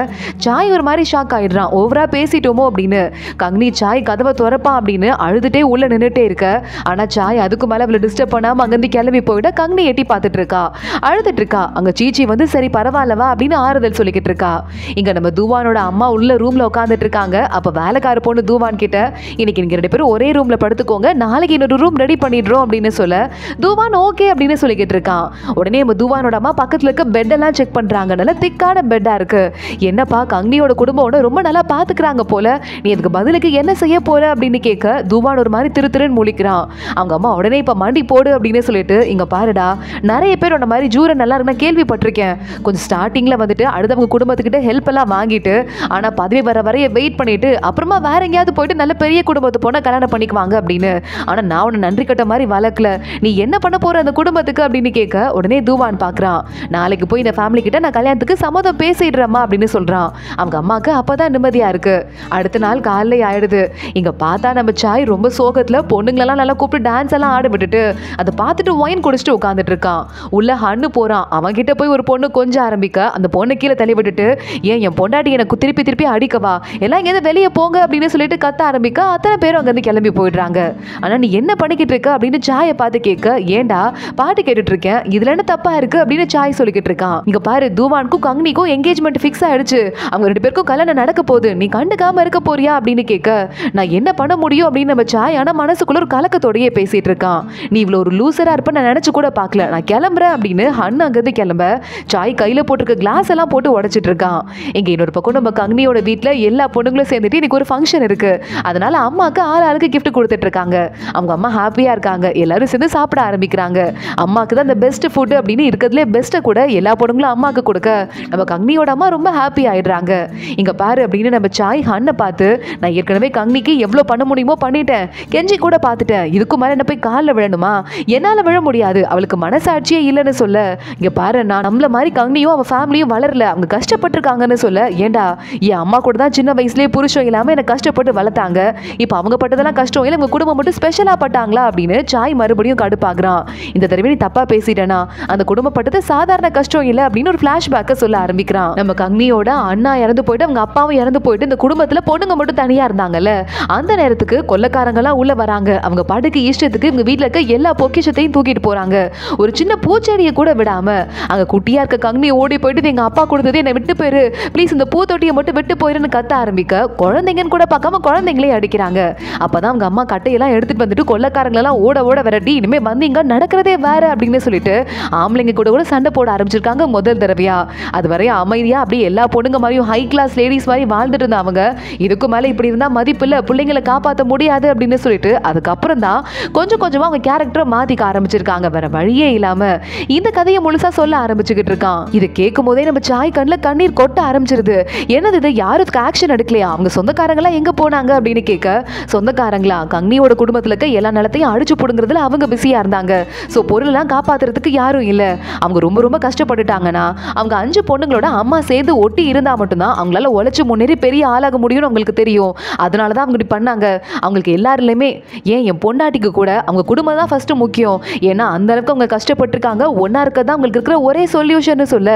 சாய் ஒரு மாதிரி ஷாக் ஆயிடுறான், ஓவரா பேசிட்டோமோ அப்படின்னு. கங்னி சாய் கதவை திறப்பான் அப்படின்னு அழுதுட்டே உள்ள நின்றுட்டே இருக்க, ஆனா சாய் அதுக்கு மேல அவளை டிஸ்டர்ப் பண்ணாம அங்கிருந்து கிளம்பி போயிட கங்னி எட்டி பார்த்துட்டு இருக்கா, அழுதுட்டு இருக்கா. அங்க சீச்சி வந்து சரி பரவாயில்லவா அப்படின்னு ஆறுதல் சொல்லிக்கிட்டு இருக்கா. இங்க நம்ம தூவானோட அம்மா உள்ள ரூம்ல உட்காந்துட்டு இருக்காங்க. அப்ப வேலைக்கார பொண்ணு தூவான் கிட்ட இன்னைக்கு நீங்க 2 பேரும் ஒரே ரூம்ல படுத்துக்கோங்க, நாளைக்கு இன்னொரு ரூம் ரெடி பண்ணிடுறோம் அப்படின்னு சொல்ல தூவான் ஓகே அப்படின்னு சொல்லிக்கிட்டு இருக்கான். உடனே நம்ம தூவானோட அம்மா பக்கத்துல இருக்க பெட் எல்லாம் செக் பண்றாங்க, நல்ல திக்கான பெட்டா இருக்கு, என்னப்பா கங்னியோட குடும்பம் ரொம்ப நல்லா பாத்துக்கிறாங்க போல, நீ அதுக்கு பதிலுக்கு என்ன செய்ய போற அப்படின்னு கேட்க தூவான் ஒரு மாதிரி திருன்னு முழிக்கிறான். அவங்க அம்மா உடனே இப்ப மண்டி போடு அப்படின்னு சொல்லிட்டு இங்க பாருடா, நிறைய பேர் உன்ன மாதிரி ஜூர நல்லா இருக்குன்னு கேள்விப்பட்டிருக்கேன், கொஞ்சம் ஸ்டார்டிங்ல வந்துட்டு அடுத்தவங்க குடும்பத்துக்கிட்ட ஹெல்ப் எல்லாம் வாங்கிட்டு ஆனா பதவி வர வரைய வெயிட் பண்ணிட்டு அப்புறமா வேற எங்கேயாவது போயிட்டு நல்ல பெரிய குடும்பத்தை போனா கல்யாணம் பண்ணிக்குவாங்க அப்படின்னு, ஆனா நான் உன்னை நன்றி கட்ட மாதிரி வளர்க்கல, நீ என்ன பண்ண போற அந்த குடும்பத்துக்கு அப்படின்னு கேட்க உடனே தூவான் பாக்குறான், நாளைக்கு போய் இந்த ஃபேமிலி கிட்ட நான் கல்யாணத்துக்கு சம்மதம் பேசிடுறேம்மா அப்படின்னு சொல்றான். அவங்க அம்மாக்கு அப்பதான் நிம்மதியா இருக்கு. அடுத்த நாள் காலையில ஆயிடுது. இங்க பார்த்தா நம்ம சாய் ரொம்ப சோகத்துல பொண்ணுங்களெல்லாம் நல்லா கூப்பிட்டு டான்ஸ் எல்லாம் ஆட விட்டுட்டு அதை பார்த்துட்டு ஒயின் குடிச்சிட்டு உட்காந்துட்டு இருக்கான். உள்ள ஹன்னு போறான். அவன் கிட்ட போய் ஒரு பொண்ணு கொஞ்சம் ஆரம்பிக்க அந்த பொண்ணு கீழே தள்ளி விட்டுட்டு, ஏன் என் பொண்டாட்டி எனக்கு திருப்பி அடிக்கவா, எல்லாம் இங்க வெளியே போங்க அப்படின்னு சொல்லிட்டு கத்த ஆரம்பிக்க அத்தனை பேரும் அங்க இருந்து கிளம்பி போயிடுறாங்க. ஆனா நீ என்ன பண்ணிக்கிட்டு இருக்க அப்படின்னு சாயை பார்த்து கேட்க, ஏண்டா பாட்டு கேட்டுட்டு இருக்கேன், இதுல என்ன தப்பா இருக்கு அப்படின்னு சாய் சொல்லிக்கிட்டு இருக்கான். இங்க பாரு தூவானுக்கும் கங்னிக்கும் என்கேஜ்மெண்ட் ஃபிக்ஸ் ஆயிடுச்சு, அவங்க 2 பேருக்கும் கல்யாணம் நடக்க போகுது, நீ கண்டுக்காம இருக்க போறியா அப்படின்னு கேட்க, நான் என்ன பண்ண முடியும் முடியும் அப்படின்னு நம்ம சாய் ஆனா மனசுக்குள்ள ஒரு கலக்கத்தோடயே பேசிட்டு இருக்கான். நீ இவ்வளவு ஒரு லூசரா இருப்ப நான் நினைச்சு கூட பார்க்கல, நான் கிளம்புறேன் அப்படின்னு ஹன் அங்கிருந்து கிளம்ப சாய் கையில போட்டிருக்க கிளாஸ் எல்லாம் போட்டு உடைச்சிட்டு இருக்கான். இங்க இன்னொரு பக்கம் நம்ம கங்னியோட வீட்டுல எல்லா பொண்ணுங்களும் சேர்ந்துட்டு இன்னைக்கு ஒரு ஃபங்க்ஷன் இருக்கு, அதனால அம்மாக்கு ஆளுக்கு கிஃப்ட் கொடுத்துட்டு இருக்காங்க. அவங்க அம்மா ஹாப்பியா இருக்காங்க, எல்லாரும் சேர்ந்து சாப்பிட ஆரம்பிக்கிறாங்க. அம்மாக்கு தான் இந்த பெஸ்ட் ஃபுட் அப்படின்னு இருக்கிறதுலே பெஸ்ட்டை கூட எல்லா பொண்ணுங்களும் அம்மாக்கு கொடுக்க நம்ம கங்னியோட அம்மா ரொம்ப ஹாப்பி ஆயிடுறாங்க. இங்க பாரு அப்படின்னு நம்ம சாய் ஹன்னை பார்த்து, நான் ஏற்கனவே கங்னிக்கு எவ்வளவு பண்ண முடியுமோ பண்ணிட்டேன், கெஞ்சி கூட பார்த்துட்டேன், இதுக்கு மேல என்ன போய் காலில் விழணுமா, என்னால விழ முடியாது, அவளுக்கு மனசாட்சியே இல்லைன்னு சொல்ல, இங்க பாரு நான் நம்மள மாதிரி கங்னியும் அவ ஃபேமிலியும் வளரல, அவங்க கஷ்டப்பட்டிருக்காங்கன்னு சொல்ல, ஏண்டா என் அம்மா கூட தான் சின்ன வயசுலேயே புருஷம் இல்லாம என்ன கஷ்டப்பட்டு வளர்த்தாங்க, இப்போ அவங்க பட்டதெல்லாம் கஷ்டம் இல்லை, உங்க குடும்பம் மட்டும் ஸ்பெஷலா பட்டாங்களா அப்படின்னு சாய் மறுபடியும் கடுப்பாகிறான். இந்த தடவை நீ தப்பா பேசிட்டேனா, அந்த குடும்பப்பட்டது சாதாரண கஷ்டம் இல்லை அப்படின்னு ஒரு பிளாஷ்பேக்கை சொல்ல ஆரம்பிக்கிறான். நம்ம கங்னியோட அண்ணா இறந்து போயிட்டு அவங்க அப்பாவும் இறந்து போயிட்டு இந்த குடும்பத்துல பொண்ணுங்க மட்டும் தனியா இருந்தாங்கல்ல, அந்த நேரத்துக்கு கொள்ளக்காரங்கெல்லாம் உள்ள வராங்க. அவங்க பாட்டுக்கு இஷ்டத்துக்கு இவங்க வீட்டுல இருக்க எல்லா பொக்கிஷத்தையும் தூக்கிட்டு போறாங்க. ஒரு சின்ன பூச்செடியை கூட விடாம அங்க குட்டியா இருக்க கங்னி ஓடி போயிட்டு எங்க அப்பா கொடுத்தது என்னை விட்டு போயிரு ப்ளீஸ், இந்த பூத்தொட்டியை மட்டும் விட்டு போயிருன்னு கத்த ஆரம்பிக்க குழந்தைங்கன்னு கூட பார்க்காம குழந்தைங்களே அடிக்கிறாங்க. அப்பதான் அவங்க அம்மா கட்டையெல்லாம் எடுத்துட்டு வந்துட்டு கொள்ளக்காரங்களெல்லாம் ஓட ஓட விரட்டி, இனிமே வந்தீங்க நடக்கிறதே வேற அப்படின்னு சொல்லிட்டு ஆம்பளைங்க கூட கூட சண்டை போட ஆரம்பிச்சிருக்காங்க முதல் தடவையா. அது வரையும் அமைதியா அப்படியே எல்லா பொண்ணுங்க மாதிரியும் ஹை கிளாஸ் லேடிஸ் மாதிரி வாழ்ந்துட்டு இருந்தவங்க இதுக்கு மேல இப்படி இருந்தா மதிப்பு இல்ல, பிள்ளைங்களை காப்பாற்ற முடியாது அப்படின்னு சொல்லிட்டு அதுக்கப்புறம் தான் கொஞ்சம் கொஞ்சமா அவங்க கேரக்டரை மாத்திக்க ஆரம்பிச்சிருக்காங்க. வேற வழியே இல்லாம இந்த கதையை முழுசா சொல்ல ஆரம்பிச்சுக்கிட்டு இருக்கான். இது கேட்கும் போதே நம்ம சாய் கண்ணில் கண்ணீர் கொட்ட ஆரம்பிச்சிருது. என்னது இது, யாருக்கு ஆக்ஷன் எடுக்கலையா, அவங்க சொந்தக்காரங்களா எங்க போனாங்க அப்படின்னு கேட்க, சொந்தக்காரங்களா கங்னியோட குடும்பத்துல இருக்க எல்லா நிலத்தையும் அடிச்சு போடுங்கிறதுல அவங்க பிஸியா இருந்தாங்க. ஸோ பொருளெல்லாம் காப்பாத்துறதுக்கு யாரும் இல்லை, அவங்க ரொம்ப ரொம்ப கஷ்டப்பட்டுட்டாங்கன்னா அவங்க 5 பொண்ணுங்களோட அம்மா சேர்ந்து ஒட்டி இருந்தா மட்டும்தான் அவங்களால உழைச்சு முன்னேறி பெரிய ஆளாக முடியும்னு அவங்களுக்கு தெரியும். அதனாலதான் அவங்க இப்படி பண்ணாங்க. அவங்களுக்கு எல்லாருமே ஏன் என் பொண்டாட்டிக்கு கூட அவங்க குடும்பம் தான் ஃபர்ஸ்ட் முக்கியம், ஏன்னா அந்த அளவுக்கு அவங்க கஷ்டப்பட்டிருக்காங்க, ஒன்னா இருக்கதான் அவங்களுக்கு இருக்கிற ஒரே சொல்யூஷன் சொல்ல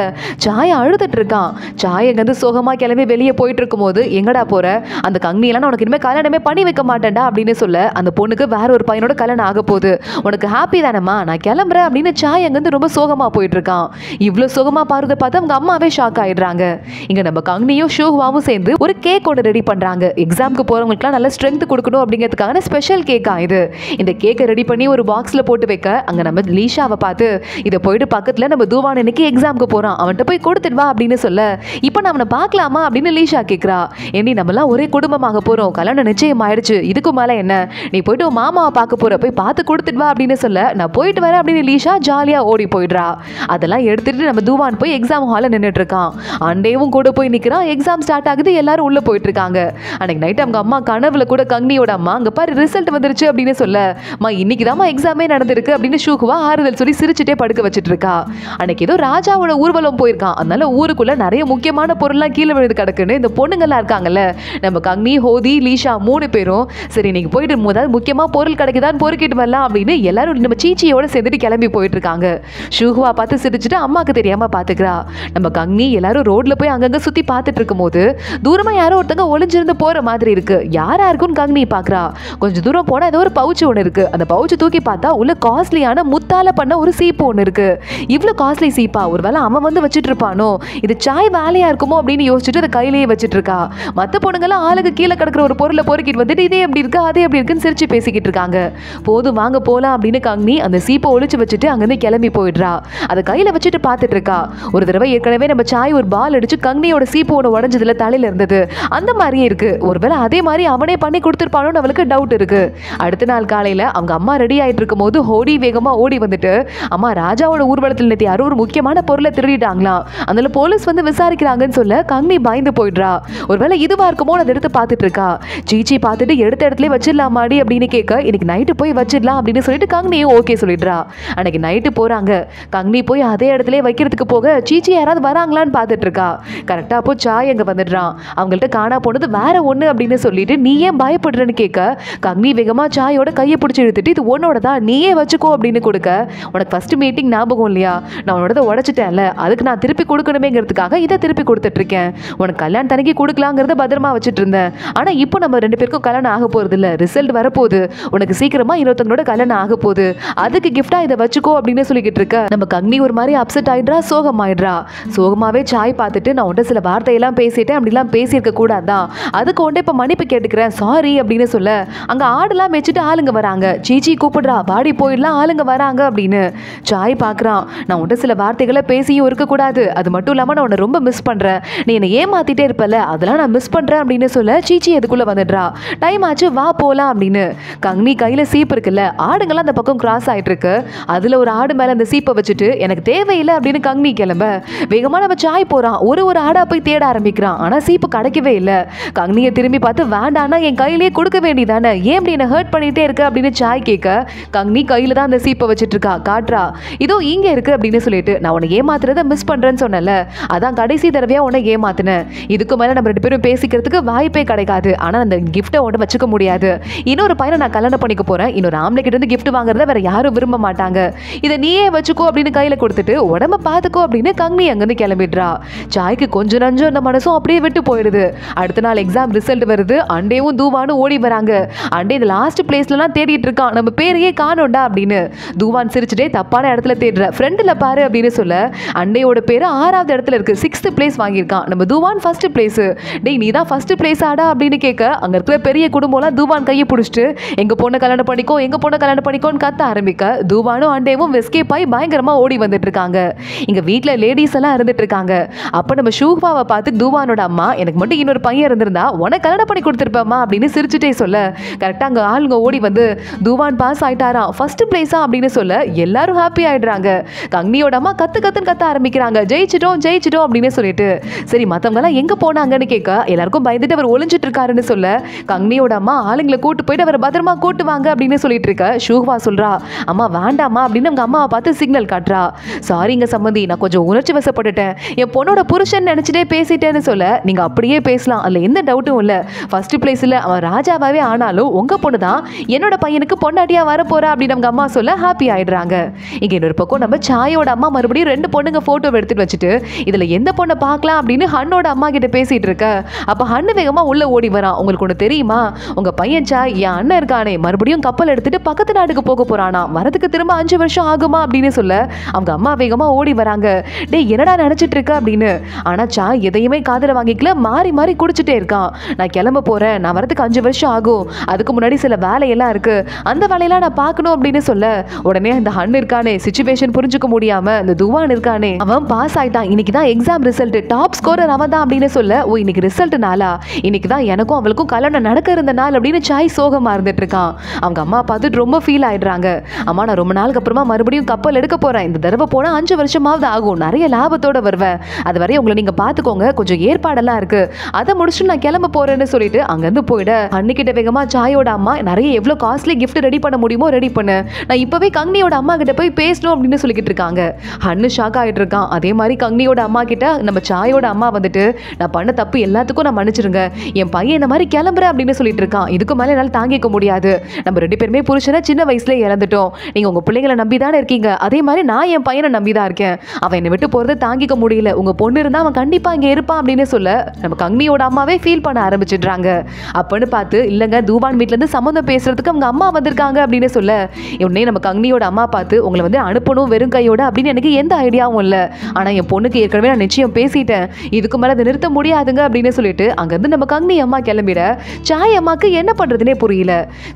சாய் அழுதுட்டு இருக்கான். சாய் அங்கிருந்து சோகமா கிளம்பி வெளியே போயிட்டு இருக்கும் போது, எங்கடா போற, அந்த கங்னியெல்லாம் உனக்கு இனிமே கல்யாணமே பண்ணி வைக்க மாட்டேன்டா அப்படின்னு சொல்ல, அந்த பொண்ணுக்கு வேற ஒரு பையனோட கல்யாணம் ஆக போகுது, உனக்கு ஹாப்பி தானம்மா, நான் கிளம்புறேன் அப்படின்னு சாய் அங்கிருந்து ரொம்ப சோகமா போயிட்டு இருக்கான். இவ்வளவு சோகமா பாருதை பார்த்து அவங்க அம்மாவே ஷாக் ஆயிடுறாங்க. இங்க நம்ம கங்னியும் ஷூஹுவாவும் சேர்ந்து ஒரு கேக் ஒன்று ரெடி பண்றாங்க. எக்ஸாமுக்கு போறவங்களுக்குலாம் நல்ல ஸ்ட்ரென்த் கொடுக்கணும் அப்படிங்கிறதுக்கான ஸ்பெஷல் கேக்கா இது. இந்த கேக்கை ரெடி பண்ணி ஒரு பாக்ஸ்ல போட்டு வைக்க, அங்க நம்ம லீஷாவை பார்த்து, இதை போயிட்டு பக்கத்துல நம்ம தூவான் இன்னைக்கு எக்ஸாமுக்கு போறான், அவன்கிட்ட போய் கொடுத்துட்டு வா அப்படின்னு சொல்ல, இப்போ நான் அவனை பார்க்கலாமா அப்படின்னு லீஷா கேட்கிறா. ஏண்டி நம்மலாம் ஒரே குடும்பமாக போறோம், கல்யாணம் நிச்சயம் ஆயிடுச்சு, இதுக்கு மேல என்ன, நீ போயிட்டு உன் மாமாவை பார்க்க போற, போய் பார்த்து கொடுத்துட்டு வா அப்படின்னு சொல்ல, நான் போயிட்டு வரேன் அப்படின்னு லீஷா ஜாலியா ஓடி போயிடுறா. அதெல்லாம் எடுத்துட்டு நம்ம தூவான் போய் எக்ஸாம் ஹால்ல நின்றுட்டு இருக்கான். அண்டேவும் கூட போய் நிக்கிறான். எக்ஸாம் ஸ்டார்ட் ஆகுது, எல்லாரும் உள்ள போயிட்டு இருக்காங்க. அன்னைக்கு நைட் அவங்க அம்மா கனவுல கூட கங்னியோட அம்மா அங்க பாரு ரிசல்ட் வந்துருச்சு அப்படின்னு சொல்ல, இன்னைக்கு தான் எக்ஸாமே நடந்திருக்கு அப்படின்னு ஷூஹுவா ஆறுதல் சொல்லி சிரிச்சுட்டே படுக்க வச்சுட்டு இருக்கா. அன்னைக்கு ஏதோ ராஜாவோட ஊர்வலம் போயிருக்கான், அதனால ஊருக்குள்ள நிறைய முக்கியமான பொருள்லாம் கீழே விழுந்து கிடக்குன்னு இந்த பொண்ணுங்கள்லாம் இருக்காங்கல்ல, நம்ம கங்னி, ஹோதி, லீஷா 3 பேரும் சரி இன்னைக்கு போயிட்டு முதல் முக்கியமா பொருள் கிடைக்குதான்னு பொறுக்கிட்டு வரலாம் அப்படின்னு எல்லாரும் நம்ம சீச்சியோட சேர்ந்துட்டு கிளம்பி போயிட்டு இருக்காங்க. ஷூஹுவா பார்த்து சிரிச்சுட்டு அம்மாக்கு தெரியாம பாத்துக்கிறா. நம்ம கங்னி எல்லாரும் ரோட்ல போய் அங்கங்க சுத்தி பார்த்துட்டு இருக்கும் போது தூரமா யாரோ ஒருத்தங்க ஒளிஞ்சிருந்து போற மாதிரி இருக்கு. யாரா இருக்குன்னு கங்னி பாக்குறா. கொஞ்சம் தூரம் போனா ஏதோ ஒரு பவுச் ஒன்று இருக்கு. அந்த பவுச் தூக்கி பார்த்தா உள்ள காஸ்ட்லியான முத்தால பண்ண ஒரு சீப்பு ஒன்று இருக்கு. இவ்வளவு காஸ்ட்லி சீப்பா, ஒருவேளை அவன் வந்து வச்சுட்டு இருப்பானோ, இது சாய் வேலையா இருக்குமோ அப்படின்னு யோசிச்சுட்டு அதை கையிலேயே வச்சுட்டு இருக்கா. மத்த பொண்ணுங்கெல்லாம் ஆளுக்கு கீழே கிடக்கிற ஒரு பொருளை பொறுக்கிட்டு வந்துட்டு இதே எப்படி இருக்கு அதே எப்படி இருக்குன்னு சிரிச்சு பேசிக்கிட்டு இருக்காங்க. போதும் வாங்க போலாம் அப்படின்னு கங்னி அந்த சீப்பை ஒளிச்சு வச்சுட்டு அங்கிருந்து கிளம்பி போயிடுறா. அதை கையில வச்சுட்டு பார்த்துட்டு இருக்கா. ஒரு தடவை ஏற்கனவே நம்ம சாய் ஒரு பால் அடிச்சு கங்னியோட சீப்பு ஒன்று உடஞ்சதுல தலையில இருந்தது, அந்த மாதிரியே இருக்கு. ஒருவேளை அதே மாதிரி அவனே பண்ணி கொடுத்துருப்பானோன்னு அவளுக்கு டவுட் இருக்கு. அடுத்த நாள் காலையில அவங்க அம்மா ரெடி ஆயிட்டு இருக்கும் போது ஹோடி வேகமா ஓடி வந்துட்டு, அம்மா ராஜாவோட ஊர்வலத்தில் நேற்று யாரோ ஒரு முக்கியமான பொருளை திருடிட்டாங்களாம், அதனால போலீஸ் வந்து விசாரிக்கிறாங்கன்னு சொல்ல கங்னி பயந்து போயிடுறா. ஒருவேளை இதுவா இருக்குமோ அதை எடுத்து பார்த்துட்டு இருக்கா. சீச்சி பார்த்துட்டு எடுத்த இடத்துல வச்சிடலாமாடி அப்படின்னு கேட்க, இன்னைக்கு நைட்டு போய் வச்சிடலாம் அப்படின்னு சொல்லிட்டு கங்னியும் ஓகே சொல்லிடுறா. அன்னைக்கு நைட்டு போறாங்க. கங்னி போய் அதே இடத்துல வைக்கிறதுக்கு போக சீச்சி யாராவது வராங்களான்னு பார்த்துட்டு இருக்கா. கரெக்டா அப்போ சாய் அங்க வந்துடுறான். அவங்கள்ட்ட காணா போனது வேற ஒண்ணு அப்படின்னு சொல்லிட்டு, நீ ஏன் பயப்படுறன்னு கேட்க, கங்னி வேகமா சாயோட கையை பிடிச்சி இழுத்துட்டு, இது உன்னோட தான் நீயே வச்சுக்கோ அப்படின்னு கொடுக்க, உனக்கு ஃபர்ஸ்ட் மீட்டிங் ஞாபகம் இல்லையா, நான் உன்னோட உடைச்சிட்டேன்ல, அதுக்கு நான் திருப்பி கொடுக்கணுமேங்கிறதுக்காக இதை திருப்பி கொடுத்துட்டு இருக்கேன். உனக்கு கல்யாணம் தனிக்கு கொடுக்கலாங்கிறத பத்திரமா வச்சுட்டு இருந்தேன். ஆனா இப்போ நம்ம 2 பேருக்கும் கல்யாணம் ஆக போறது இல்ல, ரிசல்ட் வரப்போகுது, உனக்கு சீக்கிரமா இன்னொருத்தங்களோட கல்யாணம் ஆக போகுது, அதுக்கு கிஃப்டா இதை வச்சுக்கோ அப்படின்னு சொல்லிக்கிட்டு இருக்க. நம்ம கங்னி ஒரு மாதிரி அப்செட் ஆயிடுறா, சோகமாயிடுறா. சோகமாவே சாய் பார்த்துட்டு, நான் உன்ட்ட சில வார்த்தையெல்லாம் பேசிட்டேன், அப்படிலாம் பேசியிருக்க கூடாதான், அதுக்கு உன்ட்ட இப்ப மன்னிப்பு கேட்டுக்கிறேன், சாரி அப்படின்னு அப்படின்னு சொல்ல அங்க ஆடுலாம் மேய்ச்சிட்டு ஆளுங்க வராங்க. சீச்சி கூப்பிடுறா, வாடி போயிடலாம், ஆளுங்க வராங்க அப்படின்னு. சாய் பாக்குறான், நான் உன்ட்ட சில வார்த்தைகளை பேசியும் இருக்கக்கூடாது, அது மட்டும் இல்லாம நான் உன்னை ரொம்ப மிஸ் பண்றேன், நீ என்னை ஏமாத்திட்டே இருப்பல, அதெல்லாம் நான் மிஸ் பண்றேன் அப்படின்னு சொல்ல சீச்சி அதுக்குள்ள வந்துடுறா. டைம் ஆச்சு, வா போலாம் அப்படின்னு. கங்னி கையில சீப்பு இருக்குல்ல, ஆடுங்கெல்லாம் அந்த பக்கம் கிராஸ் ஆயிட்டு இருக்கு. அதுல ஒரு ஆடு மேல அந்த சீப்பை வச்சுட்டு எனக்கு தேவையில்லை அப்படின்னு கங்னி கிளம்ப வேகமா நம்ம சாய் போறான். ஒரு ஆடா போய் தேட ஆரம்பிக்கிறான். ஆனா சீப்பு கிடைக்கவே இல்லை. கங்னியை திரும்பி பார்த்து, வேண்டானா என் கையிலேயே கொடுக்க வேண்டியதானே, ஏன் இப்படி என்ன ஹர்ட் பண்ணிட்டே இருக்க அப்படின்னு சாய் கேட்க கங்னி கையில தான் அந்த சீப்பை வச்சிட்டு இருக்கா. காட்டுறா, இதோ இங்க இருக்கு அப்படின்னு சொல்லிட்டு, நான் உன்னை ஏமாத்துறத மிஸ் பண்றேன்னு சொன்னல, அதான் கடைசி தடவையா உன்னை ஏமாத்தினேன். இதுக்கு மேல நம்ம 2 பேரும் பேசிக்கிறதுக்கு வாய்ப்பே கிடைக்காது. ஆனா அந்த கிஃப்ட்டை உன்னை வச்சுக்க முடியாது. இன்னொரு பையனை நான் கல்யாணம் பண்ணிக்க போறேன். இன்னொரு ஆம்பளை கிட்ட இருந்து கிஃப்ட் வாங்குறத வேற யாரும் விரும்ப மாட்டாங்க. இதை நீயே வச்சுக்கோ அப்படின்னு கையில கொடுத்துட்டு உடம்ப பாத்துக்கோ அப்படின்னு கங்னி அங்கிருந்து கிளம்பிடுறா. சாய்க்கு கொஞ்சம் நஞ்சம் அந்த மனசும் அப்படியே விட்டு போயிடுது. அடுத்த நாள் எக்ஸாம் ரிசல்ட் வருது. அண்டேவும் தூவானும் ஓடி வராங்க. அண்டே இந்த லாஸ்ட் பிளேஸ்லாம் தேடிட்டு இருக்கான், நம்ம பேரையே காணோண்டா அப்படின்னு. தூவான் சிரிச்சுட்டே, தப்பான இடத்துல தேடுற, ஃப்ரெண்ட்ல பாரு அப்படின்னு சொல்ல அண்டையோட பேரு 6வது இடத்துல இருக்கு. 6th place வாங்கியிருக்கான். நம்ம தூவான் 1st பிளேஸ். டேய் நீ தான் 1st பிளேஸ் ஆடா அப்படின்னு கேட்க அங்க இருக்கிற பெரிய குடும்பம்லாம் தூவான் கையை பிடிச்சிட்டு எங்க பொண்ணை கல்யாணம் பண்ணிக்கோ, எங்க பொண்ணை கல்யாணம் பண்ணிக்கோன்னு கத்த ஆரம்பிக்க தூவானும் அண்டேவும் எஸ்கேப் ஆகி பயங்கரமா ஓடி வந்துட்டு இருக்காங்க. இங்க வீட்டுல லேடிஸ் எல்லாம் இருந்துட்டு இருக்காங்க. அப்ப நம்ம ஷூஃபாவை பார்த்து தூவானோட அம்மா, எனக்கு மட்டும் இன்னொரு பையன் இருந்திருந்தா உனக்கு கல்யாணம் பண்ணி கொடுத்துருப்பேம்மா அப்படின்னு சிரிச்சுட்டே சொல்ல கரெக்டா அங்க ஆளுங்க ஓடி வந்து தூவான் பாஸ் ஆயிட்டாராம், 1st பிளேஸா அப்படின்னு சொல்ல எல்லாரும் ஹாப்பி ஆயிடுறாங்க. கங்னியோட அம்மா கத்து ஆரம்பிக்கிறாங்க, ஜெயிச்சிட்டோம் ஜெயிச்சிட்டோம் அப்படின்னு சொல்லிட்டு. சரி மத்தவங்க எல்லாம் எங்க போனாங்கன்னு கேட்க எல்லாருக்கும் பயந்துட்டு அவர் ஒளிஞ்சிட்டு இருக்காருன்னு சொல்ல கங்னியோட அம்மா ஆளுங்களை கூட்டு போயிட்டு அவரை பத்திரமா கூட்டு வாங்க அப்படின்னு சொல்லிட்டு இருக்க ஷூஹ்வா சொல்றா, அம்மா வேண்டாமா அப்படின்னு அவங்க அம்மாவை பார்த்து சிக்னல் காட்டுறா. சாரிங்க சம்மந்தி, நான் கொஞ்சம் உணர்ச்சி வசப்பட்டுட்டேன், என் பொண்ணோட புருஷன் நினைச்சிட்டே பேசிட்டேன்னு சொல்ல நீங்க அப்படியே பேசலாம், அதுல எந்த டவுட்டும் இல்ல, 1st பிளேஸ்ல அவன் ராஜாவாவே ஆனாலும் உங்க பொண்ணு தான் என்னோட பையனுக்கு பொண்டாட்டியா வர போறா அப்படின்னு அவங்க அம்மா சொல்ல ஹாப்பி ஆயிடுறாங்க. இங்க இன்னொரு பக்கம் நம்ம சாயோட அம்மா மறுபடியும் 2 பொண்ணுங்க போட்டோ எடுத்துட்டு வச்சுட்டு இதுல எந்த பொண்ணை பார்க்கலாம் அப்படின்னு ஹன்னோட அம்மா கிட்ட பேசிட்டு இருக்க அப்ப ஹன்னு வேகமா உள்ள ஓடி வரான். உங்களுக்கு ஒண்ணு தெரியுமா, உங்க பையன் சாய் என் அண்ணன் இருக்கானே மறுபடியும் கப்பல் எடுத்துட்டு பக்கத்து நாட்டுக்கு போக போறானா, வரதுக்கு திரும்ப 5 வருஷம் ஆகுமா அப்படின்னு சொல்ல அவங்க அம்மா வேகமா ஓடி வராங்க. டேய் என்னடா நினைச்சிட்டு இருக்க அப்படின்னு. ஆனா சாய் எதையுமே காதுல வாங்கிக்கல, மாறி மாறி குடிச்சிட்டே இருக்கான். நான் கிளம்ப போறேன், நான் வரதுக்கு 5 வருஷம் ஆகும், அதுக்கு முன்னாடி சில வேலையெல்லாம் இருக்கு, அந்த வேலையெல்லாம் நான் பார்க்கணும் அப்படின்னு சொல்ல உடனே அந்த ஹன்னு இருக்கானே சிச்சுவேஷன் புரிஞ்சுக்க முடியாம அந்த துவான் இருக்கானே அவன் பாஸ் ஆயிட்டான், இன்னைக்கு தான் எக்ஸாம் ரிசல்ட், டாப் ஸ்கோரர் அவன் தான் அப்படின்னு சொல்ல ஓ இன்னைக்கு ரிசல்ட் நாளா, இன்னைக்கு தான் எனக்கும் அவளுக்கும் கல்யாணம் நடக்க இருந்த நாள் அப்படின்னு சாய் சோகமா இருந்துட்டு இருக்கான். அவங்க அம்மா பார்த்துட்டு ரொம்ப ஃபீல் ஆயிடுறாங்க. அம்மா நான் ரொம்ப நாளுக்கு அப்புறமா மறுபடியும் கப்பல் எடுக்க போறேன், இந்த தடவை போனா 5 வருஷமாவது ஆகும், நிறைய லாபத்தோட வருவேன், அது வரை உங்களை நீங்க பாத்துக்கோங்க, கொஞ்சம் ஏற்பாடெல்லாம் இருக்கு, அதை முடிச்சுட்டு நான் கிளம்ப போறேன்னு சொல்லிட்டு அங்கிருந்து போயிட அன்னிக்கிட்ட வேகமா சாயோட அம்மா நிறைய எவ்வளவு காஸ்ட்லி கிஃப்ட் ரெடி பண்ண முடியுமோ ரெடி பண்ணு, நான் இப்பவே கங்னியோட அம்மா கிட்ட போய் பேசணும் அப்படின்னு சொல்லிக்கிட்டு இருக்காங்க. ஹன்னு ஷாக் ஆயிட்டு இருக்கான். அதே மாதிரி கங்னியோட அம்மா கிட்ட நம்ம சாயோட அம்மா வந்துட்டு நான் பண்ண தப்பு எல்லாத்துக்கும் நான் மன்னிச்சிருங்க, என் பையன் இந்த மாதிரி கிளம்புற அப்படின்னு சொல்லிட்டு இருக்கான், இதுக்கு மேல என்னால தாங்கிக்க முடியாது, நம்ம 2 பேருமே புருஷனை சின்ன வயசுல இழந்துட்டோம், நீங்க உங்க பிள்ளைங்களை நம்பிதானே இருக்கீங்க, அதே மாதிரி நான் என் பையனை நம்பிதான் இருக்கேன், அவன் என்னை விட்டு போறதை தாங்கிக்க முடியல, உங்க பொண்ணு இருந்தா அவன் கண்டிப்பா இங்க இருப்பான் அப்படின்னு சொல்ல நம்ம கங்னியோட அம்மாவே ஃபீல் பண்ண ஆரம்பிச்சிடுறாங்க. அப்பன்னு பார்த்து இல்லங்க தூபான் வீட்ல இருந்து சம்மந்தம் பேசுறதுக்கு அவங்க அம்மா வந்திருக்காங்க அப்படின்னு சொல்ல உடனே நம்ம கங்னியோட அம்மா பார்த்து உங்களை வந்து அனுப்பணும் வெறும் கையோட அப்படின்னு எனக்கு எந்த ஐடியாவும் இல்லை, ஆனா என் பொண்ணுக்கு ஏற்கனவே நான் நிச்சயம் பேசிட்டேன், இதுக்கு மேல அதை நிறுத்த முடியாதுங்க அப்படின்னு சொல்லிட்டு அங்கிருந்து நம்ம கங்னி அம்மா கிளம்பிட சாய் அம்மாக்கு என்ன பண்றதுனே புரியல.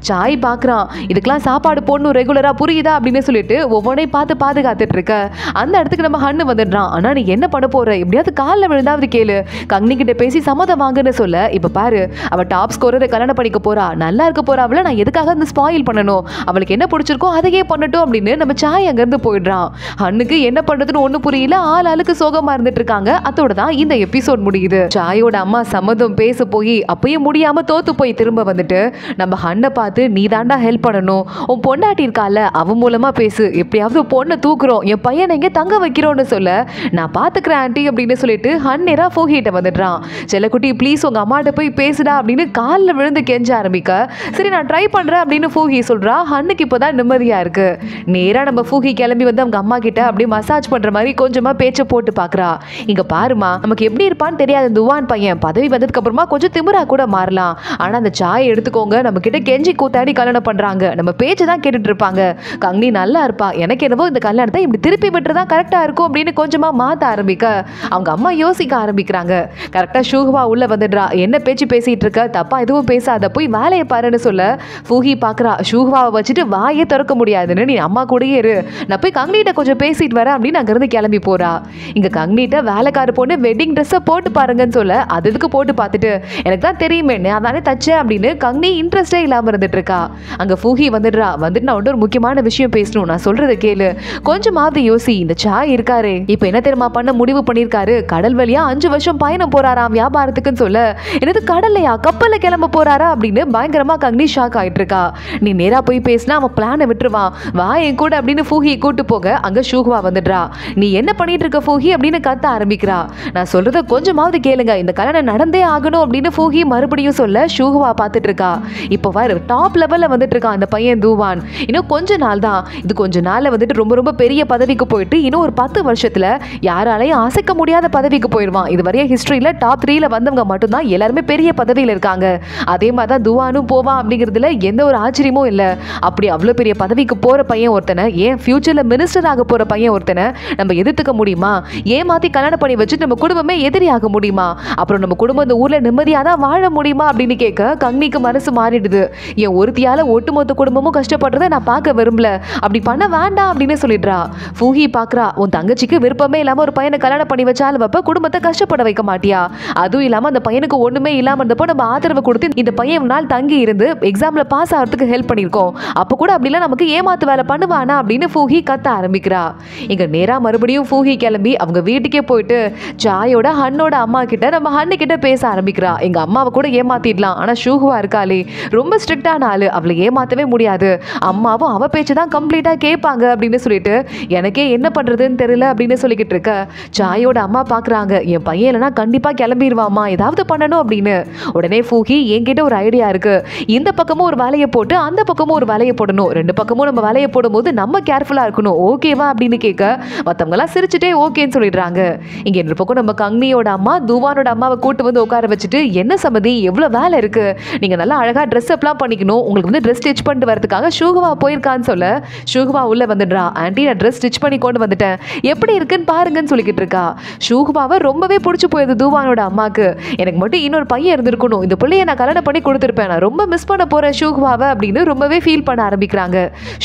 சாய் பாக்குறான், இதுக்கெல்லாம் சாப்பாடு போடணும் ரெகுலரா புரியுதா அப்படின்னு சொல்லிட்டு ஒவ்வொன்றையும் பார்த்து பாதுகாத்துட்டு இருக்க அந்த இடத்துக்கு நம்ம ஹன்னு வந்துடுறான். ஆனா நீ என்ன பண்ண போற, எப்படியாவது காலில் விழுந்தாவது கேளு, கங்னி கிட்ட பேசி சம்மதம் வாங்குன்னு சொல்ல இப்ப பாரு அவ டாப் ஸ்கோரரை கல்யாணம் பண்ணிக்க போறா, நல்லா இருக்க போறா, அவளை நான் எதுக்காக அந்த ஸ்பாயில் பண்ணணும், அவளுக்கு என்ன பிடிச்சிருக்கோ அதையே பண்ணட்டும் அப்படின்னு நம்ம சாய் அங்கிருந்து போயிடுறான். ஹன்னுக்கு என்ன பண்றதுன்னு ஒண்ணு புரியல, ஆளுக்கு சோகமா இருந்துட்டு இருக்காங்க. அதோட தான் இந்த எபிசோட் முடியுது. சாயோட அம்மா சம்மதம் பேச போய் அப்பயும் முடியாம தோத்து போய் திரும்ப வந்துட்டு நம்ம ஹன்னை பார்த்து நீ தாண்டா ஹெல்ப் பண்ணணும், உன் பொண்டாட்டி இருக்கால அவன் மூலமா பேசு, எப்படியாவது பொண்ணை தூக்குறோம், என் பையனை எங்க தங்க வைக்கிறோம்னு சொல்ல நான் பாத்துக்கிறேன் ஆண்டி அப்படின்னு சொல்லிட்டு ஹன்னேரா ஃபோகிட்ட வந்துடுறான். செல்லக்குட்டி ப்ளீஸ் உங்க அம்மாட்ட போய் பேசுடா அப்படின்னு காலில் விழுந்து கெஞ்ச ஆரம்பிக்க சரி நான் ட்ரை பண்றேன் அப்படின்னு ஃபூஹி சொல்றா. ஹன்னுக்கு இப்போதான் நிம்மதியா இருக்கு. நேரா நம்ம ஃபூஹி கிளம்பி வந்து அவங்க அம்மா கிட்ட அப்படியே மசாஜ் பண்ற மாதிரி கொஞ்சமா பேச்ச போட்டு பாக்குறா. இங்க பாருமா நமக்கு எப்படி இருப்பான்னு தெரியாது துவான் பையன், பதவி வந்ததுக்கு அப்புறமா கொஞ்சம் திமிரா கூட மாறலாம், ஆனா அந்த சாயை எடுத்துக்கோங்க, நம்ம கிட்ட கெஞ்சி கூத்தாடி கல்யாணம் பண்றாங்க, நம்ம பேச்சு தான் கேட்டுட்டு இருப்பாங்க, கங்னி நல்லா இருப்பா, எனக்கு என்னவோ இந்த கல்யாணத்தை இப்படி திருப்பி விட்டுறதா கரெக்டா இருக்கும் அப்படின்னு கொஞ்சமா மாத்த ஆரம்பிக்க அவங்க அம்மா யோசிக்க ஆரம்பிக்கிறாங்க. கரெக்டா ஷூஹ்வா உள்ள வந்துடுறா. என்ன பேச்சு பேசிட்டு இருக்க, தப்பா எதுவும் பேசாத, போய் வேலையை பாருன்னு சொல்ல ஃபூஹி பாக்குறா. ஷூஹுவாவை வச்சுட்டு வாயே திறக்க முடியாதுன்னு, நீ அம்மா கூடயே இரு, நான் போய் கங்னிட்ட கொஞ்சம் பேசிட்டு வரேன் அப்படின்னு அங்கிருந்து கிளம்பி போறா. இங்க கங்னிட்ட வேலைக்கார பொண்ணு வெட்டிங் ட்ரெஸ்ஸை போட்டு பாருங்கன்னு சொல்ல அதுக்கு போட்டு பார்த்துட்டு எனக்கு தான் தெரியுமே அதானே தச்சேன் அப்படின்னு கங்னி இன்ட்ரெஸ்டே இல்லாம இருந்துட்டு இருக்கா. அங்க ஃபூஹி வந்துடுறா. வந்துட்டு நான் ஒரு முக்கியமான விஷயம் பேசணும், நான் சொல்றதை கேளு, கொஞ்சமாவது யோசி. இந்த சாய் இருக்காரு இப்ப என்ன தெரியுமா பண்ண முடிவு பண்ணிருக்காரு, கடல் வழியா 5 வருஷம் பயணம் போறாராம் வியாபாரத்துக்குன்னு சொல்ல என்னது கடல்லையா, கப்பல்ல கிளம்ப போறாரா அப்படின்னு பயங்கரமா கங்னி ஷாக் ஆயிட்டு இருக்கா. நீ நேரா போய் பேசினா அவன் பிளானை விட்டுருவான், வா என் கூட அப்படின்னு ஃபூஹி கூட்டு போக அங்க ஷூஹுவா வந்துடுறா. நீ என்ன பண்ணிட்டு இருக்க ஃபூஹி அப்படின்னு கத்த ஆரம்பிக்கிறா. நான் சொல்றத கொஞ்சமாவது கேளுங்க, இந்த கல்யாணம் நடந்தே ஆகணும் அப்படின்னு ஃபூஹி மறுபடியும் சொல்ல ஷூஹுவா பார்த்துட்டு இருக்கா. இப்போ வர டாப் லெவல்ல வந்துட்டு இருக்கான் அந்த பையன் தூவான். இன்னும் கொஞ்ச நாள் தான், இது கொஞ்ச நாள்ல வந்துட்டு ரொம்ப ரொம்ப பெரிய பதவிக்கு போயிட்டு இன்னும் ஒரு 10 வருஷத்துல யாராலையும் அசைக்க முடியாத பதவிக்கு போயிடுவான். இது வரைய ஹிஸ்டரியில டாப் 3ல வந்தவங்க மட்டும்தான் எல்லாருமே பெரிய பதவியில இருக்காங்க. அதே மாதிரி தான் துவானும் போவான் அப்படிங்கிறதுல எந்த ஒரு ஆச்சரியமும் இல்லை. அப்படி அவ்வளோ பெரிய பதவிக்கு போற பையன் ஒருத்தனை, ஏன் ஃபியூச்சர்ல மினிஸ்டர் ஆக போற பையன் ஒருத்தனை நம்ம எதிர்த்துக்க முடியுமா? ஏமாத்தி கல்யாணம் பண்ணி வச்சு நம்ம குடும்பமே எதிரி ஆக முடியுமா? அப்புறம் நம்ம குடும்பம் இந்த ஊர்ல நிம்மதியா தான் வாழ முடியுமா அப்படின்னு கேட்க கங்னிக்கு மனசு மாறிடுது. என் ஒருத்தியால ஒட்டுமொத்த குடும்பமும் கஷ்டப்படுறதை நான் பார்க்க விரும்பல, அப்படி பண்ண வேண்டாம் அப்படின்னு சொல்லிடுறா. ஃபூஹி பாக்குறா. உன் தங்கச்சிக்கு விருப்பமே இல்லாம ஒரு பையனை கல்யாணம் பண்ணி வச்சாலும் வைப்ப, குடும்பத்தை கஷ்டப்பட வைக்க மாட்டியா? அதுவும் இல்லாம அந்த பையனுக்கு ஒண்ணுமே இல்லாம இருந்தப்போ நம்ம ஆதரவு கொடுத்து இந்த பையன் நாள் தங்கி இருந்து எக்ஸாம்ல பாஸ் ஆகிறதுக்கு ஹெல்ப் பண்ணிருக்கோம், அப்ப கூட அப்படிலாம் நமக்கு ஏமாத்து வேலை பண்ணுவானா அப்படின்னு ஃபூஹி கத்த ஆரம்பிக்கிறா. இங்க நேரா மறுபடியும் ஃபூஹி கிளம்பி அவங்க வீட்டுக்கே போயிட்டு சாயோட ஹன்னோட அம்மா கிட்ட நம்ம ஹன்னு கிட்ட பேச ஆரம்பிக்கிறா. எங்க அம்மாவை கூட ஏமாத்திடலாம், ஆனா ஷூஹுவா இருக்காளே ரொம்ப ஸ்ட்ரிக்டான ஆளு, அவளை ஏமாத்தவே முடியாது, அம்மாவும் அவ பேச்சு தான் கம்ப்ளீட்டா கேட்பாங்க அப்படின்னு சொல்லிட்டு எனக்கே என்ன பண்றதுன்னு தெரியல அப்படின்னு சொல்லிக்கிட்டு இருக்க சாயோட அம்மா பாக்குறாங்க. என் பையன் இல்லைன்னா கண்டிப்பா கிளம்பிடுவாமா, ஏதாவது பண்ணணும் அப்படின்னு. உடனே ஃபூஹி என்கிட்ட ஒரு ஐடியா இருக்கு, இந்த பக்கமும் ஒரு வேலையை போட்டு அந்த பக்கமும் ஒரு வேலையை போடணும், 2 பக்கமும் நம்ம வேலையை போடும்போது நம்ம கேர்ஃபுல்லா இருக்கணும், ஓகேவா அப்படின்னு கேட்க மத்தவங்க எல்லாம் சிரிச்சுட்டே ஓகேன்னு சொல்லிடுறாங்க. இங்க இந்த பக்கம் நம்ம கங்னியோட அம்மா துவானோட அம்மாவை கூட்டு வந்து உட்கார வச்சுட்டு என்ன சம்மதி எவ்வளவு வேலை இருக்கு, நீங்க நல்லா அழகா ட்ரெஸ் அப்லாம் பண்ணிக்கணும், உங்களுக்கு வந்து ட்ரெஸ் ஸ்டிச் பண்ணிட்டு வரதுக்காக ஷூஹுவா போயிருக்கான்னு சொல்ல ஷூஹுவா உள்ள வந்துடுறா. ஆண்டி நான் ட்ரெஸ் ஸ்டிச் பண்ணி கொண்டு வந்துட்டேன், எப்படி இருக்குன்னு பாருங்கன்னு சொல்லிக்கிட்டு இருக்கா. ஷூஹுவாவை ரொம்பவே பிடிச்சி போயிருது துவானோட அம்மாக்கு. எனக்கு மட்டும் இன்னொரு பையன் இருந்திருக்கணும், இந்த பிள்ளைய நான் கல்யாணம் பண்ணி கொடுத்துருப்பேன், நான் ரொம்ப மிஸ் பண்ண போறேன் ஷூஹுவாவை அப்படின்னு ரொம்பவே ஃபீல் பண்ண ஆரம்பிக்கிறாங்க.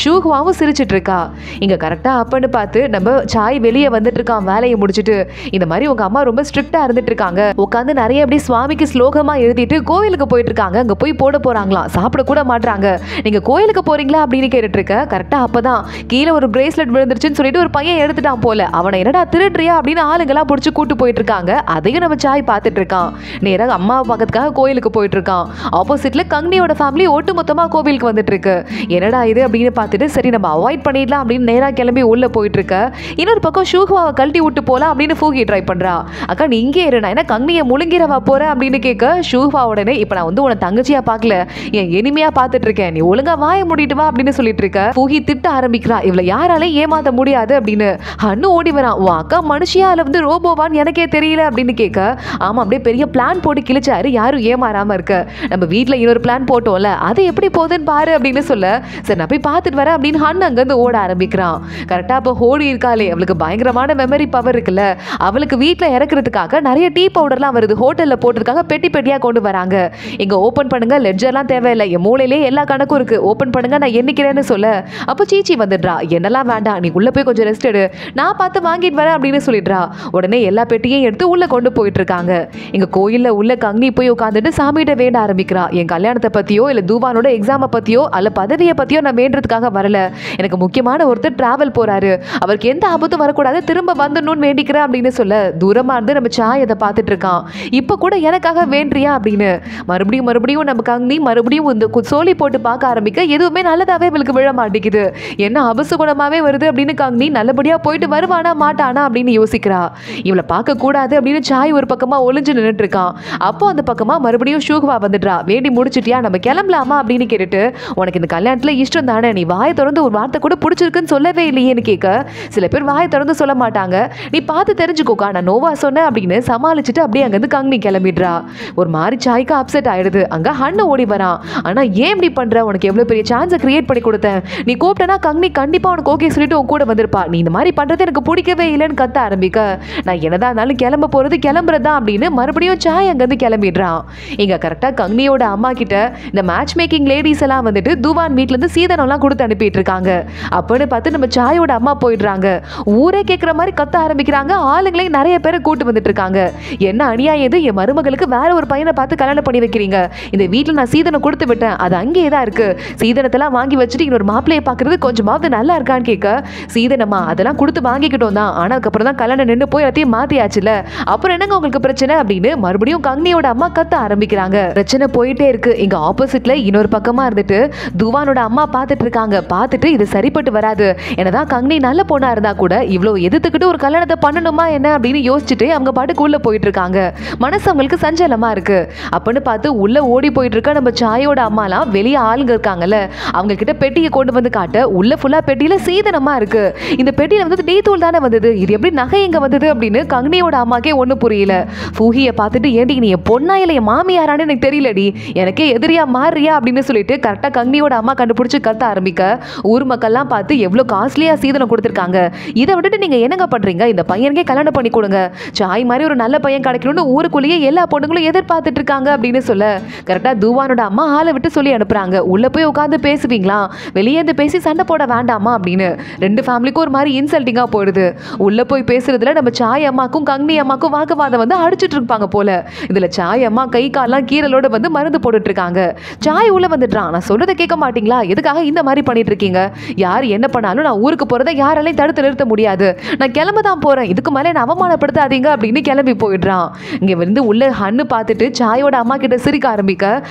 ஷூஹுவாவும் சிரிச்சிட்டு இருக்கா. இங்க கரெக்டா அப்பன்னு பார்த்து நம்ம சாய் வெளியே வந்துட்டு இருக்கான் வேலையை முடிச்சுட்டு. இந்த மாதிரி உங்க அம்மா ரொம்ப ஸ்ட்ரிக்டா இருந்துட்டு இருக்காங்க, உட்காந்து நிறைய அப்படி சுவாமிக்கு ஸ்லோகமா எழுதிட்டு கோயிலுக்கு போயிட்டு இருக்காங்க. அங்க போய் போட போறாங்களாம், சாப்பிட கூட மாட்டாங்க. நீங்க கோயிலுக்கு போறீங்களா அப்படின்னு கேட்டுட்டு இருக்க. கரெக்டா அப்பதான் கீழே ஒரு பிரேஸ்லெட் விழுந்துருச்சுன்னு சொல்லிட்டு ஒரு பையன் எடுத்துட்டான் போல. அவனை என்னடா திருடுறியா அப்படின்னு ஆளுங்கெல்லாம் பிடிச்சி கூட்டு போயிட்டு இருக்காங்க. அதையும் நம்ம சாய் பார்த்துட்டு இருக்கான். நேராக அம்மாவை பார்க்கறதுக்காக கோயிலுக்கு போயிட்டு இருக்கான். ஆப்போசிட்ல கங்னியோட ஃபேமிலி ஒட்டு மொத்தமா கோவிலுக்கு வந்துட்டு இருக்கு. என்னடா இது அப்படின்னு பார்த்துட்டு சரி நம்ம அவாய்ட் பண்ணிடலாம் அப்படின்னு நேரா கிளம்பி உள்ள போயிட்டு இருக்க. இன்னொரு பக்கம் ஷூஹுவாவை கழட்டி விட்டு போலாம் அப்படின்னு ஃபூஹி ட்ரை பண்றா. அக்கா நீ இங்கே இரு, நான் என்ன கங்னியை முழுங்கிரவா போறேன் அப்படின்னு கேட்க ஷூஹுவா உடனே இப்ப நான் வந்து உன தங்கச்சியா பார்க்கல, என் எனிமையா பார்த்துட்டு இருக்கேன், நீ ஒழுங்கா வாய மூடிட்டு வா அப்படின்னு சொல்லிட்டு இருக்க. ஃபூஹி திட்ட ஆரம்பிக்கிறா, இவளை யாராலே ஏமாத்த முடியாது அப்படின்னு. ஹன்னு ஓடி வரான். உன் அக்கா மனுஷியா இல்ல வந்து ரோபோவான்னு எனக்கே தெரியல அப்படின்னு கேட்க ஆமா அப்படியே பெரிய பிளான் போட்டு கிழிச்சாரு, யாரும் ஏமாறாம இருக்க, நம்ம வீட்டுல இன்னொரு பிளான் போட்டோம்ல அது எப்படி போகுதுன்னு பாரு அப்படின்னு சொல்ல சரி நான் போய் பார்த்துட்டு வரேன் அப்படின்னு ஹன் அங்கிருந்து ஓட ஆரம்பிக்கிறான். கரெக்டா அப்ப ஹோடி இருக்காளே, அவளுக்கு பயங்கரமான மெமரி பவர் இருக்குல்ல, அவளுக்கு வீட்டுல இறக்குறதுக்காக நிறைய டீ பவுடர்லாம் வருது, ஹோட்டல்ல போட்டதுக்காக பெட்டி பெட்டியா கொண்டு வராங்க. இங்க ஓபன் பண்ணுங்க, லெட்ஜர்லாம் தேவையில்லை, என் மூளையிலே எல்லா கணக்கும் இருக்கு, ஓபன் பண்ணுங்க நான் எண்ணிக்கிறேன்னு சொல்ல அப்போ சீச்சி வந்துடுறா. என்னெல்லாம் வேண்டாம், நீ உள்ள போய் கொஞ்சம் ரெஸ்ட் எடு, நான் பார்த்து வாங்கிட்டு வரேன் அப்படின்னு சொல்லிடுறா. உடனே எல்லா பெட்டியும் எடுத்து உள்ள கொண்டு போயிட்டு இருக்காங்க. எங்க கோயில்ல உள்ள கங்னி போய் உட்காந்துட்டு சாமிகிட்ட வேண்ட ஆரம்பிக்கிறா. என் கல்யாணத்தை பத்தியோ இல்ல தூவானோட எக்ஸாமை பத்தியோ அல்ல பதவியை பத்தியோ நான் வேண்டதுக்காக வரல, எனக்கு முக்கியமான ஒருத்தர் டிராவல் போறாரு, அவருக்கு எந்த ஆபத்தும் வரக்கூடாது, திரும்ப வந்துடணும்னு வேண்டிக்கிறேன் அப்படின்னு சொல்ல தூரமா இருந்து நம்ம சாய் அதை பார்த்துட்டு இருக்கான். இப்ப கூட எனக்காக வேண்டியா அப்படின்னு மறுபடியும் நம்ம கங்னி மறுபடியும் இந்த சோழி போட்டு பார்க்க ஆரம்பிக்க எதுவுமே நல்லதாவே இவளுக்கு விழ மாட்டேங்குது. என்ன அபசுகுணமாவே வருது அப்படின்னு கங்னி நல்லபடியா போயிட்டு வருவானா மாட்டானா அப்படின்னு யோசிக்கிறா. இவளை பார்க்க கூடாது அப்படின்னு சாய் ஒரு பக்கமா ஒளிஞ்சு நின்றுட்டு இருக்கான். அப்போ அந்த பக்கமா மறுபடியும் ஷூஹுவா வந்துடுறா. வேண்டி முடிச்சிட்டியா, நம்ம கிளம்பலாமா அப்படின்னு கேட்டுட்டு உனக்கு இந்த கல்யாணத்துல இஷ்டம் தானே, நீ வாயை திறந்து ஒரு வார்த்தை கூட பிடிச்சிருக்குன்னு சொல்லவே இல்லையேன்னு கேட்க சில பேர் வாயை திறந்து சொல்ல மாட்டாங்க, நீ பார்த்து தெரிஞ்சுக்கோக்கா நான் நோவா சொன்னேன் அப்படின்னு சமாளிச்சுட்டு அப்படியே அங்கிருந்து கங்னி கிளம்பிடுறா. ஒரு மாதிரி சாய்க்கு அப்செட் ஆயிடுது. அங்க ஹன்னு ஓடி வரான். ஆனா ஏன் இப்படி பண்ற, உனக்கு எவ்வளவு பெரிய சான்ஸை கிரியேட் பண்ணி கொடுத்தேன், நீ கூப்பிட்டனா கங்னி கண்டிப்பா உனக்கு ஓகே சொல்லிட்டு உன் கூட வந்திருப்பா, நீ இந்த மாதிரி பண்றது எனக்கு பிடிக்கவே இல்லைன்னு கத்த ஆரம்பிக்க நான் என்னதான் இருந்தாலும் கிளம்ப போறது கிளம்புறதா அப்படின்னு மறுபடியும் சாய் அங்கிருந்து கிளம்பிடுறான். இங்க கரெக்டா கங்னியோட அம்மா கிட்ட இந்த மேட்ச் மேக்கிங் லேடிஸ் எல்லாம் வந்துட்டு துவான் வீட்ல இருந்து சீதனம்லாம் கொடுத்து அனுப்பிட்டு இருக்காங்க. அப்பன்னு பார்த்து நம்ம சாயோட அம்மா போயிடுறாங்க. ஊரே கேட்கிற மாதிரி கத்த ஆரம்பிக்கிறாங்க. ஆளுங்களையும் நிறைய பேரை கூட்டு வந்துட்டு இருக்காங்க. என்ன அநியாயம் இது, என் மருமகளுக்கு வேற ஒரு பையனை பார்த்து கல்யாணம் பண்ணி வைக்கிறீங்க. இந்த வீட்டுல நான் சீதனம் கொடுத்து விட்டேன், அது அங்கேயே தான் இருக்கு. சீதனத்தெல்லாம் வாங்கி வச்சுட்டு இன்னொரு மாப்பிள்ளையை பாக்குறது கொஞ்சமாவது நல்லா இருக்கான்னு கேட்க, சீதனமா அதெல்லாம் கொடுத்து வாங்கிக்கிட்டோம் தான், ஆனா அதுக்கப்புறம் தான் கல்யாணம் நின்று போய் எல்லாத்தையும் மாத்தியாச்சுல, அப்புறம் என்னங்க உங்களுக்கு பிரச்சனை அப்படின்னு மறுபடியும் கங்னியோட அம்மா கத்த ஆரம்பிக்கிறாங்க. பிரச்சனை போயிட்டே இருக்கு. இங்க ஆப்போசிட்ல இன்னொரு பக்கமா இருந்துட்டு துவானோட அம்மா பார்த்துட்டு இருக்காங்க. பார்த்துட்டு இது சரிப்பட்டு வராது, என்னதான் கங்னி நல்ல பொண்ணா இருந்தா கூட இவ்வளவு எதிர்த்துக்கிட்டு ஒரு கல்யாணத்தை பண்ணணுமா என்ன அப்படின்னு யோசிச்சுட்டு அவங்க பாட்டுக்கு உள்ள போயிட்டு இருக்காங்க. மனசு அவங்களுக்கு சஞ்சலமா இருக்கு. அப்படின்னு பார்த்து உள்ள ஓடி போயிட்டு இருக்க நம்ம சாயோட அம்மாலாம் வெளியே ஆளுங்க இருக்காங்கல்ல, அவங்க கிட்ட பெட்டியை கொண்டு வந்து காட்ட உள்ள ஃபுல்லா பெட்டியில சீதனமா இருக்கு. இந்த பெட்டியில வந்து டீ தூள் தானே வந்தது, இது எப்படி நகை எங்க வந்தது அப்படின்னு கங்னியோட அம்மாக்கே ஒண்ணு புரியல. ஃபூஹியை பார்த்துட்டு ஏண்டி நீ என் பொண்ணா இல்ல என் மாமியாரான்னு எனக்கு தெரியலடி, எனக்கே எதிரியா மாறியா அப்படின்னு சொல்லிட்டு கரெக்டா கங்னியோட அம்மா கண்டுபிடிச்சு கத்த ஆரம்பிக்க, ஊர் மக்கள்லாம் பார்த்து எவ்வளவு காஸ்ட்லியா சீதனம் கொடுத்துருக்காங்க, இதை விட்டுட்டு நீங்க என்னங்க பண்றீங்க, இந்த பையனுக்கே கல்யாணம் பண்ணி கொடுங்க, சாய் மாதிரி ஒரு நல்ல பையன் கிடைக்கணும்னு ஊருக்குள்ளேயே எல்லா பொண்ணுங்களும் எதிர்பார்த்துட்டு இருக்காங்க அப்படின்னு சொல்ல கரெக்டா துவானோட அம்மா ஆளை விட்டு சொல்லி அனுப்புறாங்க. உள்ள போய் உட்காந்து பேசுவீங்களா, வெளியே இருந்து பேசி சண்டை போட வேண்டாமா அப்படின்னு. ரெண்டு ஃபேமிலிக்கும் ஒரு மாதிரி இன்சல்ட்டிங்கா போயிடுது. உள்ள போய் பேசுறதுல நம்ம சாய் அம்மாக்கும் கங்னி அம்மாக்கும் வாக்குவாதம் வந்து அடிச்சுட்டு இருப்பாங்க போல. இதுல சாய் அம்மா கை கால்லாம் கீரலோட வந்து மருந்து போட்டுட்டு இருக்காங்க. சாய் உள்ள வந்துட்டான், நான் சொல்றதை கேட்க மாட்டீங்களா, எதுக்காக இந்த மாதிரி பண்ணிட்டு இருக்கீங்க, யார் என்ன பண்ணாலும் நான் ஊருக்கு போறதை யாராலையும் தடுத்து நிறுத்த முடியாது, நான் கிளம்ப தான் போறேன், இதுக்கு மேலே என்ன அவமானப்படுத்தாதீங்க அப்படின்னு கிளம்பி போயிடுறான். இங்க வந்து உள்ள ஹன்னு பார்த்துட்டு சாயோட அம்மா கிட்ட சிரிக்க ஆரம்பிக்க,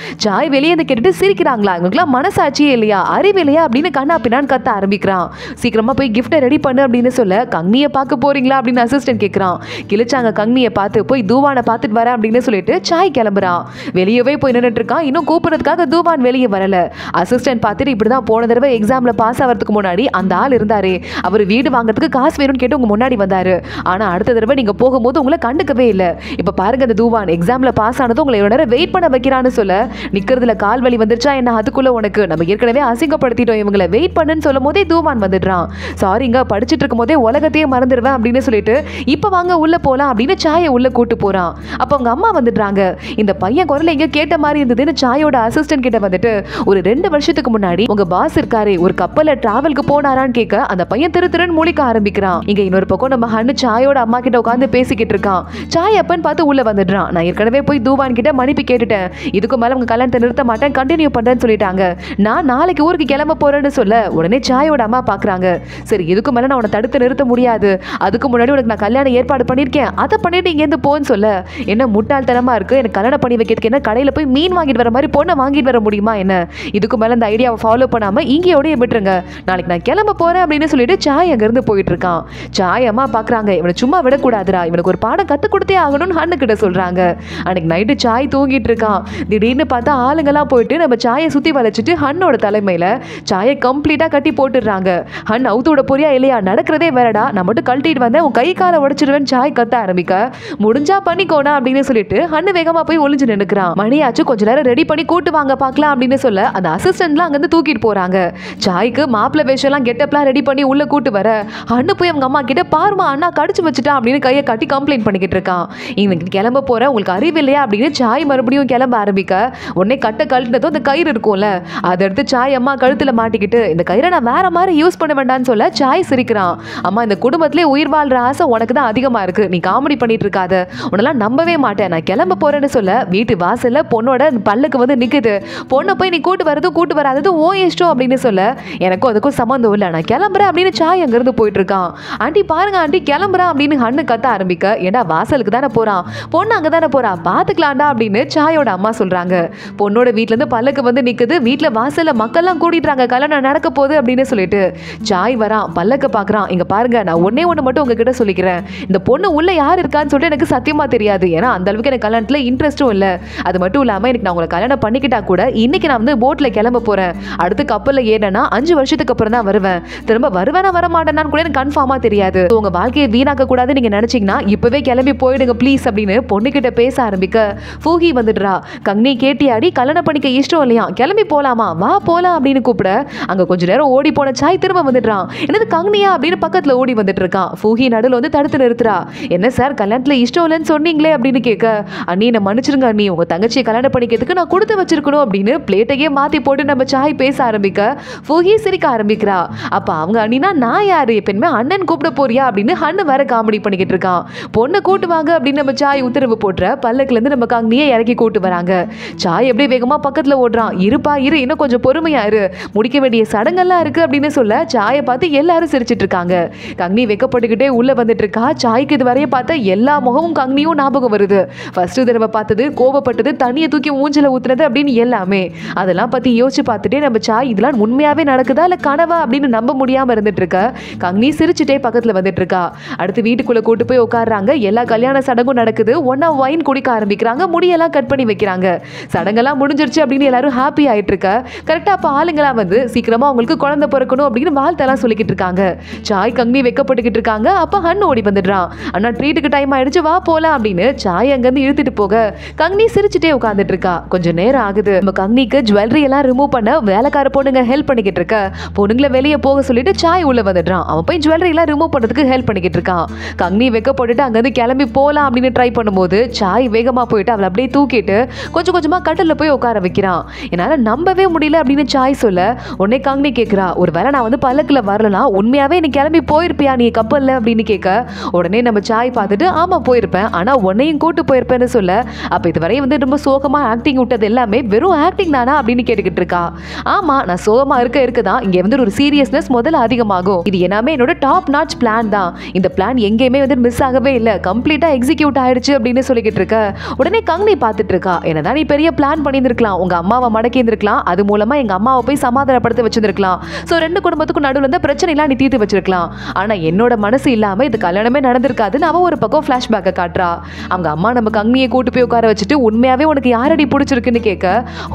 சாய் வெளியே வந்து கேட்டுட்டு சிரிக்கிறாங்களா, இவங்களுக்குலாம் மனசாட்சியே இல்லையா, அறிவு இல்லையா அப்படின்னு கண்ணா பின்னான்னு கத்த ஆரம்பிக்கிறான். சீக்கிரமா போய் கிஃப்ட்டை ரெடி பண்ணு அப்படின்னு சொல்ல, கங்னியை பார்க்க போறீங்களா அப்படின்னு அசிஸ்டன்ட் கேட்கிறான். கிழிச்சாங்க கங்னியை பார்த்து, போய் தூவானை பார்த்துட்டு வரேன் அப்படின்னு சொல்லிட்டு சாய் கிளம்புறான். வெளியவே போய் நின்றுட்டு இருக்கான். இன்னும் கூப்பிடுறதுக்காக தூவான் வெளியே வரல. அசிஸ்டன்ட் பார்த்துட்டு இப்படிதான் போன தடவை எக்ஸாம்ல பாஸ் ஆகிறதுக்கு முன்னாடி அந்த ஆள் இருந்தாரு, அவர் வீடு வாங்குறதுக்கு காசு வேணும்னு கேட்டு உங்க முன்னாடி வந்தாரு, ஆனா அடுத்த தடவை நீங்க போகும்போது உங்களை கண்டுக்கவே இல்லை. இப்ப பாருங்க அந்த தூவான் எக்ஸாம்ல பாஸ் ஆனது உங்களை எவ்வளவு நேரம் வெயிட் பண்ண வைக்கிறான்னு சொல்ல, நிக்கிறதுல கால் வலி வந்துருச்சா என்ன, அதுக்குள்ள உனக்கு நம்ம ஏற்கனவே அசிங்கப்படுத்திட்டோம் இவங்களை, வெயிட் பண்ணுன்னு சொல்லும் போதே தூவான் வந்துடுறான். சாரிங்க படிச்சுட்டு இருக்கும் போதே உலகத்தையே மறந்துடுவேன் அப்படின்னு சொல்லிட்டு இப்ப வாங்க உள்ள போலாம் அப்படின்னு சாயை உள்ள கூட்டு போறான். அப்ப அவங்க அம்மா வந்துடுறாங்க. இந்த பையன் குரல எங்க கேட்ட மாதிரி இருந்ததுன்னு சாயோட அசிஸ்டன்ட் கிட்ட வந்துட்டு, ஒரு 2 வருஷத்துக்கு முன்னாடி உங்க பாஸ் இருக்காரு ஒரு கப்பல்ல டிராவலுக்கு போனாரான்னு கேட்க அந்த பையன் திருன்னு முழிக்க ஆரம்பிக்கிறான். இங்க இன்னொரு பக்கம் நம்ம ஹன்னு சாயோட அம்மா கிட்ட உட்காந்து பேசிக்கிட்டு இருக்கான். சாய் அப்பன்னு பார்த்து உள்ள வந்துடுறான். நான் ஏற்கனவே போய் தூவான் கிட்ட மன்னிப்பு கேட்டுட்டேன், இதுக்கு மேல உங்க கல்யாணத்தை நிறுத்த மாட்டேன், கண்டினியூ பண்றேன்னு சொல்லிட்டாங்க, நான் நாளைக்கு ஊருக்கு கிளம்ப போறேன்னு சொல்ல உடனே சாயோட அம்மா பாக்குறாங்க. சரி இதுக்கு மேல நான் உன்னை தடுத்து நிறுத்த முடியாது, அதுக்கு முன்னாடி உனக்கு நான் கல்யாணம் ஏற்பாடு பண்ணிருக்கேன், அதை பண்ணிட்டு இங்க இருந்து போன்னு சொல்ல, என்ன முட்டாள்தனமா இருக்கு, எனக்கு கல்யாணம் பண்ணி வைக்கிறதுக்கு என்ன கடையில போய் மீன் வாங்கிட்டு வர மாதிரி பொண்ணை வாங்கிட்டு வர முடியுமா என்ன, இதுக்கு மேல இந்த ஐடியாவை ஃபாலோ பண்ணாம இங்கேயோடய விட்டுருங்க, நாளைக்கு நான் கிளம்ப போறேன் அப்படின்னு சொல்லிட்டு சாய் அங்க இருந்து போயிட்டு இருக்கான். சாய் அம்மா பாக்குறாங்க, இவனை சும்மா விடக்கூடாதுரா, இவனுக்கு ஒரு பாடம் கத்து கொடுத்தே ஆகணும்னு ஹன்னு கிட்ட சொல்றாங்க. அன்னைக்கு நைட்டு சாய் தூங்கிட்டு இருக்கான். திடீர்னு பார்த்தா ஆளுங்கெல்லாம் போயிட்டு நம்ம சாயை சுத்தி வளைச்சிட்டு ஹன்னோட தலைமையில சாயை கம்ப்ளீட்டா கட்டி போட்டுடுறாங்க. ஹன் அவுத்தோட பொரியா இல்லையா, நடக்கிறதே வேறடா, நான் மட்டும் கழட்டிட்டு வந்தேன், உன் கை காலை உடைச்சிடுவேன் சாய் கத்த ஆரம்பிக்க, முடிஞ்சா பண்ணிக்கோனா அப்படின்னு சொல்லிட்டு ஹன்னு வேகமா போய் ஒளிஞ்சு நின்னுக்கிறான். மணியாச்சு கொஞ்ச நேரம் ரெடி பண்ணி கூட்டு வாங்க பாக்கலாம் அப்படின்னு சொல்ல அந்த அசிஸ்டன்ட்லாம் அங்க இருந்து தூக்கிட்டு போறாங்க. சாய்க்கு மாப்பிள வேஷம்லாம் கெட்டப்லாம் ரெடி பண்ணி உள்ள கூட்டு வர ஹன்னு போய் அவங்க அம்மா கிட்ட, பாருமா அண்ணா கடிச்சு வச்சுட்டான் அப்படின்னு கையை கட்டி கம்ப்ளைண்ட் பண்ணிக்கிட்டு இருக்கான். இன்னைக்கு கிளம்ப போற உங்களுக்கு அறிவு இல்லையா அப்படின்னு சாய் மறுபடியும் கிளம்ப ஆரம்பிக்க, உடனே கட்ட கழட்டினதும் அந்த கயிறு இருக்கும்ல அதை எடுத்து சாய் அம்மா கழுத்துல மாட்டிக்கிட்டு, இந்த கயிறை நான் வேற மாதிரி யூஸ் பண்ண வேண்டாம்னு சொல்ல சாய் சிரிக்கிறான். அம்மா இந்த குடும்பத்திலே உயிர் வாழ்ற ஆசை உனக்கு தான் அதிகமா இருக்கு, நீ காமெடி பண்ணிட்டு இருக்காத, உன்னெல்லாம் நம்பவே மாட்டேன், நான் கிளம்ப போறேன்னு சொல்ல வீட்டு வாசல்ல பொண்ணோட பல்லுக்கு வந்து நிக்குது. பொண்ணை போய் நீ கூட்டு வரது கூட்டு வராதது ஓ இஷ்டம் அப்படின்னு சொல்ல, எனக்கும் அதுக்கும் சம்மந்தம் இல்லை, நான் கிளம்புறேன் அப்படின்னு சாய் அங்கிருந்து போயிட்டு இருக்கான். ஆண்டி பாருங்க ஆண்டி கிளம்புறான் அப்படின்னு ஹன்னு கத்த ஆரம்பிக்க, ஏண்டா வாசலுக்கு தானே போறான், பொண்ணு அங்க தானே போறா, பாத்துக்கலாம்டா அப்படின்னு சாயோட அம்மா சொல்றாங்க. பொண்ணோட வீட்டுல இருந்து பல்லுக்கு வந்து நிக்குது. வீட்டுல வாசல்ல மக்கள்லாம் கூட்டிட்டாங்க, கல்யாணம் நடக்க போகுது அப்படின்னு சொல்லிட்டு சாய் வரான். பல்லக்க பாக்குறான். இங்க பாருங்க நான் ஒன்னே ஒண்ணு மட்டும் உங்ககிட்ட சொல்லிக்கிறேன், இந்த பொண்ணு உள்ள யார் இருக்கான்னு சொல்லிட்டு எனக்கு சத்தியமா தெரியாது, ஏன்னா அந்த அளவுக்கு எனக்கு கல்யாணத்துல இன்ட்ரெஸ்டும் இல்ல, அது மட்டும் இல்லாம எனக்கு நான் உங்களை கல்யாணம் பண்ணிக்கிட்டா கூட இன்னைக்கு நான் வந்து போட்ல கிளம்ப போறேன், அடுத்து கப்பல்ல ஏறினா 5 வருஷத்துக்கு அப்புறம் தான் வருவேன், திரும்ப வருவேனா வர மாட்டேனான்னு கூட எனக்கு கன்ஃபார்மா தெரியாது, உங்க வாழ்க்கையை வீணாக்க கூடாது நீங்க நினைச்சீங்கன்னா இப்பவே கிளம்பி போயிடுங்க ப்ளீஸ் அப்படின்னு பொண்ணுகிட்ட பேச ஆரம்பிக்க ஃபூஹி வந்துடுறா. கங்னி கேட்டியாடி கல்யாணம் பண்ணிக்க இஷ்டம் இல்லையா, கிளம்பி போலாமா, வா போலாம் அப்படின்னு கூப்பிட அங்க கொஞ்ச நேரம் ஓடி போன சாய் திரும்ப வந்துடுறான். என்னது கங்னியா அப்படின்னு பக்கத்துல ஓடி வந்துட்டு இருக்கான். ஃபூஹி நடுவில் வந்து தடுத்து நிறுத்துறா. என்ன சார் கல்யாணத்துல இஷ்டம் இல்லைன்னு சொன்னீங்களே அப்படின்னு கேட்க, அண்ணி என்ன மன்னிச்சிருங்க அண்ணி, உங்க தங்கச்சி தங்கச்சி கல்யாணம் பண்ணிக்கிறதுக்கு நான் கொடுத்து வச்சிருக்கணும் அப்படின்னு பிளேட்டையே மாத்தி போட்டு நம்ம சாய் பேச ஆரம்பிக்க ஃபூஹி சிரிக்க ஆரம்பிக்கிறா. அப்ப அவங்க அண்ணினா நான் யாரு எப்பவுமே அண்ணன் கூப்பிட போறியா அப்படின்னு அண்ணன் வேற காமெடி பண்ணிக்கிட்டு இருக்கான். பொண்ணை கூட்டு வாங்க அப்படின்னு நம்ம சாய் உத்தரவு போட்டுற பல்லக்குல இருந்து நம்ம காங்கனியை இறக்கி கூட்டு வராங்க. சாய் அப்படியே வேகமா பக்கத்துல ஓடுறான். இருப்பா இரு, இன்னும் கொஞ்சம் பொறுமையா இரு, முடிக்க வேண்டிய சடங்கெல்லாம் இருக்கு அப்படின்னு சொல்ல சாயை பார்த்து எல்லாரும் சிரிச்சிட்டு இருக்காங்க. கங்கனி வெக்கப்பட்டுக்கிட்டே உள்ள வந்துட்டு இருக்கா. சாய்க்கு இது வரைய பார்த்த எல்லா முகமும் கங்கனியும் ஞாபகம் வருது. ஃபர்ஸ்ட் தடவை பார்த்தது, கோபப்பட்டது, தண்ணியை தூக்கி ஊஞ்சல ஊத்துனது அப்படின்னு எல்லாமே. அதெல்லாம் பத்தி யோசிச்சு பார்த்துட்டே நம்ம சாய் இதெல்லாம் உண்மையாவே நடக்குதா இல்ல கனவா அப்படின்னு நம்ப முடியாம இருந்துட்டு இருக்க. கங்கனி சிரிச்சுட்டே பக்கத்துல வந்துட்டு இருக்கா. அடுத்து வீட்டுக்குள்ள கூட்டு போய் உட்கார்றாங்க. எல்லா கல்யாண சடங்கும் நடக்குது. ஒன்னா வைன் குடிக்க ஆரம்பிக்கிறாங்க. முடியெல்லாம் கட் பண்ணி வைக்கிறாங்க. சடங்கெல்லாம் முடிஞ்சிருச்சு அப்படின்னு எல்லாரும் ஹாப்பி ஆயிட்டு இருக்க. கரெக்டா அப்ப ஆளுங்கெல்லாம் வந்து சீக்கிரமா அவங்களுக்கு குழந்தை பிறக்கணும் அப்படின்னு வாழ்த்தெல்லாம் சொல்லிக்கிட்டு இருக்காங்க. சாய் கங்கனி வெக்கப்பட்டுக்கிட்டு இருக்காங்க. அப்ப ஹன் ஓடி வந்துடுறான். அண்ணா ட்ரீட்டுக்கு டைம் ஆயிடுச்சு, வா போலாம் அப்படின்னு சாய் அங்கிருந்து இழுத்துட்டு போக கங்கனி சிரிச்சுட்டே உட்கார்ந்துட்டு இருக்கா. கொஞ்சம் நேரம் ஆகுது. நம்ம கங்கனிக்கு ஜுவல்லரி எல்லாம் ரிமூவ் பண்ண வேலைக்கார பொண்ணுங்க ஹெல்ப் பண்ணிக்கிட்டு இருக்க. பொண்ணுங்களை வெளியே போக சொல்லிட்டு சாய் உள்ள வந்துடுறான். அவன் போய் ஜுவல்லரி எல்லாம் ரிமூவ் பண்றதுக்கு ஹெல்ப் பண்ணிக்கிட்டு இருக்கான். கங்கனி வெக்கப்பட்டுட்டு அங்கிருந்து கிளம்பி போலாம் அப்படின்னு ட்ரை பண்ணும்போது சாய் வேகமா போயிட்டு அவளை அப்படியே தூக்கிட்டு கொஞ்சம் கொஞ்சமா கட்டில போய் உட்கார வைக்கிறான். என்னால நம்பவே முடியல அப்படின்னு சாய் சொல்ல உடனே கங்கனி கேட்கிறா, ஒருவேளை நான் வந்து பல்லக்குல வரலாம், உண்மையாவே நீ கிளம்பி போயிருப்பியா நீ கப்பல்ல அப்படின்னு கேட்க உடனே நம்ம சாய் பார்த்துட்டு ஆமா போயிருப்பேன், ஆனா உன்னையும் கூட்டு போயிருப்பேன்னு சொல்ல அப்ப இதுவரை வந்து ரொம்ப சோகமா ஆக்டிங் விட்டது எல்லாமே வெறும் ஆக்டிங் தானா அப்படின்னு கேட்டுக்கிட்டு இருக்கா. ஆமா, நான் சோகமா இருக்கதான் இங்க வந்து ஒரு சீரியஸ்னஸ் முதல்ல அதிகமாகும். இது எல்லாமே என்னோட டாப் நாட்ச் பிளான் தான். இந்த பிளான் எங்கேயுமே வந்து மிஸ் ஆகவே இல்லை, கம்ப்ளீட்டா எக்ஸிக்யூட் ஆயிடுச்சு அப்படின்னு சொல்லிக்கிட்டு இருக்க. உடனே கங்கனி பார்த்துட்டு இருக்கா. என்னதான் நீ பெரிய பிளான் பண்ணியிருக்கலாம், உங்க அம்மாவை மடக்கி இருந்திருக்கலாம், அது மூலமா எங்க அம்மாவை போய் சமாதானப்படுத்த வச்சிருக்கலாம். சோ ரெண்டு குடும்பத்துக்கும் நடுவில் இருந்த பிரச்சனை எல்லாம் நீ தீர்த்து வச்சிருக்கலாம். ஆனா என்னோட மனசு இல்லாம இது கல்யாணமே நடந்திருக்காதுன்னு அவ ஒரு பக்கம் பிளாஷ்பேக்கை காட்டுறா. அவங்க அம்மா நம்ம கங்கனியை கூட்டு போய் உட்கார வச்சுட்டு உண்மையாவே உனக்கு யாரடி பிடிச்சிருக்குன்னு கேட்க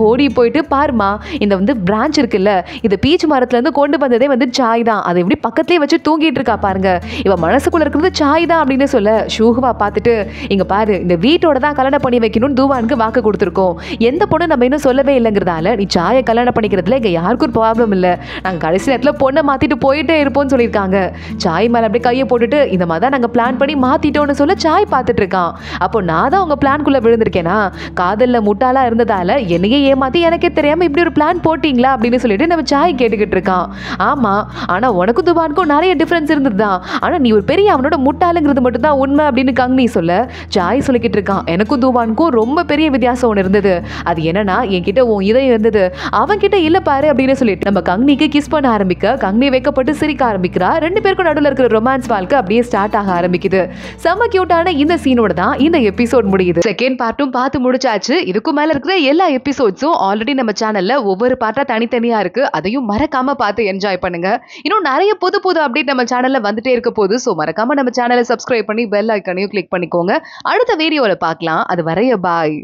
ஓடி போயிட்டு பாருமா, இந்த வந்து பிரான்ச் இருக்குல்ல, இது பீச் மரத்துல இருந்து கொண்டு வந்ததே வந்து சாய் தான், அதை எப்படி பக்கத்துலயே வச்சு தூங்கிட்டு இருக்கா பாருங்க, இவ மனசுக்குள்ள இருக்கிறது சாய் தான் அப்படின்னு சொல்ல ஷூஹுவா பார்த்துட்டு இங்க பாரு, இந்த வீட்டோட தான் கல்யாணம் பண்ணி வைக்கணும்னு தூவானுக்கு வாக்கு கொடுத்துருக்கோம். எந்த பொண்ணு நம்ம இன்னும் சொல்லவே இல்லைங்கிறதால நீ சாயை கல்யாணம் பண்ணிக்கிறதுல இங்க யாருக்கும் ப்ராப்ளம் இல்லை, நாங்க கடைசி நேரத்துல பொண்ணை மாத்திட்டு போயிட்டே இருப்போம்னு சொல்லியிருக்காங்க. சாய் மேல அப்படியே கையை போட்டுட்டு இந்த மாதிரி தான் நாங்க பிளான் பண்ணி மாத்திட்டோம்னு சொல்ல சாய் பார்த்துட்டு இருக்கான். அப்போ நான் தான் உங்க பிளான்குள்ள விழுந்திருக்கேனா, காதல்ல முட்டாளா இருந்ததால என்னையே ஏமாத்தி எனக்கே தெரியாம இப்படி ஒரு பிளான் போட்டீங்களா அப்படின்னு சொல்லிட்டு நம்ம சாய் கேட்டுக்கிட்டு இருக்கான். ஆமா, ஆனா உனக்கும் துபானுக்கும் நிறைய டிஃபரன்ஸ் இருந்ததுதான், ஆனா நீ ஒரு பெரிய அவனோட முட்டாளுங்கிறது மட்டும் தான் உண்மை அப்படின்னு கங்கனி சொல்ல சாய் சொல்லிக்கிட்டு இருக்கான். எனக்கும் துபானுக்கும் ரொம்ப பெரிய வித்தியாசம் ஒன்று இருந்தது. அது என்னன்னா, என்கிட்ட உன் இதயம் இருந்தது, அவன் கிட்ட இல்ல பாரு அப்படின்னு சொல்லிட்டு நம்ம கங்கனிக்கு கிஸ் பண்ண ஆரம்பிக்க கங்கனி வைக்கப்பட்டு சிரிக்க ஆரம்பிக்கிறா. ரெண்டு பேருக்கும் நடுவில் இருக்கிற ரொமான்ஸ் வாழ்க்கை அப்படியே ஸ்டார்ட் ஆக ஆரம்பிக்குது. செம கியூட்டான இந்த சீனோட தான் இந்த எபிசோட் முடியுது. செகண்ட் பார்ட்டும் பார்த்து முடிச்சாச்சு. இதுக்கும் மேல இருக்கிற எல்லா எபிசோட்ஸும் ஆல்ரெடி நம்ம சேனல்ல ஒவ்வொரு பார்ட்டா தனித்தனியா இருக்கு. அதையும் மறக்காம பார்த்து என்ஜாய் பண்ணுங்க. இன்னும் நிறைய புது புது அப்டேட் நம்ம சேனல்ல வந்துட்டே இருக்க போது. சோ மறக்காம நம்ம சேனலை சப்ஸ்கிரைப் பண்ணி பெல் ஐக்கானையும் கிளிக் பண்ணிக்கோங்க. அடுத்த வீடியோல பார்க்கலாம். அது வரைய பாய்.